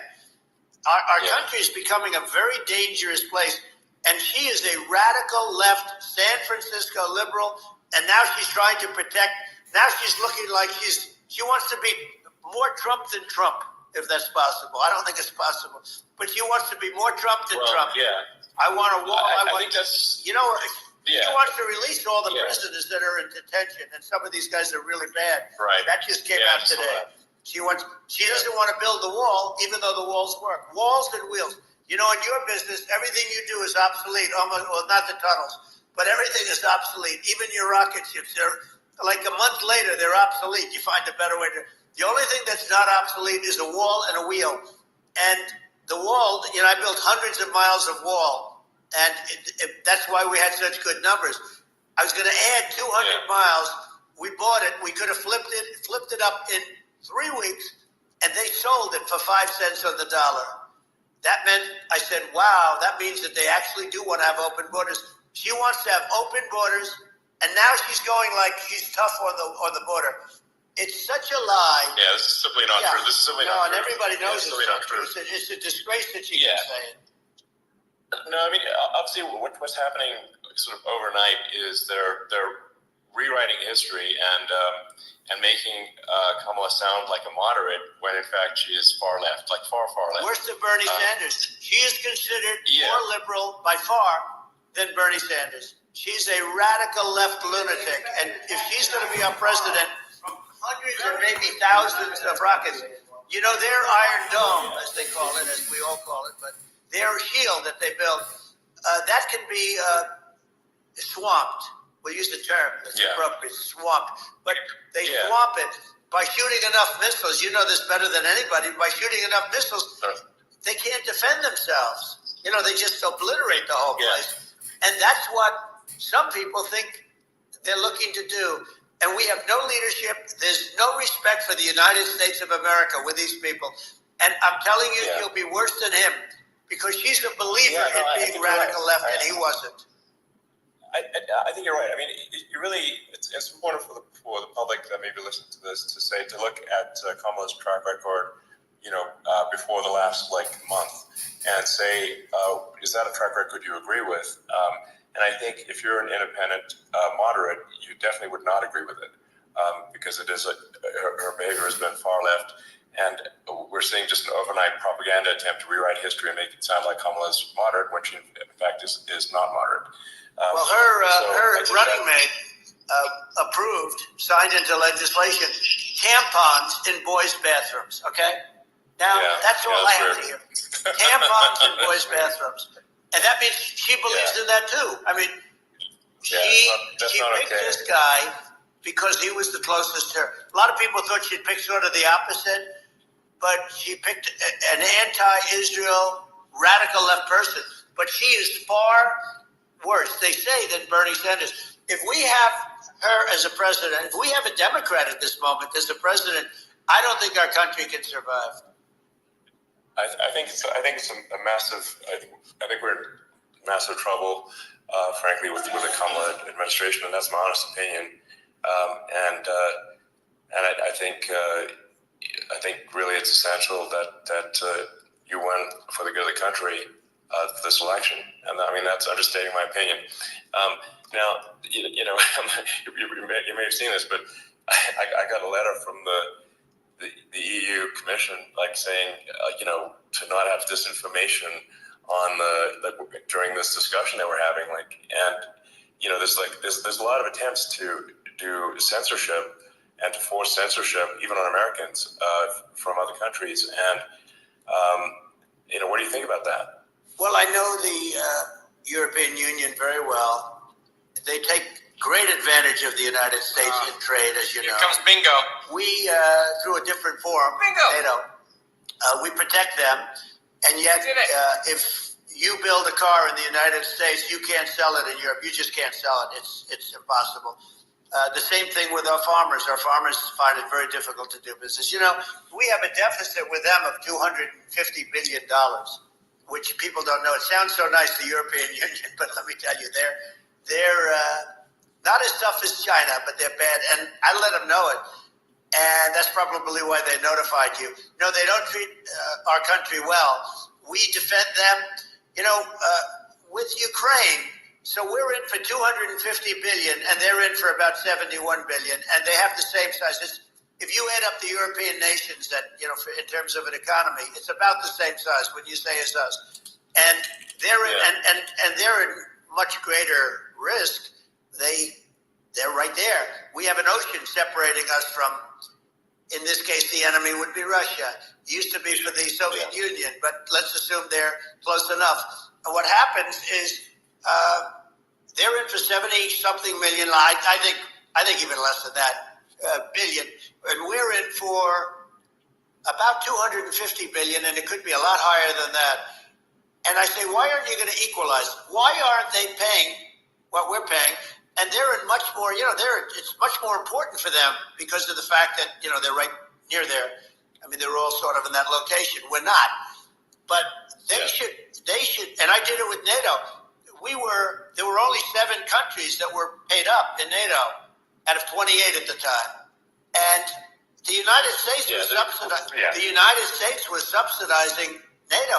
Our country is becoming a very dangerous place, and she is a radical left San Francisco liberal, and now she's trying to protect. Now she's looking like she wants to be more Trump than Trump, if that's possible. I don't think it's possible, but she wants to be more Trump than Trump. Yeah. I want a wall. I think that's. She wants to release all the prisoners that are in detention, and some of these guys are really bad. Right. That just came out today. She doesn't want to build the wall, even though the walls work. Walls and wheels. In your business, everything you do is obsolete. Almost, well, not the tunnels, but everything is obsolete. Even your rocket ships, they're like a month later, they're obsolete. You find a better way to. The only thing that's not obsolete is a wall and a wheel. And the wall, I built hundreds of miles of wall, and that's why we had such good numbers. I was going to add 200 miles. We bought it. We could have flipped it up in 3 weeks, and they sold it for 5 cents on the dollar. That meant, I said, wow, that means that they actually do want to have open borders. She wants to have open borders, and now she's going like she's tough on the border. It's such a lie. Yeah, this is simply not true. This is simply not true. And everybody knows it's simply not true. It's a disgrace that she can say it. No, I mean, obviously, what's happening sort of overnight is they're rewriting history and making Kamala sound like a moderate when in fact she is far left, like far left. Worse than Bernie Sanders. She is considered more liberal by far than Bernie Sanders. She's a radical left lunatic, and if she's going to be our president, hundreds or maybe thousands of rockets. Their Iron Dome, as they call it, as we all call it, but their shield that they built, that can be swamped. We'll use the term that's appropriate, swamped. But they swamp it by shooting enough missiles. You know this better than anybody. By shooting enough missiles, they can't defend themselves. They just obliterate the whole place. And that's what some people think they're looking to do. And we have no leadership. There's no respect for the United States of America with these people. And I'm telling you, you'll be worse than him because she's a believer in being radical left, and he wasn't. I think you're right. I mean, you really, it's important for the public that maybe listen to this to look at Kamala's track record, before the last month, and say, is that a track record you agree with? And I think if you're an independent moderate, you definitely would not agree with it, because it is her behavior has been far left, and we're seeing just an overnight propaganda attempt to rewrite history and make it sound like Kamala's moderate when she in fact is not moderate. Well, her running mate signed into legislation, tampons in boys' bathrooms. Okay, now that's all I have to hear. Tampons in boys' bathrooms, and that means she believes in that too. I mean, she picked this guy because he was the closest to her. A lot of people thought she'd pick sort of the opposite, but she picked an anti-Israel radical left person. But she is far worse, they say, than Bernie Sanders. If we have her as a president, if we have a Democrat at this moment as a president, I don't think our country can survive. I think it's a massive. I think we're in massive trouble, frankly, with the Kamala administration, and that's my honest opinion. And I think really it's essential that you win for the good of the country this election, and I mean that's understating my opinion. Now, you may have seen this, but I got a letter from the EU Commission, saying, to not have disinformation on during this discussion that we're having, there's a lot of attempts to do censorship and to force censorship even on Americans from other countries, and what do you think about that? Well, I know the European Union very well. They take great advantage of the United States in trade, as you know. Here comes bingo. We, through a different forum, NATO, we protect them, and yet if you build a car in the United States, you can't sell it in Europe. You just can't sell it. It's impossible. The same thing with our farmers. Our farmers find it very difficult to do business. We have a deficit with them of $250 billion, which people don't know. It sounds so nice, the European Union, but let me tell you, they're not as tough as China, but they're bad, and I let them know it. And that's probably why they notified you. No, they don't treat our country well. We defend them, with Ukraine. So we're in for $250 billion, and they're in for about $71 billion, and they have the same size. If you add up the European nations, that in terms of an economy, it's about the same size when you say as us. And they're and they're in much greater risk. They're right there. We have an ocean separating us from, in this case, the enemy would be Russia. It used to be for the Soviet Union, but let's assume they're close enough. And what happens is they're in for 70-something million. I think even less than that billion, and we're in for about 250 billion, and it could be a lot higher than that. And I say, why aren't you going to equalize? Why aren't they paying what we're paying? And they're in much more, it's much more important for them because of the fact that, they're right near there. I mean, they're all sort of in that location. We're not. But they should, and I did it with NATO. There were only 7 countries that were paid up in NATO out of 28 at the time. And the United States the United States was subsidizing NATO,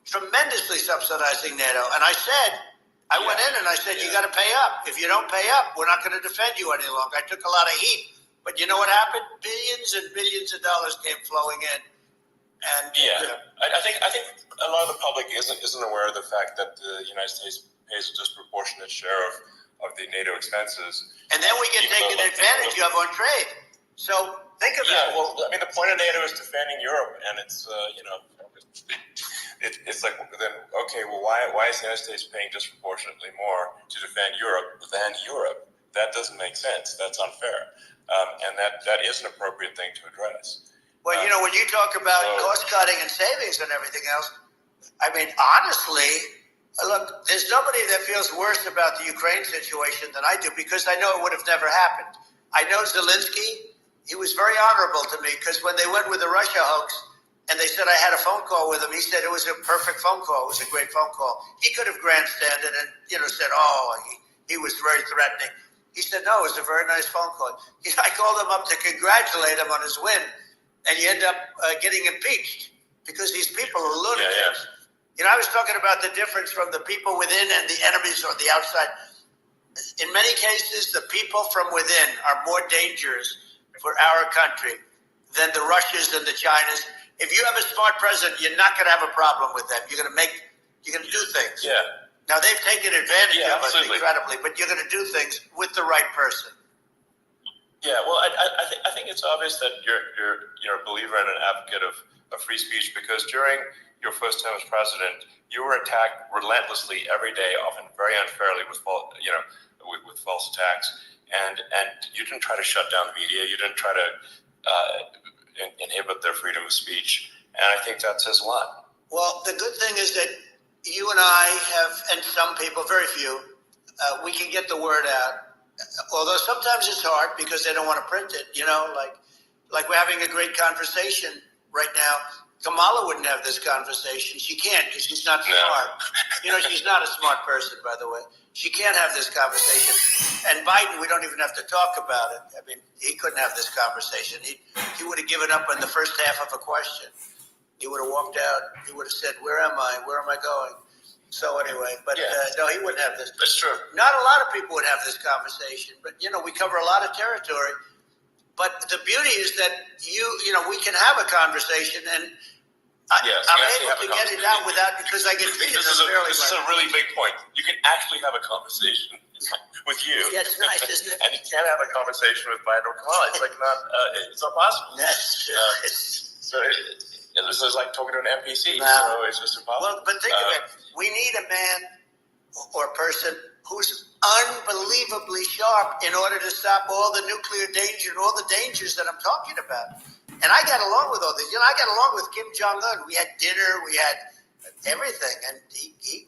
tremendously subsidizing NATO. And I said, I went in and I said, you got to pay up. If you don't pay up, we're not going to defend you any longer. I took a lot of heat. But you know what happened? Billions and billions of dollars came flowing in. And I think a lot of the public isn't aware of the fact that the United States pays a disproportionate share of the NATO expenses. And then we get taken advantage of on trade. So think about it. Well, I mean, the point of NATO is defending Europe, and it's it's like, then okay, well, why is the United States paying disproportionately more to defend Europe than Europe? That doesn't make sense. That's unfair, and that is an appropriate thing to address. Well, when you talk about cost cutting and savings and everything else, I mean, honestly, Look, there's nobody that feels worse about the Ukraine situation than I do, because I know it would have never happened. I know Zelensky. He was very honorable to me, because when they went with the Russia hoax and they said I had a phone call with him, he said it was a perfect phone call. It was a great phone call. He could have grandstanded and said, he was very threatening. He said, no, it was a very nice phone call. I called him up to congratulate him on his win, and you end up getting impeached because these people are lunatics. I was talking about the difference from the people within and the enemies on the outside. In many cases, the people from within are more dangerous for our country than the Russians and the Chinas. If you have a smart president, you're not going to have a problem with them. You're going to do things. Yeah. Now, they've taken advantage of us absolutely. incredibly, but you're going to do things with the right person. Yeah, well, I think it's obvious that you're a believer and an advocate of free speech, because during your first term as president, you were attacked relentlessly every day, often very unfairly with false attacks, and you didn't try to shut down the media. You didn't try to inhibit their freedom of speech, and I think that says a lot. Well, the good thing is that you and I have, and some people, very few, we can get the word out. Although sometimes it's hard because they don't want to print it. Like we're having a great conversation right now. Kamala wouldn't have this conversation. She can't, because she's not smart. She's not a smart person, by the way. She can't have this conversation. And Biden, we don't even have to talk about it. I mean, he couldn't have this conversation. He would have given up on the first half of a question. He would have walked out. He would have said, where am I? Where am I going? So anyway, but no, he wouldn't have this. That's true. Not a lot of people would have this conversation, but we cover a lot of territory. But the beauty is that we can have a conversation, and I'm able to get it out because I get treated unfairly. This is a really big point. You can actually have a conversation with you. Yeah, it's nice, isn't it? And you can't have a conversation with Biden or Kamala. It's it's not possible. So this is like talking to an NPC. No. So it's just impossible. Well, but think of it. We need a man or person who's unbelievably sharp in order to stop all the nuclear danger and all the dangers that I'm talking about. And I got along with all these. I got along with Kim Jong-un. We had dinner. We had everything. And he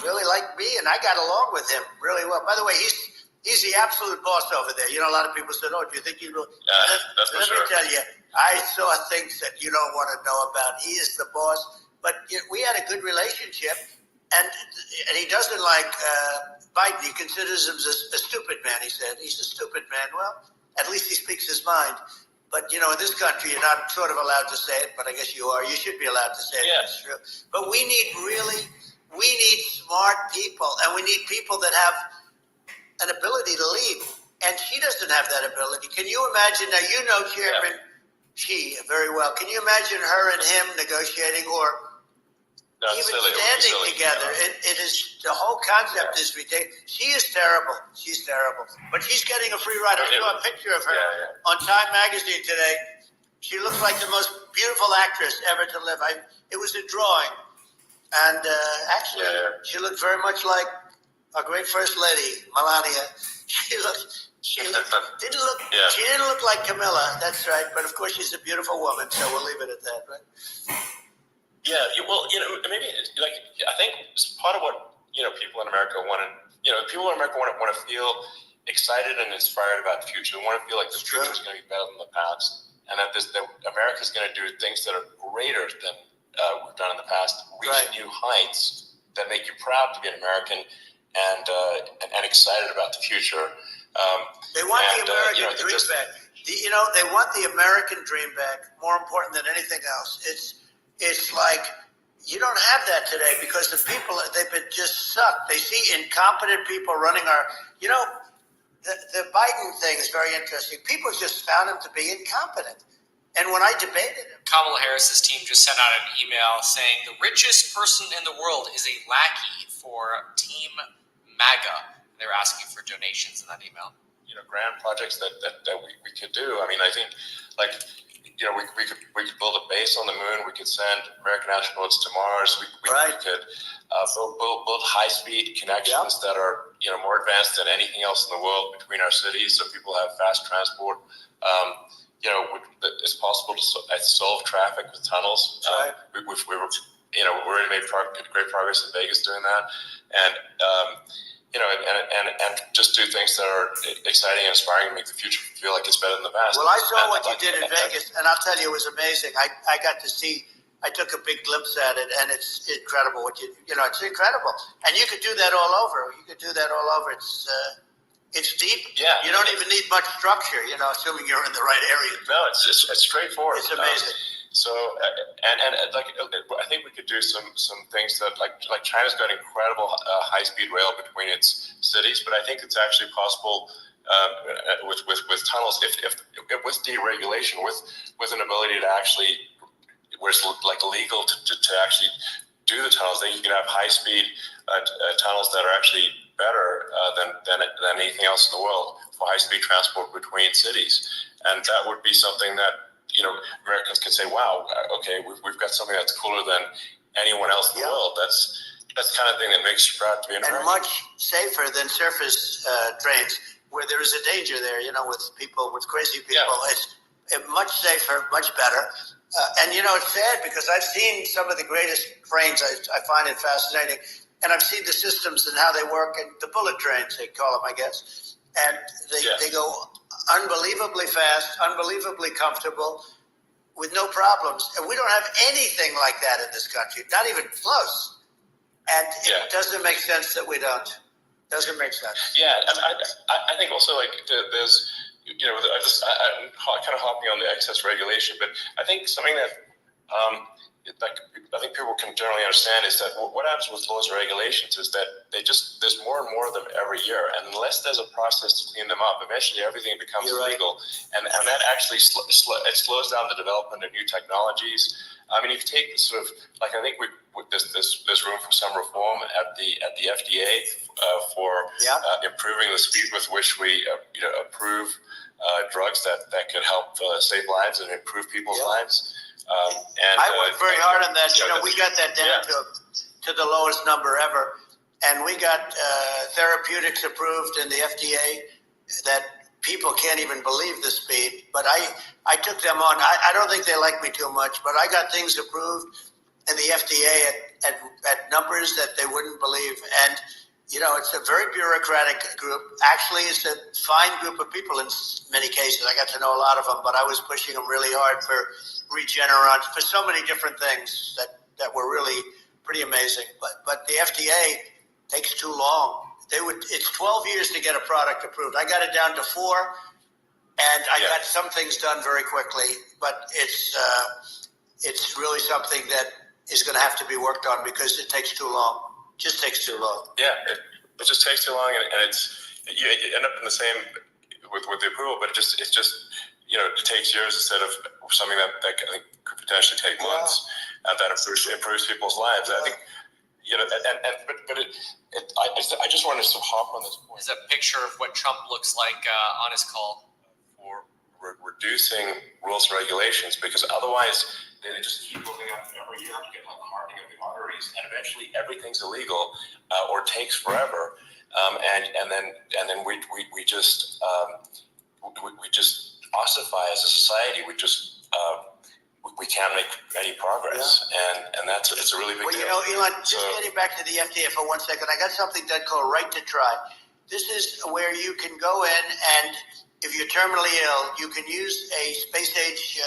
really liked me, and I got along with him really well. By the way, he's the absolute boss over there. A lot of people said, do you think you know? That's for sure. Let me tell you, I saw things that you don't want to know about. He is the boss. But we had a good relationship, and he doesn't like Biden. He considers him a stupid man, he said. He's a stupid man. Well, at least he speaks his mind. But, in this country, you're not sort of allowed to say it, but I guess you are. You should be allowed to say it. Yeah. That's true. But we need smart people, and we need people that have an ability to lead. And she doesn't have that ability. Can you imagine? Now, Chairman Xi very well. Can you imagine her and him negotiating or even standing together? It is, the whole concept is ridiculous. She is terrible. She's terrible. But she's getting a free ride. I saw a picture of her on Time Magazine today. She looks like the most beautiful actress ever to live. It was a drawing. And actually, she looked very much like our great First Lady, Melania. She didn't look like Camilla. That's right. But of course, she's a beautiful woman, so we'll leave it at that, right? Yeah, well, maybe I think part of what people in America want to feel excited and inspired about the future. They want to feel like the future is going to be better than the past, and that America is going to do things that are greater than we've done in the past, reach new heights that make you proud to be an American and excited about the future. They want the American dream back. They want the American dream back. More important than anything else, it's like you don't have that today because the people, they've been just sucked. They see incompetent people running our. The Biden thing is very interesting. People just found him to be incompetent, and when I debated him, Kamala Harris's team just sent out an email saying the richest person in the world is a lackey for Team MAGA. They were asking for donations in that email. Grand projects that we could do. I mean, I think we could build a base on the moon. We could send American astronauts to Mars. We could build high-speed connections that are more advanced than anything else in the world between our cities, so people have fast transport. It's possible to solve traffic with tunnels. We were we already made great progress in Vegas doing that, and and just do things that are exciting and inspiring and make the future feel like it's better than the past. Well, I saw what you did in Vegas, and I'll tell you, it was amazing. I got to see. I took a big glimpse at it, and it's incredible. It's incredible, and you could do that all over. You could do that all over. It's deep. Yeah. You don't even need much structure. Assuming you're in the right area. No, it's straightforward. It's amazing. So I think we could do some things that like China's got incredible high-speed rail between its cities, but I think it's actually possible with tunnels if with deregulation, with an ability to actually, where it's like legal to actually do the tunnels, then you can have high-speed tunnels that are actually better than anything else in the world for high-speed transport between cities, and that would be something that Americans can say, wow, okay, we've got something that's cooler than anyone else in the world. That's the kind of thing that makes you proud to be an American. And much safer than surface trains, where there is a danger there, with crazy people. Yeah. It's much safer, much better. And it's sad because I've seen some of the greatest trains. I find it fascinating. And I've seen the systems and how they work, and the bullet trains, they call them, I guess. And they go unbelievably fast, unbelievably comfortable, with no problems. And we don't have anything like that in this country, not even close. And it doesn't make sense that we don't. Doesn't make sense. Yeah, and I think also there's, I'm kind of hopping on the excess regulation, but I think something that I think people can generally understand is that what happens with laws and regulations is that there's more and more of them every year, and unless there's a process to clean them up, eventually everything becomes illegal, and that actually it slows down the development of new technologies. I mean, if you take this sort of I think there's room for some reform at the FDA for improving the speed with which we approve drugs that could help save lives and improve people's lives. I worked very hard on that. We got that down to the lowest number ever, and we got therapeutics approved in the FDA that people can't even believe the speed. But I took them on. I don't think they like me too much, but I got things approved in the FDA at numbers that they wouldn't believe. And it's a very bureaucratic group. Actually, it's a fine group of people in many cases. I got to know a lot of them, but I was pushing them really hard for Regeneron, for so many different things that were really pretty amazing. But the FDA takes too long. It's 12 years to get a product approved. I got it down to 4, and I got some things done very quickly. But it's really something that is going to have to be worked on because it takes too long. Just takes too long. Yeah, it just takes too long, and you end up in the same with the approval, but it just it takes years instead of something that I think could potentially take months, and that improves people's lives. I think I just wanted to hop on this point. Is a picture of what Trump looks like on his call for reducing rules and regulations, because otherwise they just keep moving up every year to get like hardening of the arteries, and eventually everything's illegal or takes forever, and then we just ossify as a society. We can't make any progress, and it's a really big deal. Elon, getting back to the FDA for 1 second, I got something done called Right to Try. This is where you can go in, and if you're terminally ill, you can use a space-age,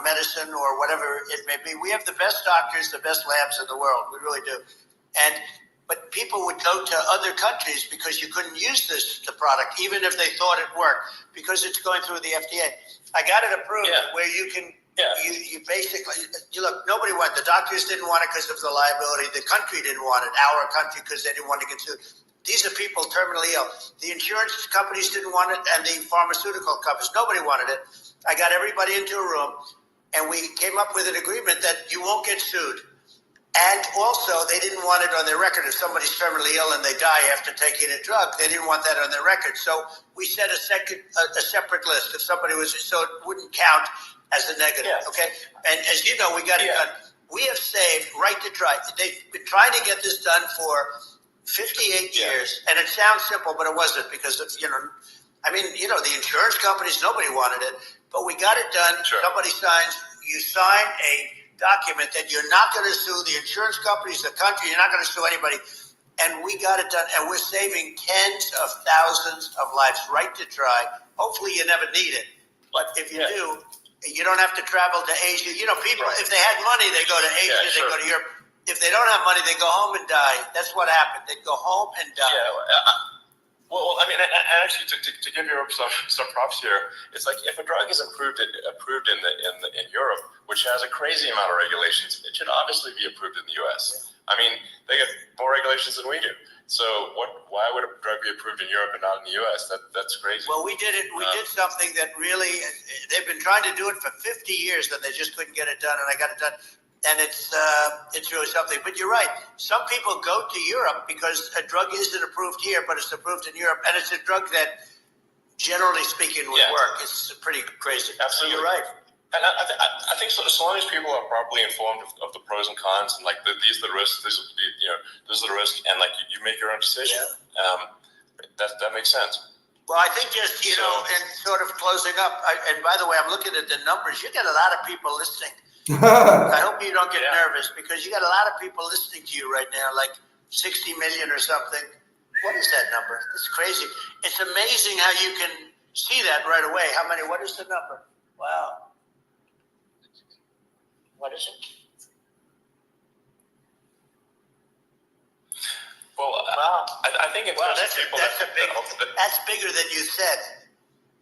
medicine or whatever it may be. We have the best doctors, the best labs in the world. We really do. But people would go to other countries because you couldn't use the product, even if they thought it worked, because it's going through the FDA. I got it approved where you can. You basically look. Nobody wanted. The doctors didn't want it because of the liability. The country didn't want it. Our country, because they didn't want to get sued. These are people terminally ill. The insurance companies didn't want it, and the pharmaceutical companies. Nobody wanted it. I got everybody into a room, and we came up with an agreement that you won't get sued. And also, they didn't want it on their record. If somebody's terminally ill and they die after taking a drug, they didn't want that on their record. So we set a separate list. If somebody was, so it wouldn't count as a negative. Okay. And as you know, we got it done. We have saved Right to Try. They've been trying to get this done for 58 years, and it sounds simple, but it wasn't, because of, the insurance companies, nobody wanted it, but we got it done. Sure. Somebody signs, you sign a document that you're not going to sue the insurance companies, the country. You're not going to sue anybody. And we got it done, and we're saving tens of thousands of lives. Right to try. Hopefully, you never need it, but if you do, you don't have to travel to Asia. You know, people, if they had money, they go to Asia, they go to Europe. If they don't have money, they go home and die. That's what happened. They go home and die. Well, I mean, and actually, to give Europe some props here, it's like if a drug is approved in Europe, which has a crazy amount of regulations, it should obviously be approved in the U.S. I mean, they get more regulations than we do. So why would a drug be approved in Europe and not in the U.S.? That's crazy. Well, we did it. We did something that really, they've been trying to do it for 50 years, and they just couldn't get it done, and I got it done. And it's really something. But you're right. Some people go to Europe because a drug isn't approved here, but it's approved in Europe, and it's a drug that, generally speaking, would work. It's pretty crazy. Absolutely, you're right. And I think so long as people are properly informed of the pros and cons, and like these are the risks, this is the risk, and like you make your own decision. That makes sense. Well, I think just and sort of closing up. And by the way, I'm looking at the numbers. You got a lot of people listening. I hope you don't get nervous because you got a lot of people listening to you right now, like 60 million or something. What is that number? It's crazy. It's amazing how you can see that right away. How many? What is the number? Wow. What is it? Well, wow. I think it's that's bigger than you said.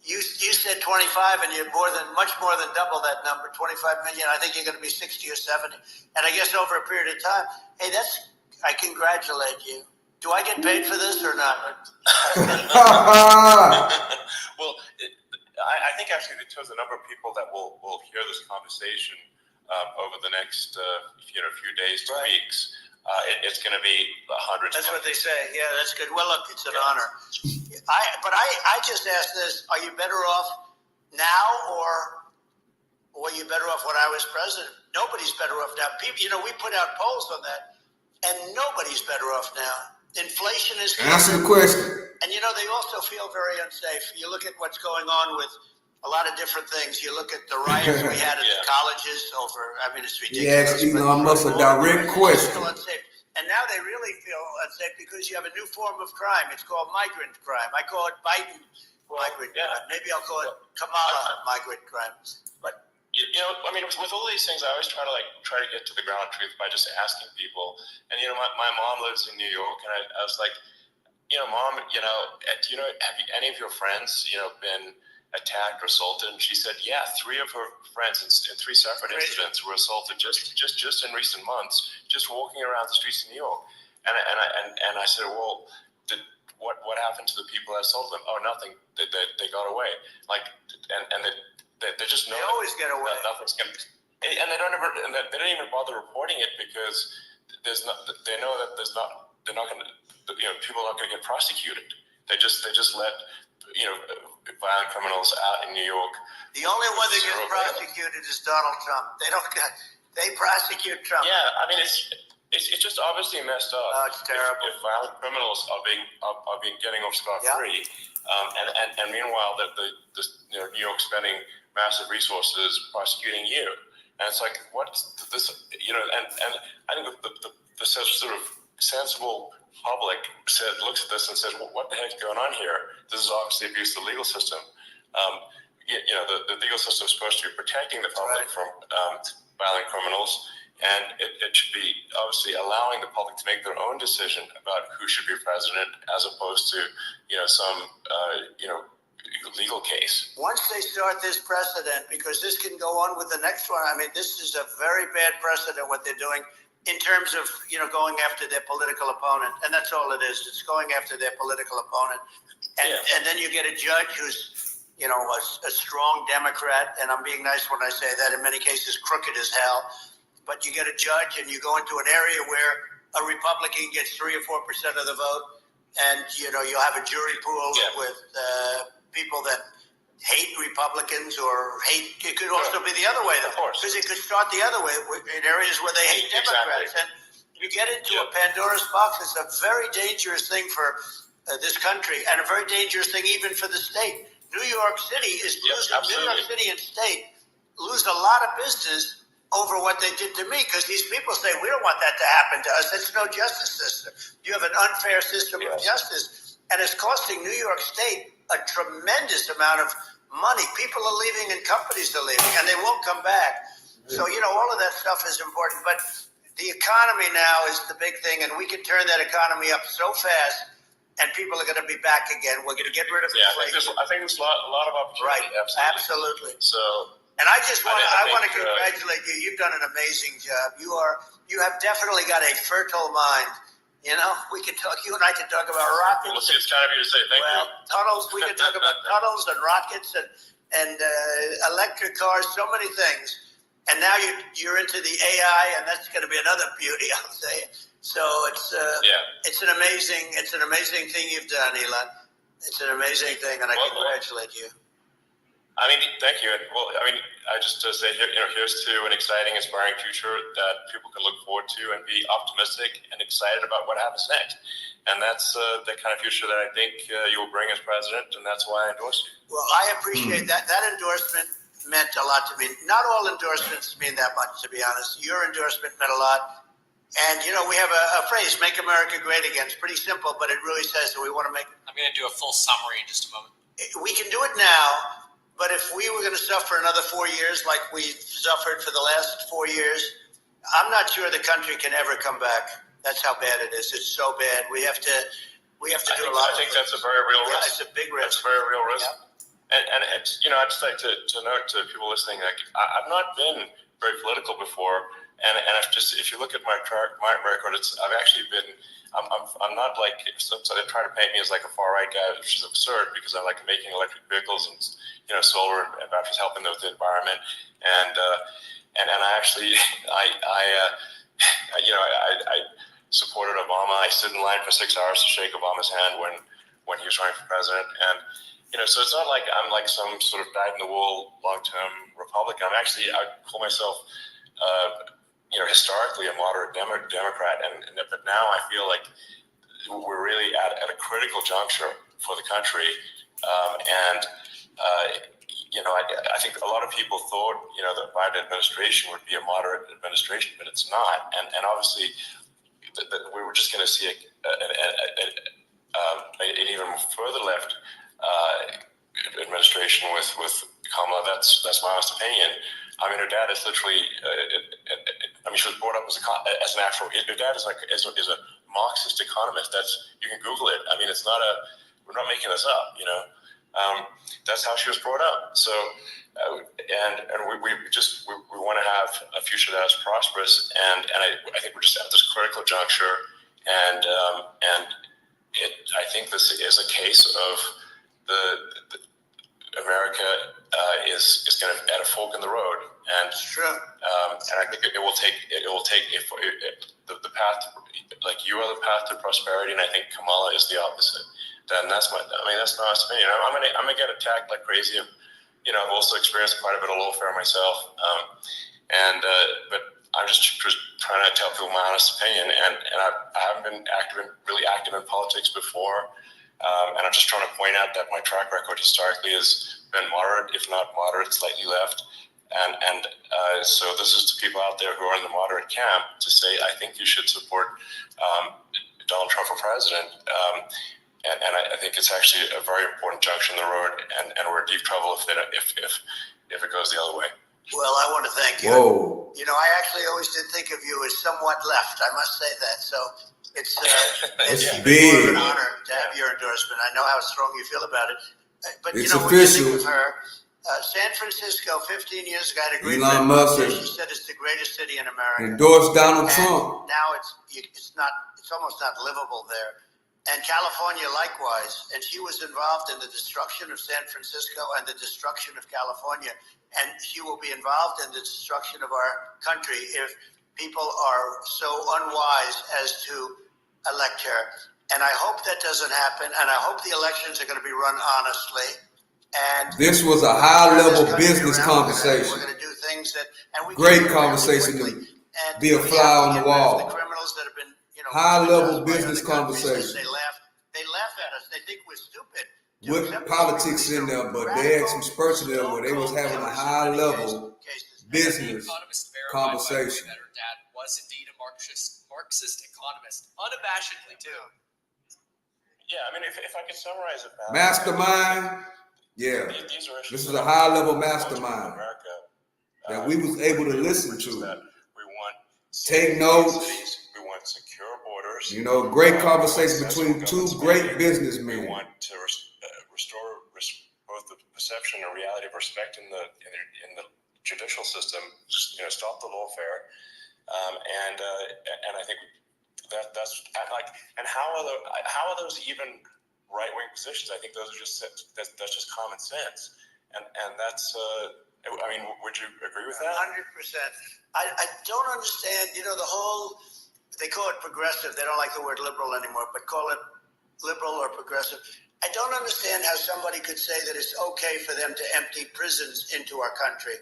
You said 25, and you're much more than double that number, 25 million. I think you're going to be 60 or 70, and I guess over a period of time. Hey, I congratulate you. Do I get paid for this or not? Well, I think actually in terms of the number of people that will hear this conversation over the next few days to weeks, it's going to be hundreds. That's what they say. Yeah, that's good. Well, look, it's an honor. I just asked this: are you better off now, or were you better off when I was president? Nobody's better off now. People, we put out polls on that, and nobody's better off now. Inflation is answer the question. And they also feel very unsafe. You look at what's going on with a lot of different things. You look at the riots we had at the colleges over. I mean, it's ridiculous. Yeah, Elon Musk a direct question. And now they really feel unsafe because you have a new form of crime. It's called migrant crime. I call it Biden migrant crime. Maybe I'll call it Kamala migrant crime. But I mean, with all these things, I always try to get to the ground truth by just asking people. And my mom lives in New York, and I was like, Mom, have any of your friends been attacked or assaulted? And she said, yeah, 3 of her friends in 3 separate incidents were assaulted just in recent months, just walking around the streets of New York. And I said, well, what happened to the people that assaulted them? Oh, nothing. They got away. They just know they always get away. Nothing's gonna. And they don't even bother reporting it because they know that they're not gonna. People are not gonna get prosecuted. They just let violent criminals out in New York. The only one that gets prosecuted is Donald Trump. They prosecute Trump. Yeah, I mean it's just obviously messed up. Oh, it's terrible. If violent criminals are being getting off scot-free, and meanwhile New York spending massive resources prosecuting you, and it's like what's this? And I think the sort of sensible public looks at this and says, well, what the heck's going on here? This is obviously abuse of the legal system. The legal system is supposed to be protecting the public from violent criminals, and it should be obviously allowing the public to make their own decision about who should be president, as opposed to some legal case. Once they start this precedent, because this can go on with the next one. I mean, this is a very bad precedent what they're doing. In terms of, going after their political opponent. And that's all it is. It's going after their political opponent. And then you get a judge who's, a strong Democrat. And I'm being nice when I say that. In many cases, crooked as hell. But you get a judge and you go into an area where a Republican gets 3 or 4% of the vote. And, you'll have a jury pool with people that hate Republicans or hate. It could also be the other way, though, because it could start the other way in areas where they hate Democrats. And you get into a Pandora's box. It's a very dangerous thing for this country, and a very dangerous thing even for the state. New York City is losing. New York City and state lose a lot of business over what they did to me, because these people say, we don't want that to happen to us. It's no justice system. You have an unfair system of justice, and it's costing New York State a tremendous amount of money. People are leaving and companies are leaving, and they won't come back. So, all of that stuff is important. But the economy now is the big thing, and we can turn that economy up so fast, and people are going to be back again. We're going to get rid of inflation. I think there's a lot of opportunity. Right, absolutely. So, and I just want I to think, congratulate you. You've done an amazing job. You have definitely got a fertile mind. We can talk. You and I can talk about rockets. Well, it's kind of you to say thank you. Tunnels. We can talk about tunnels and rockets and electric cars. So many things. And now you're into the AI, and that's going to be another beauty, I'll say. So it's an amazing thing you've done, Elon. It's an amazing thing, and I congratulate you. I mean, thank you. Well, I mean, I just say here, here's to an exciting, inspiring future that people can look forward to and be optimistic and excited about what happens next. And that's the kind of future that I think you will bring as president, and that's why I endorse you. Well, I appreciate that. That endorsement meant a lot to me. Not all endorsements mean that much, to be honest. Your endorsement meant a lot. And, we have a phrase, make America great again. It's pretty simple, but it really says that we want to make... I'm going to do a full summary in just a moment. We can do it now, but if we were going to suffer another 4 years like we suffered for the last 4 years, I'm not sure the country can ever come back. That's how bad it is. It's so bad. We have to do a lot. I think that's a very real risk. It's a big risk. It's a very real risk. Yeah. And it's, I'd just like to note to people listening, like, I've not been very political before, and if you look at my record, I've actually been, I'm not like, so they try to paint me as like a far right guy, which is absurd because I'm like making electric vehicles and solar and batteries, helping with the environment, and I actually I supported Obama. I stood in line for 6 hours to shake Obama's hand when he was running for president, and. So it's not like I'm like some sort of dyed-in-the-wool long-term Republican. I call myself, historically a moderate Democrat, but now I feel like we're really at a critical juncture for the country, I think a lot of people thought, the Biden administration would be a moderate administration, but it's not, and obviously we were just going to see an even further left administration with Kamala. That's my honest opinion. I mean, her dad is literally. She was brought up as an actual. Her dad is a Marxist economist. You can Google it. I mean, it's not we're not making this up. That's how she was brought up. So, we want to have a future that is prosperous, and I think we're just at this critical juncture, and I think this is a case of. America is going to at a fork in the road, and and I think it will take the path like you are the path to prosperity, and I think Kamala is the opposite. Then that's my opinion. I'm gonna get attacked like crazy. I've also experienced quite a bit of lawfare myself, but I'm just trying to tell people my honest opinion, and I haven't been really active in politics before. And I'm just trying to point out that my track record historically has been moderate, if not moderate, slightly left. And so this is to people out there who are in the moderate camp to say, I think you should support Donald Trump for president. And I think it's actually a very important junction in the road, and we're in deep trouble if it goes the other way. Well, I want to thank you. Whoa. I actually always did think of you as somewhat left. I must say that. So it's big. an honor to have your endorsement. I know how strong you feel about it. But it's when official. you think of her, San Francisco, 15 years ago, had a great Elon Musk she said it's the greatest city in America. Endorsed Donald And Trump. now it's almost not livable there. And California likewise. And she was involved in the destruction of San Francisco and the destruction of California. And she will be involved in the destruction of our country if people are so unwise as to elect her. And I hope that doesn't happen. And I hope the elections are going to be run honestly. And This was a high-level business conversation. We're going to do things that, and we Great can do it conversation really to quickly. And be a we fly have to on the get rid of wall. The criminals that have been, High-level by business other countries. conversation. They laugh at us. They think we're stupid. With politics in there, but they had some spurts in there where they was having a high-level business Economist verified by conversation. that her dad was indeed a Marxist economist, unabashedly too. Yeah, I mean, if I could summarize it, Mastermind, yeah. these are This issues is that a high-level we want to mastermind America, that we was able to listen which is to. that we want Take safe notes. cities, we want secure borders. You know, great we conversation want between sensible two government great spending. businessmen. We want to restore both the perception and reality of respect in the judicial system. You know, stop the lawfare, and I think that's like. And how are those even right-wing positions? I think those are that's just common sense, and that's. I mean, would you agree with that? 100%. I don't understand, you know, the whole, they call it progressive. They don't like the word liberal anymore, but call it liberal or progressive. I don't understand how somebody could say that it's okay for them to empty prisons into our country.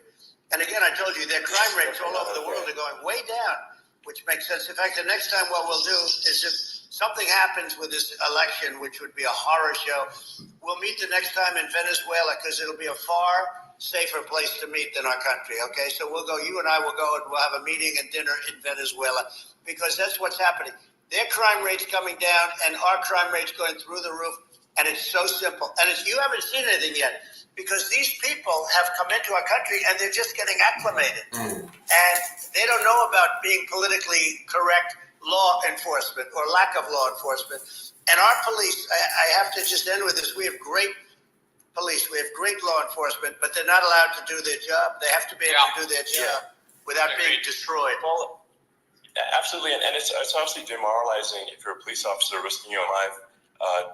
And again, I told you, their crime rates all over the world are going way down, which makes sense. In fact, the next time what we'll do is if something happens with this election, which would be a horror show, we'll meet the next time in Venezuela because it'll be a far safer place to meet than our country, okay? So we'll go, you and I will go and we'll have a meeting and dinner in Venezuela because that's what's happening. Their crime rate's coming down and our crime rate's going through the roof, and it's so simple. And you haven't seen anything yet because these people have come into our country and they're just getting acclimated. And they don't know about being politically correct law enforcement or lack of law enforcement. And our police, I have to just end with this, we have great police, we have great law enforcement, but they're not allowed to do their job. They have to be able to do their job without being destroyed. Well, absolutely, and it's obviously demoralizing if you're a police officer risking your life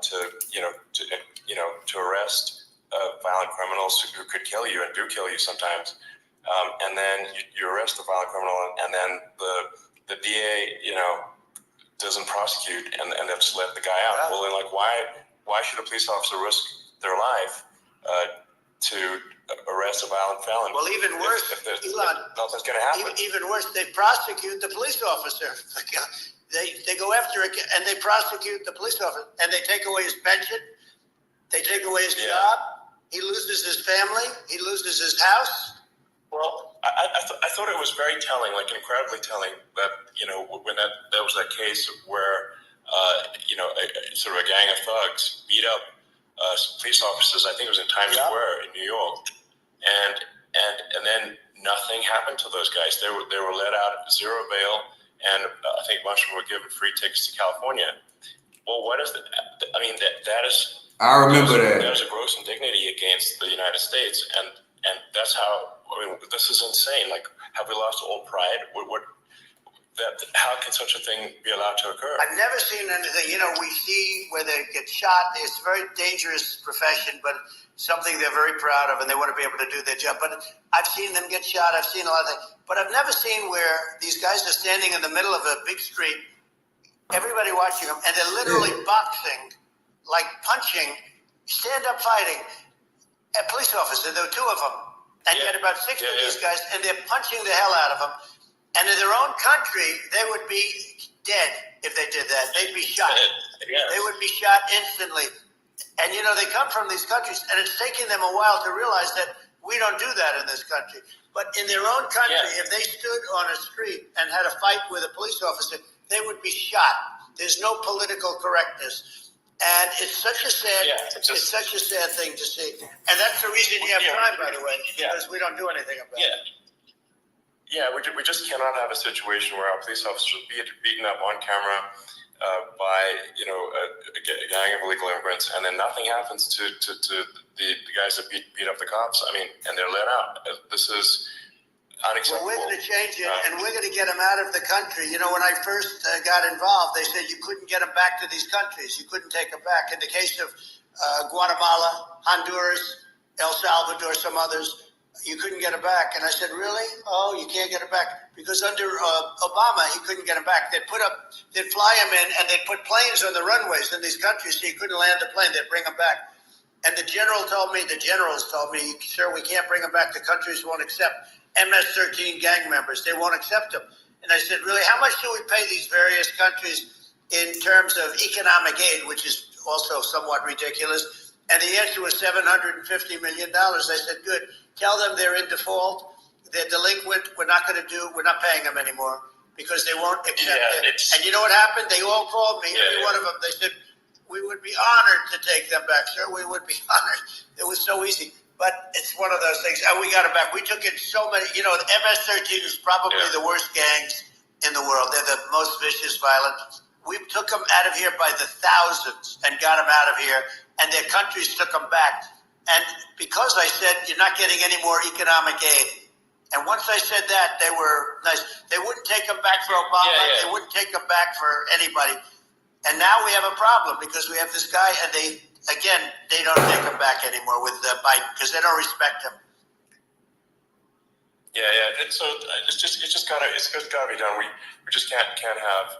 to arrest violent criminals who could kill you and do kill you sometimes, and then you arrest the violent criminal, and then the DA doesn't prosecute and they have to let the guy out. Well, then, like, why should a police officer risk their life to arrest a violent felon? Well, even worse, Elon, nothing's going to happen. Even worse, they prosecute the police officer. They go after it and they prosecute the police officer and they take away his pension. They take away his job. He loses his family. He loses his house. Well, I thought it was very telling, like incredibly telling, that when that was that case where sort of a gang of thugs beat up police officers. I think it was in Times Square in New York, and then nothing happened to those guys. They were let out, zero bail, and I think much of them were given free tickets to California. Well, what is that? I mean, that is. I remember that. That is a gross indignity against the United States, and that's how. I mean, this is insane. Like, have we lost all pride? How can such a thing be allowed to occur? I've never seen anything. You know, we see where they get shot. It's a very dangerous profession, but something they're very proud of, and they want to be able to do their job. But I've seen them get shot. I've seen a lot of things. But I've never seen where these guys are standing in the middle of a big street, everybody watching them, and they're literally boxing, like punching, stand-up fighting. A police officer, there were two of them. And you had about 6 of these guys, and they're punching the hell out of them. And in their own country, they would be dead if they did that. They'd be shot. Yes. They would be shot instantly. And, they come from these countries, and it's taking them a while to realize that we don't do that in this country. But in their own country, if they stood on a street and had a fight with a police officer, they would be shot. There's no political correctness. And it's such a sad, it's such a sad thing to see. And that's the reason you have crime, by the way, because we don't do anything about it. Yeah, we just cannot have a situation where our police officers are beaten up on camera by a gang of illegal immigrants, and then nothing happens to the guys that beat up the cops. I mean, and they're let out. This is unacceptable. Well, we're going to change it, and we're going to get them out of the country. When I first got involved, they said you couldn't get them back to these countries. You couldn't take them back. In the case of Guatemala, Honduras, El Salvador, some others, you couldn't get them back. And I said, really? Oh, you can't get them back? Because under Obama, he couldn't get them back. They'd fly them in, and they'd put planes on the runways in these countries so you couldn't land the plane. They'd bring them back. And the generals told me, sir, we can't bring them back. The countries won't accept MS-13 gang members. They won't accept them. And I said, really, how much do we pay these various countries in terms of economic aid, which is also somewhat ridiculous? And the answer was $750 million. I said, good. Tell them they're in default. they're delinquent. We're not paying them anymore because they won't accept Yeah, it. And you know what happened? They all called me, every one of them. They said, we would be honored to take them back, sir. We would be honored. It was so easy. But it's one of those things. And we got them back. We took in so many. You know, the MS-13 is probably the worst gangs in the world. They're the most vicious, violent. We took them out of here by the thousands and got them out of here. And their countries took them back. And because I said, you're not getting any more economic aid. And once I said that, they were nice. They wouldn't take them back for Obama. They wouldn't take them back for anybody. And now we have a problem because we have this guy, and they don't take him back anymore with Biden because they don't respect him. Yeah. And so it's just gotta be done. We just can't have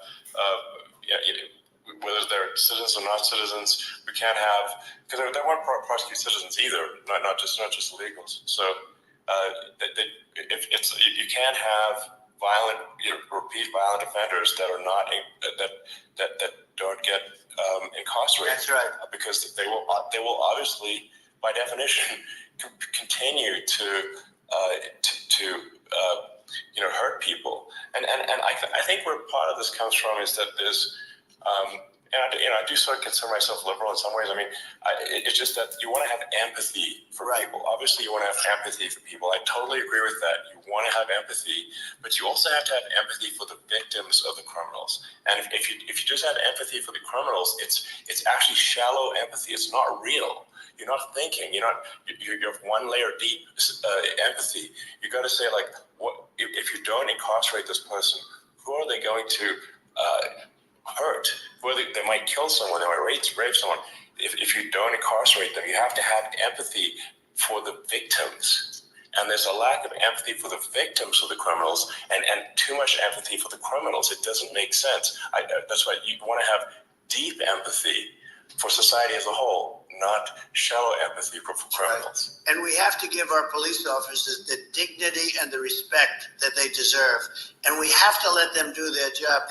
whether they're citizens or not citizens. We can't have, because they won't prosecute citizens either, not just illegals. So you can't have repeat violent offenders that are not that don't get incarcerated. That's right. Because they will obviously, by definition, continue to hurt people. And I think where part of this comes from is that there's I do sort of consider myself liberal in some ways. I mean, it's just that you want to have empathy for people. Obviously, you want to have empathy for people. I totally agree with that. You want to have empathy, but you also have to have empathy for the victims of the criminals. And if you just have empathy for the criminals, it's actually shallow empathy. It's not real. You're not thinking. You have one layer deep empathy. You got to say, like, what if you don't incarcerate this person? Who are they going to hurt? They might kill someone. They might rape someone. If you don't incarcerate them, you have to have empathy for the victims. And there's a lack of empathy for the victims of the criminals, and too much empathy for the criminals. It doesn't make sense. That's why you want to have deep empathy for society as a whole, not shallow empathy for criminals. Right. And we have to give our police officers the dignity and the respect that they deserve. And we have to let them do their job.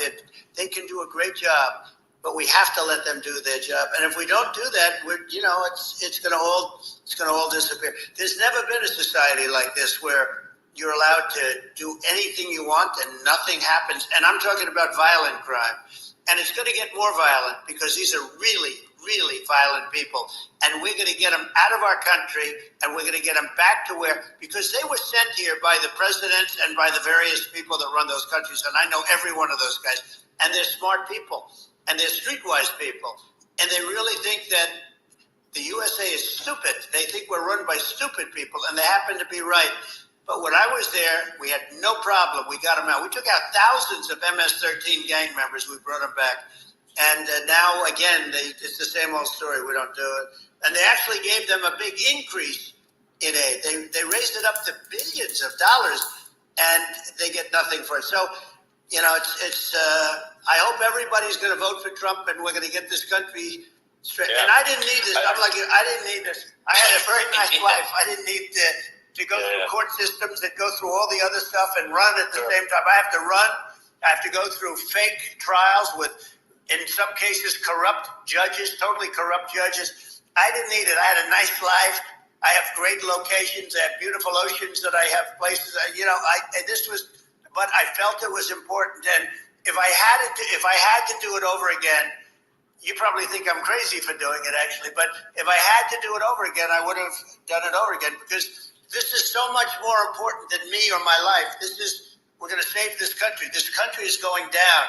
They can do a great job, but we have to let them do their job. And if we don't do that, it's going to all disappear. There's never been a society like this where you're allowed to do anything you want and nothing happens. And I'm talking about violent crime. And it's going to get more violent because these are really, really violent people. And we're going to get them out of our country, and we're going to get them back to because they were sent here by the presidents and by the various people that run those countries. And I know every one of those guys. And they're smart people, and they're streetwise people. And they really think that the USA is stupid. They think we're run by stupid people, and they happen to be right. But when I was there, we had no problem. We got them out. We took out thousands of MS-13 gang members. We brought them back. And now, again, it's the same old story. We don't do it. And they actually gave them a big increase in aid. They raised it up to billions of dollars, and they get nothing for it. So, I hope everybody's going to vote for Trump, and we're going to get this country straight. Yeah. And I didn't need this. I didn't need this. I had a very nice life. I didn't need to go through court systems that go through all the other stuff and run at the same time. I have to run. I have to go through fake trials with, in some cases, corrupt judges, totally corrupt judges. I didn't need it. I had a nice life. I have great locations. I have beautiful oceans that I have places. But I felt it was important. And if I had to do it over again, you probably think I'm crazy for doing it, actually. But if I had to do it over again, I would have done it over again, because this is so much more important than me or my life. We're going to save this country. This country is going down.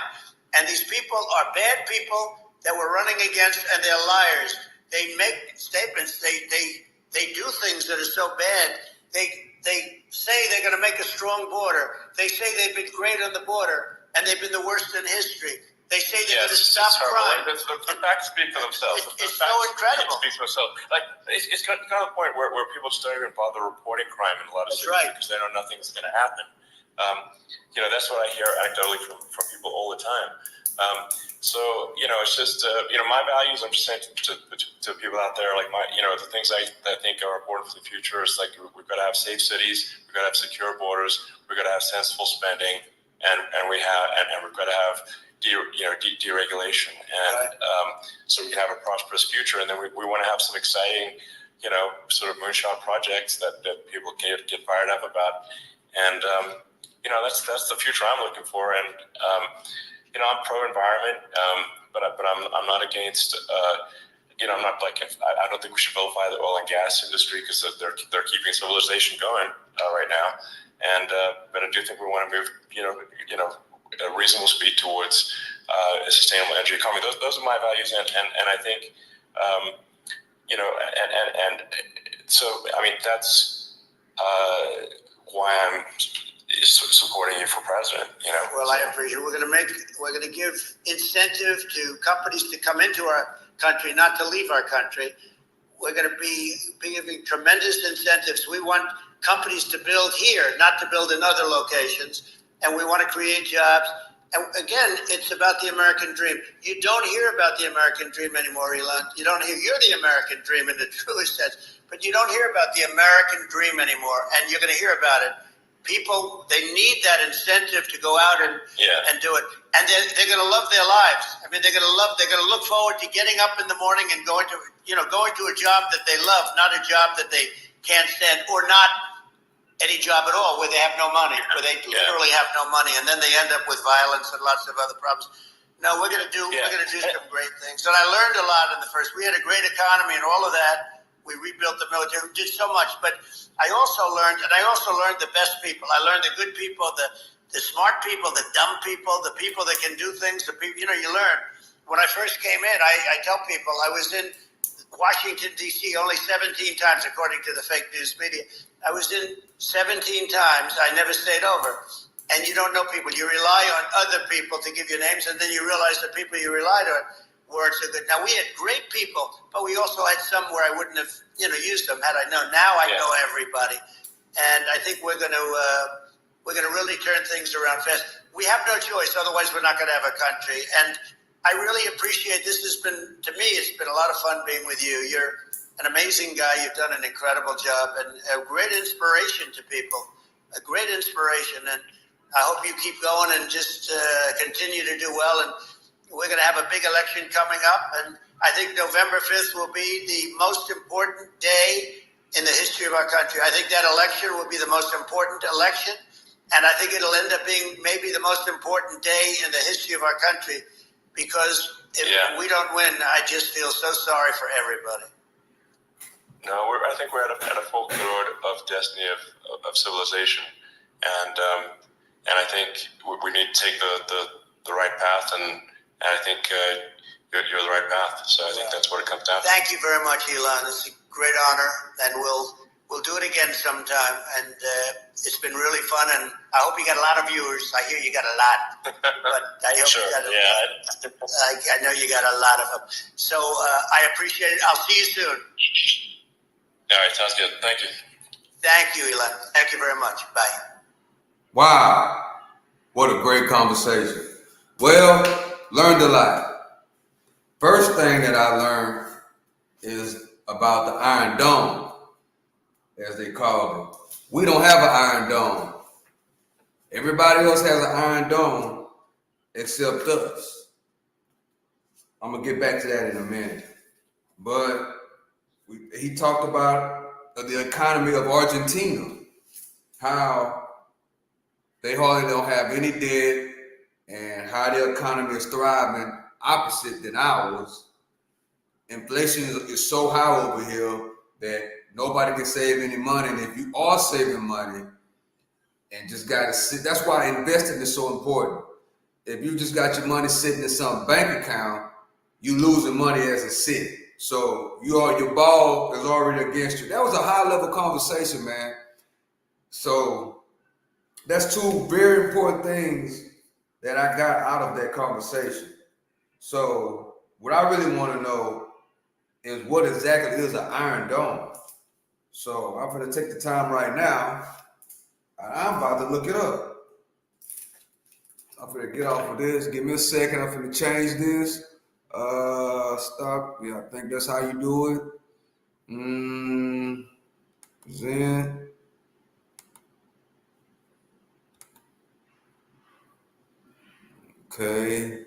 And these people are bad people that we're running against, and they're liars. They make statements. They do things that are so bad. They say they're going to make a strong border. They say they've been great on the border, and they've been the worst in history. They say they're going to stop crime. The facts speak for themselves. It's so incredible. It speaks for themselves. Like, it's got to the point where people just don't even bother reporting crime in a lot of cities because they know nothing's going to happen. That's what I hear anecdotally from people all the time. It's just, my values, I'm just saying to people out there, like the things I think are important for the future is, like, we've got to have safe cities, we've got to have secure borders, we've got to have sensible spending, and we've got to have deregulation, and so we can have a prosperous future. And then we want to have some exciting, sort of moonshot projects that people can get fired up about. And that's the future I'm looking for. And I'm pro-environment, but I'm not against. I'm not like I don't think we should vilify the oil and gas industry because they're keeping civilization going right now. And but I do think we want to move at a reasonable speed towards a sustainable energy economy. Those are my values, and I think and so I mean that's why I'm supporting you for president. Well, I appreciate it. We're going to give incentive to companies to come into our country, not to leave our country. We're going to be giving tremendous incentives. We want companies to build here, not to build in other locations, and we want to create jobs. And again, it's about the American dream. You don't hear about the American dream anymore, Elon. You're the American dream in the truest sense, but you don't hear about the American dream anymore, and you're going to hear about it. People, they need that incentive to go out and do it. And they're going to love their lives. I mean, they're going to look forward to getting up in the morning and going to a job that they love, not a job that they can't stand, or not any job at all where they have no money, where they literally have no money. And then they end up with violence and lots of other problems. No, we're going to do some great things. And I learned a lot in the first. We had a great economy and all of that. We rebuilt the military. We did so much, but I also learned the best people. I learned the good people, the smart people, the dumb people, the people that can do things. The people, you learn. When I first came in, I tell people I was in Washington D.C. only 17 times, according to the fake news media. I was in 17 times. I never stayed over. And you don't know people. You rely on other people to give you names, and then you realize the people you relied on weren't so good. Now, we had great people, but we also had some where I wouldn't have, used them had I known. Now I know everybody, and I think we're going to really turn things around fast. We have no choice, otherwise we're not going to have a country. And I really appreciate this. It's been a lot of fun being with you. You're an amazing guy. You've done an incredible job and a great inspiration to people. A great inspiration, and I hope you keep going and just continue to do well. And we're going to have a big election coming up, and I think November 5th will be the most important day in the history of our country. I think that election will be the most important election, and I think it'll end up being maybe the most important day in the history of our country, because if we don't win, I just feel so sorry for everybody. No, I think we're at a full road of destiny of civilization, and I think we need to take the right path, and I think you're the right path. So I think that's what it comes down to. Thank you very much, Elon. It's a great honor, and we'll do it again sometime. And it's been really fun, and I hope you got a lot of viewers. I hear you got a lot, but I hope you got I know you got a lot of them. So I appreciate it. I'll see you soon. All right, sounds good. Thank you. Thank you, Elon. Thank you very much. Bye. Wow, what a great conversation. Well, learned a lot. First thing that I learned is about the Iron Dome, as they call it. We don't have an Iron Dome. Everybody else has an Iron Dome except us. I'm going to get back to that in a minute. But he talked about the economy of Argentina, how they hardly don't have any debt, and how their economy is thriving opposite than ours. Inflation is so high over here that nobody can save any money. And if you are saving money and just got to sit, that's why investing is so important. If you just got your money sitting in some bank account, you losing money as it sits. So your ball is already against you. That was a high level conversation, man. So that's two very important things that I got out of that conversation. So what I really want to know is what exactly is an Iron Dome. So I'm going to take the time right now. I'm about to look it up. I'm going to get off of this. Give me a second. I'm going to change this. Stop. Yeah, I think that's how you do it. Zen. Okay.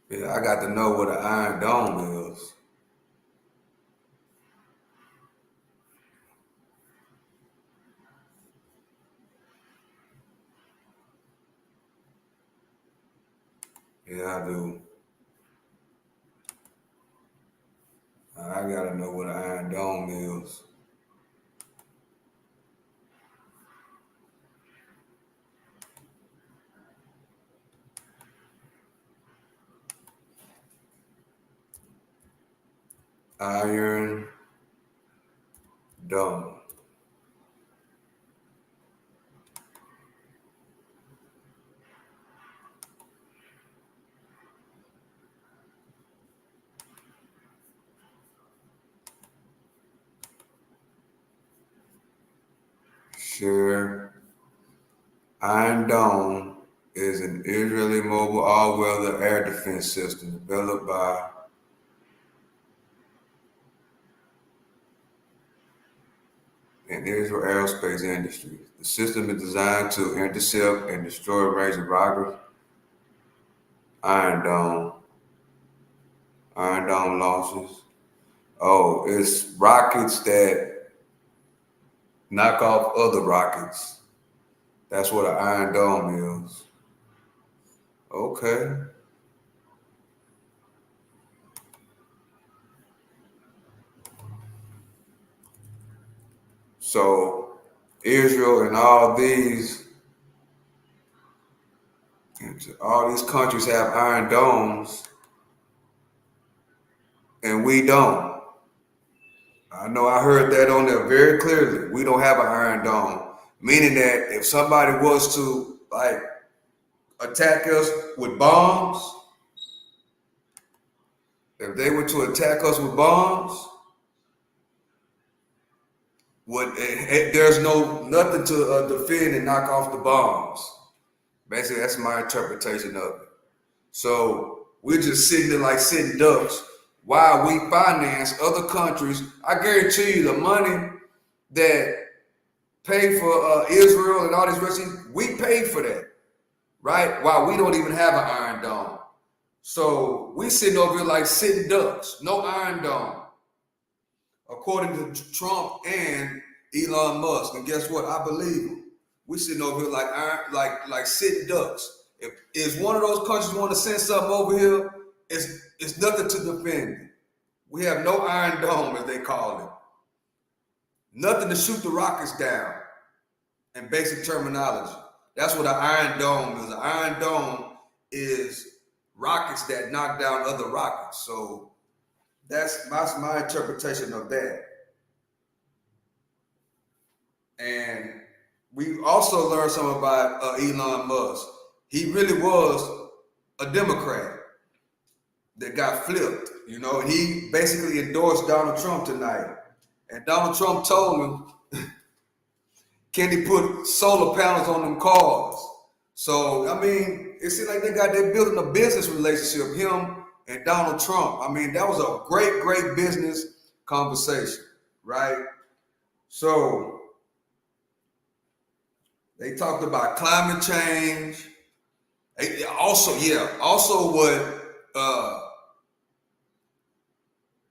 Yeah, I got to know what an Iron Dome is. Yeah, I do. I gotta know what an Iron Dome is. Iron Dome. Sure. Iron Dome is an Israeli mobile all-weather air defense system developed by an Israel aerospace industry. The system is designed to intercept and destroy a range of rockets. Iron Dome. Iron Dome launches. Oh, it's rockets that knock off other rockets. That's what an Iron Dome is. Okay. So Israel and all these countries have Iron Domes, and we don't. I know I heard that on there very clearly. We don't have an Iron Dome, meaning that if somebody was to like attack us with bombs, if they were to attack us with bombs, there's nothing to defend and knock off the bombs. Basically, that's my interpretation of it. So we're just sitting there like sitting ducks while we finance other countries. I guarantee you the money that pay for Israel and all these Russians, we pay for that, right? While we don't even have an Iron Dome. So we sitting over here like sitting ducks, no Iron Dome, according to Trump and Elon Musk. And guess what? I believe them. We sitting over here like sitting ducks. If one of those countries want to send something over here, it's nothing to defend it. We have no Iron Dome, as they call it. Nothing to shoot the rockets down in basic terminology. That's what an Iron Dome is. An Iron Dome is rockets that knock down other rockets. So that's my interpretation of that. And we also learned something about Elon Musk. He really was a Democrat that got flipped, you know, and he basically endorsed Donald Trump tonight. And Donald Trump told him, can he put solar panels on them cars? So, I mean, it seems like they're building a business relationship, him and Donald Trump. I mean, that was a great, great business conversation, right? So they talked about climate change. Also what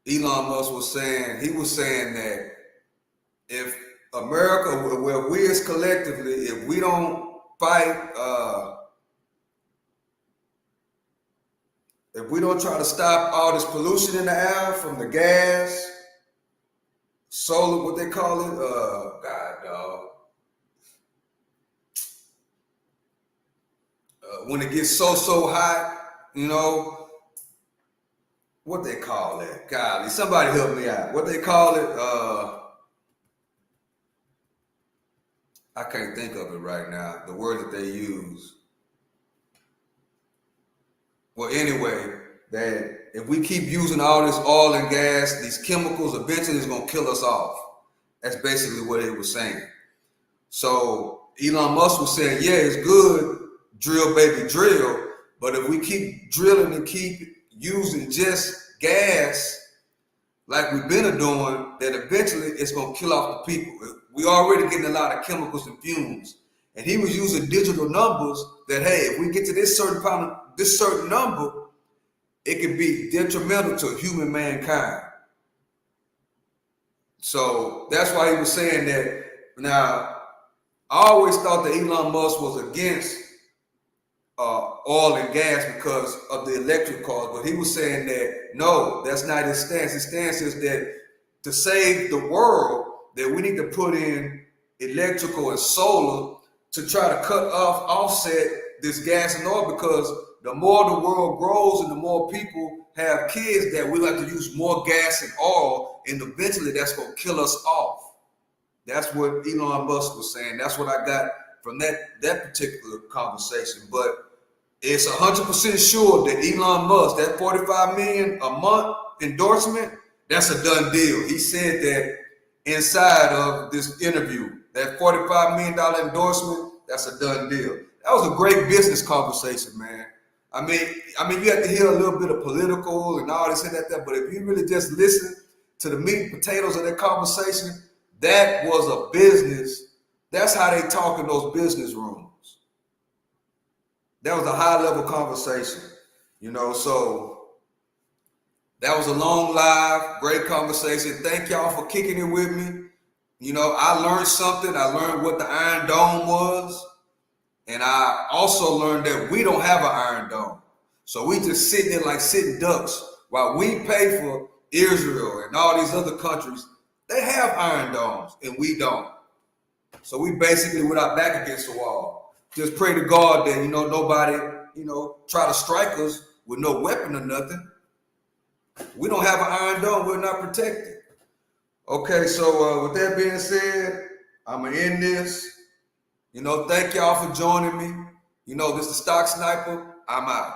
Elon Musk was saying, he was saying that if America, well, we as collectively, if we don't fight, if we don't try to stop all this pollution in the air from the gas, solar, what they call it, God, dog. When it gets so hot, you know, what they call that? Golly, somebody help me out. What they call it? I can't think of it right now. The word that they use. Well, anyway, that if we keep using all this oil and gas, these chemicals, eventually it's gonna kill us off. That's basically what it was saying. So Elon Musk was saying, yeah, it's good, drill baby drill, but if we keep drilling and keep using just gas like we've been doing, then eventually it's gonna kill off the people. We already getting a lot of chemicals and fumes. And he was using digital numbers that, hey, if we get to this certain number, it can be detrimental to human mankind. So that's why he was saying that. Now, I always thought that Elon Musk was against oil and gas because of the electric cars, but he was saying that no, that's not his stance. His stance is that to save the world, that we need to put in electrical and solar to try to offset this gas and oil, because the more the world grows and the more people have kids, that we like to use more gas and oil, and eventually that's going to kill us off. That's what Elon Musk was saying. That's what I got from that particular conversation. But it's 100% sure that Elon Musk, that 45 million a month endorsement, that's a done deal. He said that inside of this interview, that $45 million endorsement, that's a done deal. That was a great business conversation, man. I mean, you have to hear a little bit of political and all this and that, but if you really just listen to the meat and potatoes of that conversation, that was a business. That's how they talk in those business rooms. That was a high-level conversation, you know, so that was a long live, great conversation. Thank y'all for kicking it with me. You know, I learned something. I learned what the Iron Dome was. And I also learned that we don't have an Iron Dome. So we just sitting there like sitting ducks while we pay for Israel and all these other countries. They have Iron Domes and we don't. So we basically with our back against the wall. Just pray to God that, you know, nobody, you know, try to strike us with no weapon or nothing. We don't have an Iron Dome. We're not protected. Okay, so with that being said, I'm going to end this. You know, thank y'all for joining me. You know, this is the Stock Sniper. I'm out.